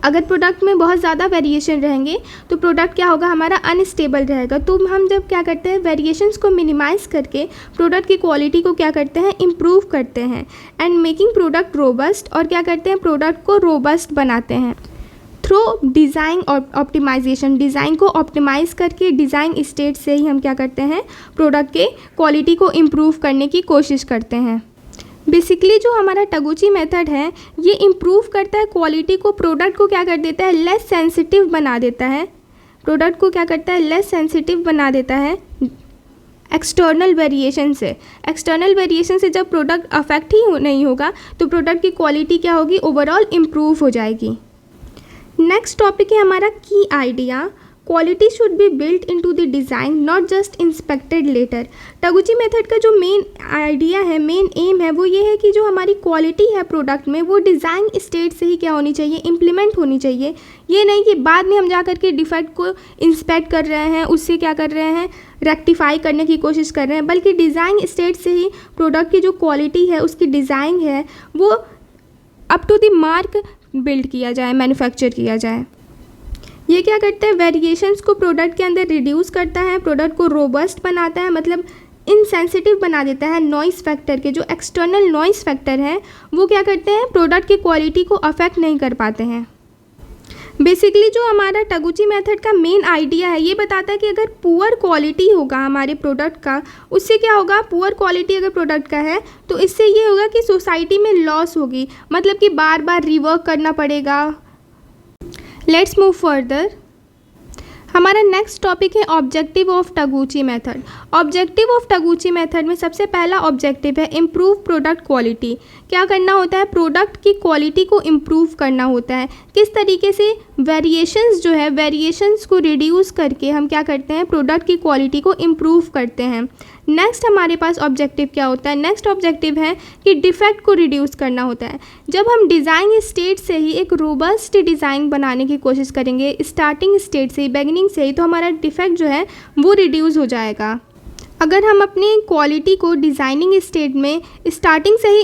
Speaker 1: अगर प्रोडक्ट में बहुत ज़्यादा वेरिएशन रहेंगे तो प्रोडक्ट क्या होगा, हमारा अनस्टेबल रहेगा। तो हम जब क्या करते हैं, वेरिएशंस को मिनिमाइज़ करके प्रोडक्ट की क्वालिटी को क्या करते हैं, इम्प्रूव करते हैं एंड मेकिंग प्रोडक्ट रोबस्ट, और क्या करते हैं, प्रोडक्ट को रोबस्ट बनाते हैं थ्रू डिज़ाइन और ऑप्टिमाइजेशन। डिज़ाइन को ऑप्टिमाइज़ करके डिज़ाइन स्टेट से ही हम क्या करते हैं, प्रोडक्ट के क्वालिटी को इम्प्रूव करने की कोशिश करते हैं। बेसिकली जो हमारा टगुची मेथड है ये इम्प्रूव करता है क्वालिटी को, प्रोडक्ट को क्या कर देता है, लेस सेंसिटिव बना देता है। प्रोडक्ट को क्या करता है, लेस सेंसिटिव बना देता है एक्सटर्नल वेरिएशन से। एक्सटर्नल वेरिएशन से जब प्रोडक्ट अफेक्ट ही नहीं होगा तो प्रोडक्ट की क्वालिटी क्या होगी, ओवरऑल इम्प्रूव हो जाएगी। नेक्स्ट टॉपिक है हमारा key idea. Quality should be built into the design, not just inspected later. Taguchi method का जो मेन आइडिया है, मेन एम है, वो ये है कि जो हमारी क्वालिटी है प्रोडक्ट में वो डिज़ाइन स्टेट से ही क्या होनी चाहिए, इम्प्लीमेंट होनी चाहिए। ये नहीं कि बाद में हम जा कर के डिफेक्ट को इंस्पेक्ट कर रहे हैं, उससे क्या कर रहे हैं, रेक्टिफाई करने की कोशिश कर रहे हैं, बल्कि डिज़ाइन स्टेट से ही प्रोडक्ट की जो क्वालिटी है, उसकी डिज़ाइन है, वो up to the mark build किया जाए, मैन्युफैक्चर किया जाए। ये क्या करता है, वेरिएशंस को प्रोडक्ट के अंदर रिड्यूस करता है, प्रोडक्ट को रोबस्ट बनाता है, मतलब इनसेंसिटिव बना देता है नॉइस फैक्टर के। जो एक्सटर्नल नॉइस फैक्टर है वो क्या करते हैं, प्रोडक्ट की क्वालिटी को अफेक्ट नहीं कर पाते हैं। बेसिकली जो हमारा टगुची मेथड का मेन आइडिया है ये बताता है कि अगर पुअर क्वालिटी होगा हमारे प्रोडक्ट का, उससे क्या होगा, पुअर क्वालिटी अगर प्रोडक्ट का है तो इससे ये होगा कि सोसाइटी में लॉस होगी, मतलब कि बार बार रिवर्क करना पड़ेगा। Let's move further. हमारा नेक्स्ट टॉपिक है objective of Taguchi method. Objective of Taguchi method में सबसे पहला ऑब्जेक्टिव है इम्प्रूव प्रोडक्ट क्वालिटी। क्या करना होता है, प्रोडक्ट की क्वालिटी को इम्प्रूव करना होता है। किस तरीके से, वेरिएशंस जो है, वेरिएशंस को रिड्यूस करके हम क्या करते हैं, प्रोडक्ट की क्वालिटी को इम्प्रूव करते हैं। नेक्स्ट हमारे पास ऑब्जेक्टिव क्या होता है, नेक्स्ट ऑब्जेक्टिव है कि डिफेक्ट को रिड्यूस करना होता है। जब हम डिज़ाइन स्टेट से ही एक रोबस्ट डिज़ाइन बनाने की कोशिश करेंगे, स्टार्टिंग स्टेट से ही, बिगिनिंग से ही, तो हमारा डिफेक्ट जो है वो रिड्यूस हो जाएगा। अगर हम अपनी क्वालिटी को डिज़ाइनिंग स्टेट में स्टार्टिंग से ही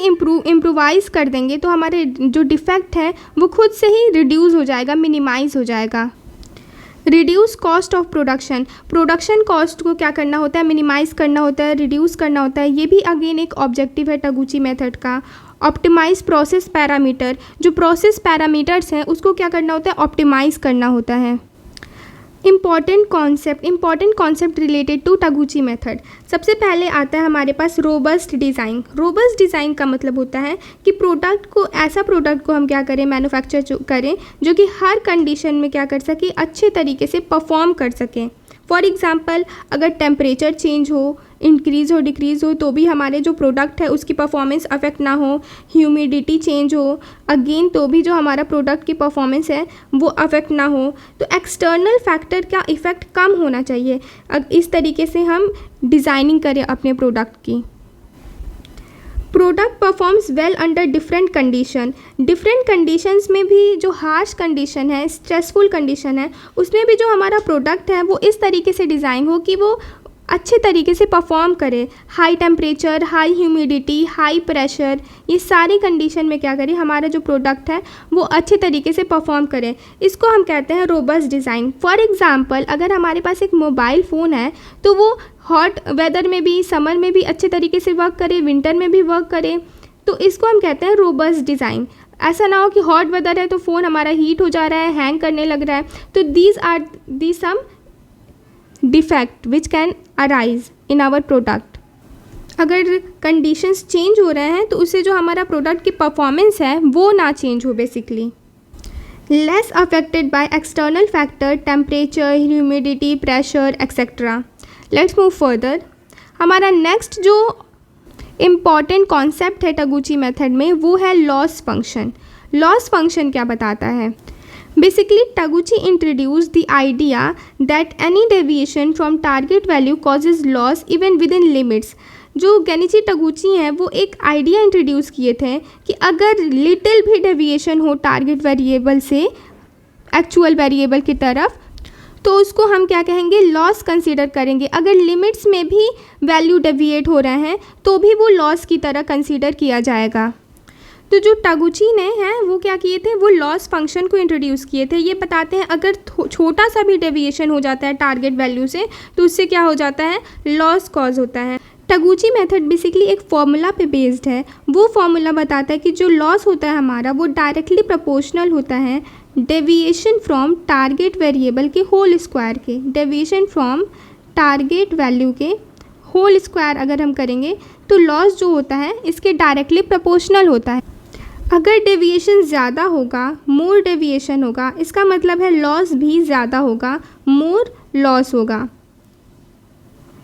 Speaker 1: इम्प्रोवाइज़ कर देंगे तो हमारे जो डिफेक्ट है वो खुद से ही रिड्यूस हो जाएगा, मिनिमाइज़ हो जाएगा। Reduce cost of production, production cost को क्या करना होता है, मिनिमाइज़ करना होता है, रिड्यूस करना होता है। ये भी अगेन एक ऑब्जेक्टिव है टगुची मेथड का। ऑप्टिमाइज प्रोसेस पैरामीटर, जो प्रोसेस पैरामीटर्स हैं उसको क्या करना होता है, ऑप्टिमाइज़ करना होता है। Important concept related to Taguchi method. सबसे पहले आता है हमारे पास रोबस्ट डिज़ाइन। रोबस्ट डिज़ाइन का मतलब होता है कि प्रोडक्ट को, ऐसा प्रोडक्ट को हम क्या करें, मैन्युफैक्चर करें जो कि हर कंडीशन में क्या कर सके, अच्छे तरीके से परफॉर्म कर सकें। फॉर एग्ज़ाम्पल, अगर टेम्परेचर चेंज हो, इंक्रीज़ हो, डिक्रीज़ हो, तो भी हमारे जो प्रोडक्ट है उसकी परफॉर्मेंस अफेक्ट ना हो। ह्यूमिडिटी चेंज हो अगेन, तो भी जो हमारा प्रोडक्ट की परफॉर्मेंस है वो अफेक्ट ना हो। तो एक्सटर्नल फैक्टर का इफ़ेक्ट कम होना चाहिए। इस तरीके से हम डिज़ाइनिंग करें अपने प्रोडक्ट की। Product performs well under different condition. Different conditions में भी, जो हार्श कंडीशन है, स्ट्रेसफुल कंडीशन है, उसमें भी जो हमारा प्रोडक्ट है वो इस तरीके से डिज़ाइन हो कि वो अच्छे तरीके से परफॉर्म करे। High temperature, high humidity, high pressure, ये सारी कंडीशन में क्या करें, हमारा जो प्रोडक्ट है वो अच्छे तरीके से परफॉर्म करे। इसको हम कहते हैं रोबस्ट डिज़ाइन। फॉर एग्ज़ाम्पल, अगर हमारे पास एक मोबाइल फ़ोन है तो वो हॉट वेदर में भी, समर में भी अच्छे तरीके से वर्क करे, विंटर में भी वर्क करे, तो इसको हम कहते हैं रोबस्ट डिज़ाइन। ऐसा ना हो कि हॉट वेदर है तो फ़ोन हमारा हीट हो जा रहा है, हैंग करने लग रहा है। तो these are the some defect which can arise in our product. अगर कंडीशंस चेंज हो रहे हैं तो उससे जो हमारा प्रोडक्ट की परफॉर्मेंस है वो ना चेंज हो। Basically less affected by external factor, temperature, humidity, pressure etcetera. Let's move further. हमारा नेक्स्ट जो इम्पॉर्टेंट कॉन्सेप्ट है टगुची मेथड में वो है लॉस फंक्शन। लॉस फंक्शन क्या बताता है? Basically, Taguchi introduced the idea that any deviation from target value causes loss even within limits. जो गेनिची टगुची हैं वो एक आइडिया इंट्रोड्यूस किए थे कि अगर लिटिल भी डेविएशन हो टारगेट वेरिएबल से एक्चुअल वेरिएबल की तरफ, तो उसको हम क्या कहेंगे, लॉस कंसीडर करेंगे। अगर लिमिट्स में भी वैल्यू डेविएट हो रहे हैं तो भी वो लॉस की तरह कंसीडर किया जाएगा। तो जो टगुची ने हैं वो क्या किए थे, वो लॉस फंक्शन को इंट्रोड्यूस किए थे। ये बताते हैं अगर छोटा सा भी डेविएशन हो जाता है टारगेट वैल्यू से तो उससे क्या हो जाता है, लॉस कॉज होता है। टगुची मेथड बेसिकली एक फॉर्मूला पे बेस्ड है। वो फॉर्मूला बताता है कि जो लॉस होता है हमारा वो डायरेक्टली प्रोपोर्शनल होता है डेविएशन फ्रॉम टारगेट वेरिएबल के होल स्क्वायर के। डेविएशन फ्रॉम टारगेट वैल्यू के होल स्क्वायर अगर हम करेंगे तो लॉस जो होता है इसके डायरेक्टली प्रोपोर्शनल होता है। अगर डेविएशन ज़्यादा होगा, मोर डेविएशन होगा, इसका मतलब है लॉस भी ज़्यादा होगा, मोर लॉस होगा,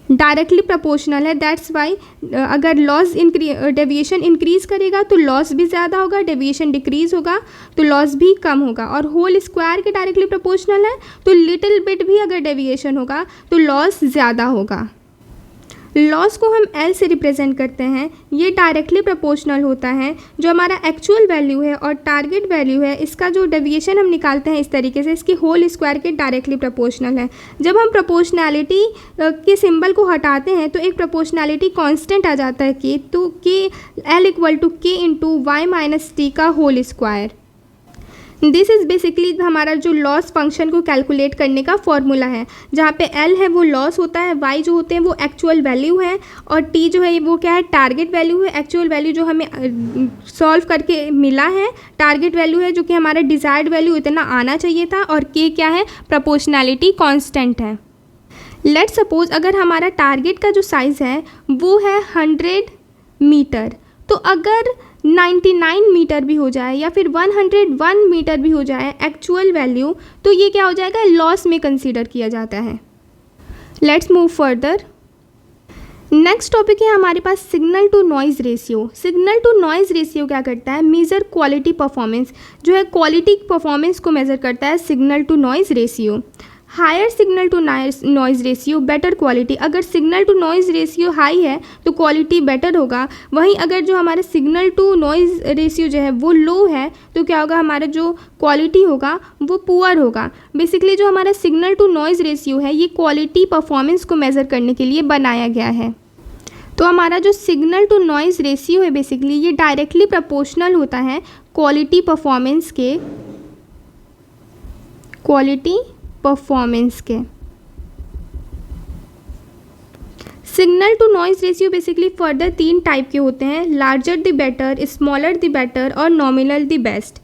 Speaker 1: डायरेक्टली प्रोपोर्शनल है। दैट्स वाई अगर लॉस डेविएशन इंक्रीज करेगा तो लॉस भी ज़्यादा होगा, डेविएशन डिक्रीज होगा तो लॉस भी कम होगा। और होल स्क्वायर के डायरेक्टली प्रोपोर्शनल है तो लिटिल बिट भी अगर डेविएशन होगा तो लॉस ज़्यादा होगा। लॉस को हम L से रिप्रेजेंट करते हैं। ये डायरेक्टली प्रोपोर्शनल होता है जो हमारा एक्चुअल वैल्यू है और टारगेट वैल्यू है, इसका जो डेविएशन हम निकालते हैं इस तरीके से, इसकी होल स्क्वायर के डायरेक्टली प्रोपोर्शनल है। जब हम प्रोपोर्शनैलिटी के सिंबल को हटाते हैं तो एक प्रोपोर्शनैलिटी कांस्टेंट आ जाता है कि तो K L equal to K into Y minus T का whole square. This is basically हमारा जो लॉस फंक्शन को कैलकुलेट करने का फॉर्मूला है, जहाँ पे L है वो लॉस होता है, Y जो होते हैं वो एक्चुअल वैल्यू है और T जो है वो क्या है, टारगेट वैल्यू है। एक्चुअल वैल्यू जो हमें सॉल्व करके मिला है, टारगेट वैल्यू है जो कि हमारा डिज़ायर्ड वैल्यू इतना आना चाहिए था, और K क्या है, प्रोपोर्शनैलिटी कांस्टेंट है। लेट्स सपोज अगर हमारा टारगेट का जो साइज़ है वो है 100 मीटर, तो अगर 99 मीटर भी हो जाए या फिर 101 मीटर भी हो जाए एक्चुअल वैल्यू, तो ये क्या हो जाएगा, लॉस में कंसीडर किया जाता है। Let's move further. Next topic है हमारे पास signal to noise ratio. Signal to noise ratio क्या करता है, मेज़र क्वालिटी परफॉर्मेंस, जो है क्वालिटी परफॉर्मेंस को मेज़र करता है signal to noise ratio. Higher signal to noise ratio better quality. अगर signal to noise ratio high है तो क्वालिटी बेटर होगा, वहीं अगर जो हमारा सिग्नल टू नॉइज़ रेशियो जो है वो लो है तो क्या होगा, हमारा जो क्वालिटी होगा वो पुअर होगा। बेसिकली जो हमारा सिग्नल टू नॉइज़ रेशियो है ये क्वालिटी परफॉर्मेंस को मेज़र करने के लिए बनाया गया है। तो हमारा जो सिग्नल टू नॉइज़ रेशियो है बेसिकली ये डायरेक्टली प्रोपोर्शनल होता है क्वालिटी परफॉर्मेंस के, क्वालिटी परफॉर्मेंस के। Signal to noise ratio basically further 3 type के होते हैं, larger the better, smaller the better और nominal the best.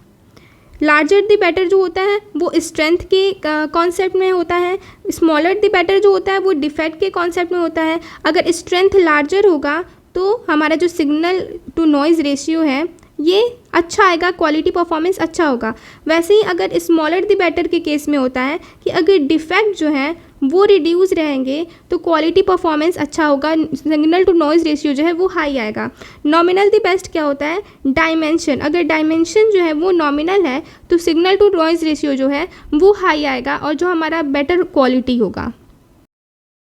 Speaker 1: Larger the better जो होता है वो स्ट्रेंथ के कॉन्सेप्ट में होता है, स्मॉलर द बेटर जो होता है वो डिफेक्ट के कॉन्सेप्ट में होता है। अगर स्ट्रेंथ लार्जर होगा तो हमारा जो सिग्नल टू नॉइज़ रेशियो है ये अच्छा आएगा, क्वालिटी परफॉर्मेंस अच्छा होगा। वैसे ही अगर स्मॉलर द बेटर के केस में होता है कि अगर डिफेक्ट जो है वो रिड्यूस रहेंगे तो क्वालिटी परफॉर्मेंस अच्छा होगा, सिग्नल टू नॉइज़ रेशियो जो है वो हाई आएगा। नॉमिनल द बेस्ट क्या होता है, डायमेंशन, अगर डायमेंशन जो है वो नॉमिनल है तो सिग्नल टू नॉइज़ रेशियो जो है वो हाई आएगा और जो हमारा बेटर क्वालिटी होगा।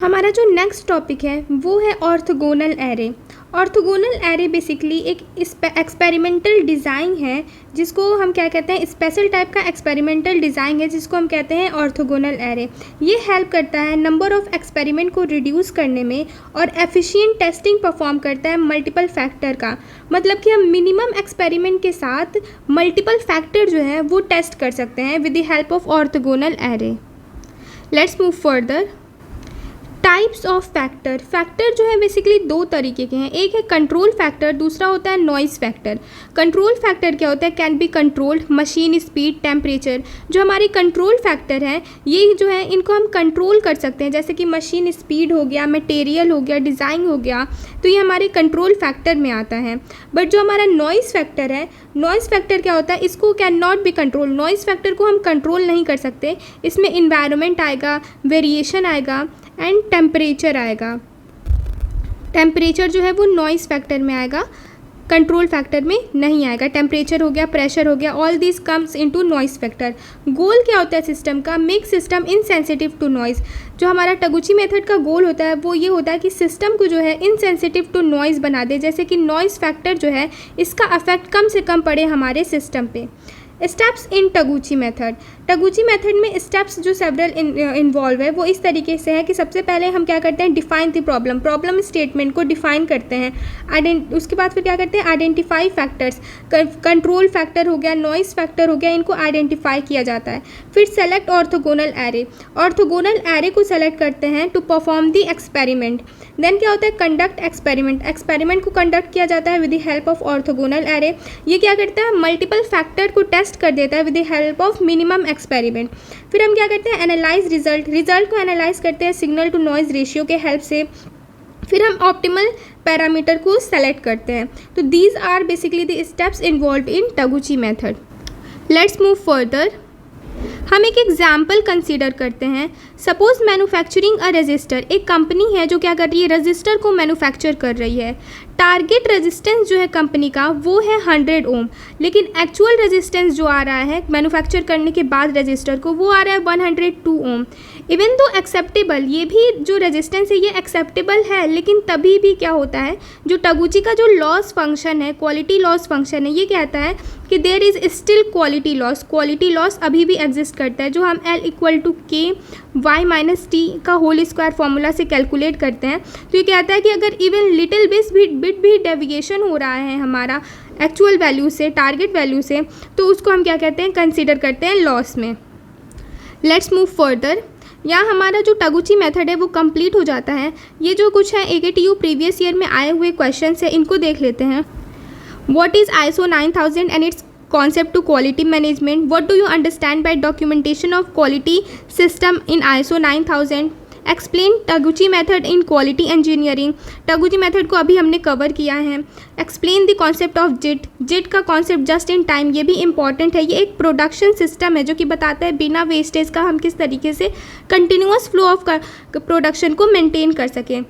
Speaker 1: हमारा जो नेक्स्ट टॉपिक है वो है orthogonal array. Orthogonal array basically एक एक्सपेरिमेंटल डिज़ाइन है जिसको हम क्या कहते हैं, स्पेशल टाइप का एक्सपेरिमेंटल डिज़ाइन है जिसको हम कहते हैं ऑर्थोगोनल एरे। ये हेल्प करता है नंबर ऑफ़ एक्सपेरिमेंट को रिड्यूस करने में और एफिशिएंट टेस्टिंग परफॉर्म करता है मल्टीपल फैक्टर का। मतलब कि हम मिनिमम एक्सपेरिमेंट के साथ मल्टीपल फैक्टर जो है वो टेस्ट कर सकते हैं with the help of orthogonal array. Let's move further. Types of factor. Factor जो है बेसिकली 2 तरीके के हैं, एक है कंट्रोल फैक्टर, दूसरा होता है नॉइज़ फैक्टर। कंट्रोल फैक्टर क्या होता है, can be controlled, machine speed, temperature. जो हमारी कंट्रोल फैक्टर है ये जो है इनको हम कंट्रोल कर सकते हैं, जैसे कि मशीन स्पीड हो गया, मटेरियल हो गया, डिज़ाइन हो गया, तो ये हमारे कंट्रोल फैक्टर में आता है। बट जो हमारा नॉइज़ फैक्टर है, नॉइज़ फैक्टर क्या होता है, इसको can not be control. Noise factor को हम कंट्रोल नहीं कर सकते, इसमें इन्वायरमेंट आएगा, वेरिएशन आएगा एंड टेम्परेचर आएगा। टेम्परेचर जो है वो नॉइज़ फैक्टर में आएगा, कंट्रोल फैक्टर में नहीं आएगा। टेम्परेचर हो गया, प्रेशर हो गया, all this comes into noise factor. Goal क्या होता है सिस्टम का, make system insensitive to noise. जो हमारा टगुची मेथड का गोल होता है वो ये होता है कि सिस्टम को जो है इनसेंसिटिव टू नॉइज़ बना दे, जैसे कि नॉइज़ फैक्टर जो है इसका अफेक्ट कम से कम पड़े हमारे सिस्टम पे। Steps in Taguchi method. Taguchi method में स्टेप्स जो सेवरल इन्वॉल्व है वो इस तरीके से है कि सबसे पहले हम क्या करते हैं, define the problem, problem statement को डिफाइन करते हैं। उसके बाद फिर क्या करते हैं, आइडेंटिफाई फैक्टर्स, कंट्रोल फैक्टर हो गया, नॉइस फैक्टर हो गया, इनको आइडेंटिफाई किया जाता है। फिर select orthogonal array, orthogonal array को सेलेक्ट करते हैं to perform the experiment. Then क्या होता है, कंडक्ट एक्सपेरिमेंट, एक्सपेरिमेंट को कंडक्ट किया जाता है with the help of orthogonal array. ये क्या करता है, मल्टीपल फैक्टर को टेस्ट कर देता है with the help of minimum experiment. फिर हम क्या करते हैं, एनालाइज रिजल्ट, रिजल्ट को एनालाइज करते हैं सिग्नल टू नॉइज रेशियो के हेल्प से। फिर हम ऑप्टिमल पैरामीटर को सेलेक्ट करते हैं। तो these are basically the steps involve in Taguchi method. Let's move further. हम एक एग्जाम्पल कंसीडर करते हैं। सपोज मैन्युफैक्चरिंग अ रजिस्टर, एक कंपनी है जो क्या कर रही है, रजिस्टर को मैन्युफैक्चर कर रही है। टारगेट रेजिस्टेंस जो है कंपनी का वो है 100 ओम, लेकिन एक्चुअल रेजिस्टेंस जो आ रहा है मैन्युफैक्चर करने के बाद रजिस्टर को वो आ रहा है 102 ओम। इवन दो एक्सेप्टेबल, ये भी जो रेजिस्टेंस है ये एक्सेप्टेबल है, लेकिन तभी भी क्या होता है, जो टगुची का जो लॉस फंक्शन है, क्वालिटी लॉस फंक्शन है, ये कहता है कि there is still quality loss, quality loss अभी भी एग्जिस्ट करता है, जो हम L=K/-T का होल स्क्वायर फॉर्मूला से कैलकुलेट करते हैं। तो ये कहता है कि अगर इवन लिटिल बिट भी डेविएशन हो रहा है हमारा एक्चुअल वैल्यू से, टारगेट वैल्यू से, तो उसको हम क्या कहते हैं, कंसीडर करते हैं लॉस में। Let's move further. यहाँ हमारा जो टगुची मेथड है वो कंप्लीट हो जाता है। ये जो कुछ है AKTU प्रीवियस ईयर में आए हुए क्वेश्चन है, इनको देख लेते हैं। What is ISO 9000 and its concept to quality management? What do you understand by documentation of quality system in ISO 9000? Explain Taguchi method in quality engineering. Taguchi method को अभी हमने कवर किया है। Explain the concept of JIT, JIT का concept just in time, ये भी important है। ये एक प्रोडक्शन सिस्टम है जो कि बताता है बिना वेस्टेज का हम किस तरीके से कंटिन्यूअस फ्लो ऑफ प्रोडक्शन को मेंटेन कर सकें।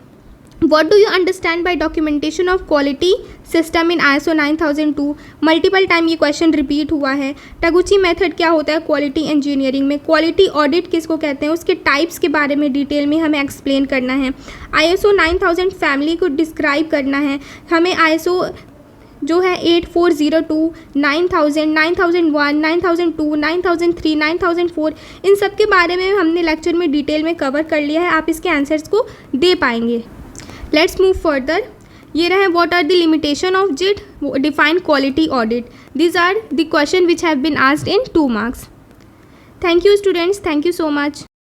Speaker 1: What do you understand by documentation of quality system in ISO 9002? Multiple time ये क्वेश्चन रिपीट हुआ है। टगुची मेथड क्या होता है क्वालिटी इंजीनियरिंग में, क्वालिटी ऑडिट किसको कहते हैं, उसके टाइप्स के बारे में डिटेल में हमें एक्सप्लेन करना है। ISO 9000 फैमिली को डिस्क्राइब करना है हमें। ISO जो है 8402, 9000, 9001, 9002, 9003, 9004, इन सब के बारे में हमने लेक्चर में डिटेल में कवर कर लिया है। आप इसके आंसर्स को दे पाएंगे। Let's move further. ये रहे what are the limitation of JIT, define quality audit. These are the question which have been asked in 2 marks. Thank you students, thank you so much.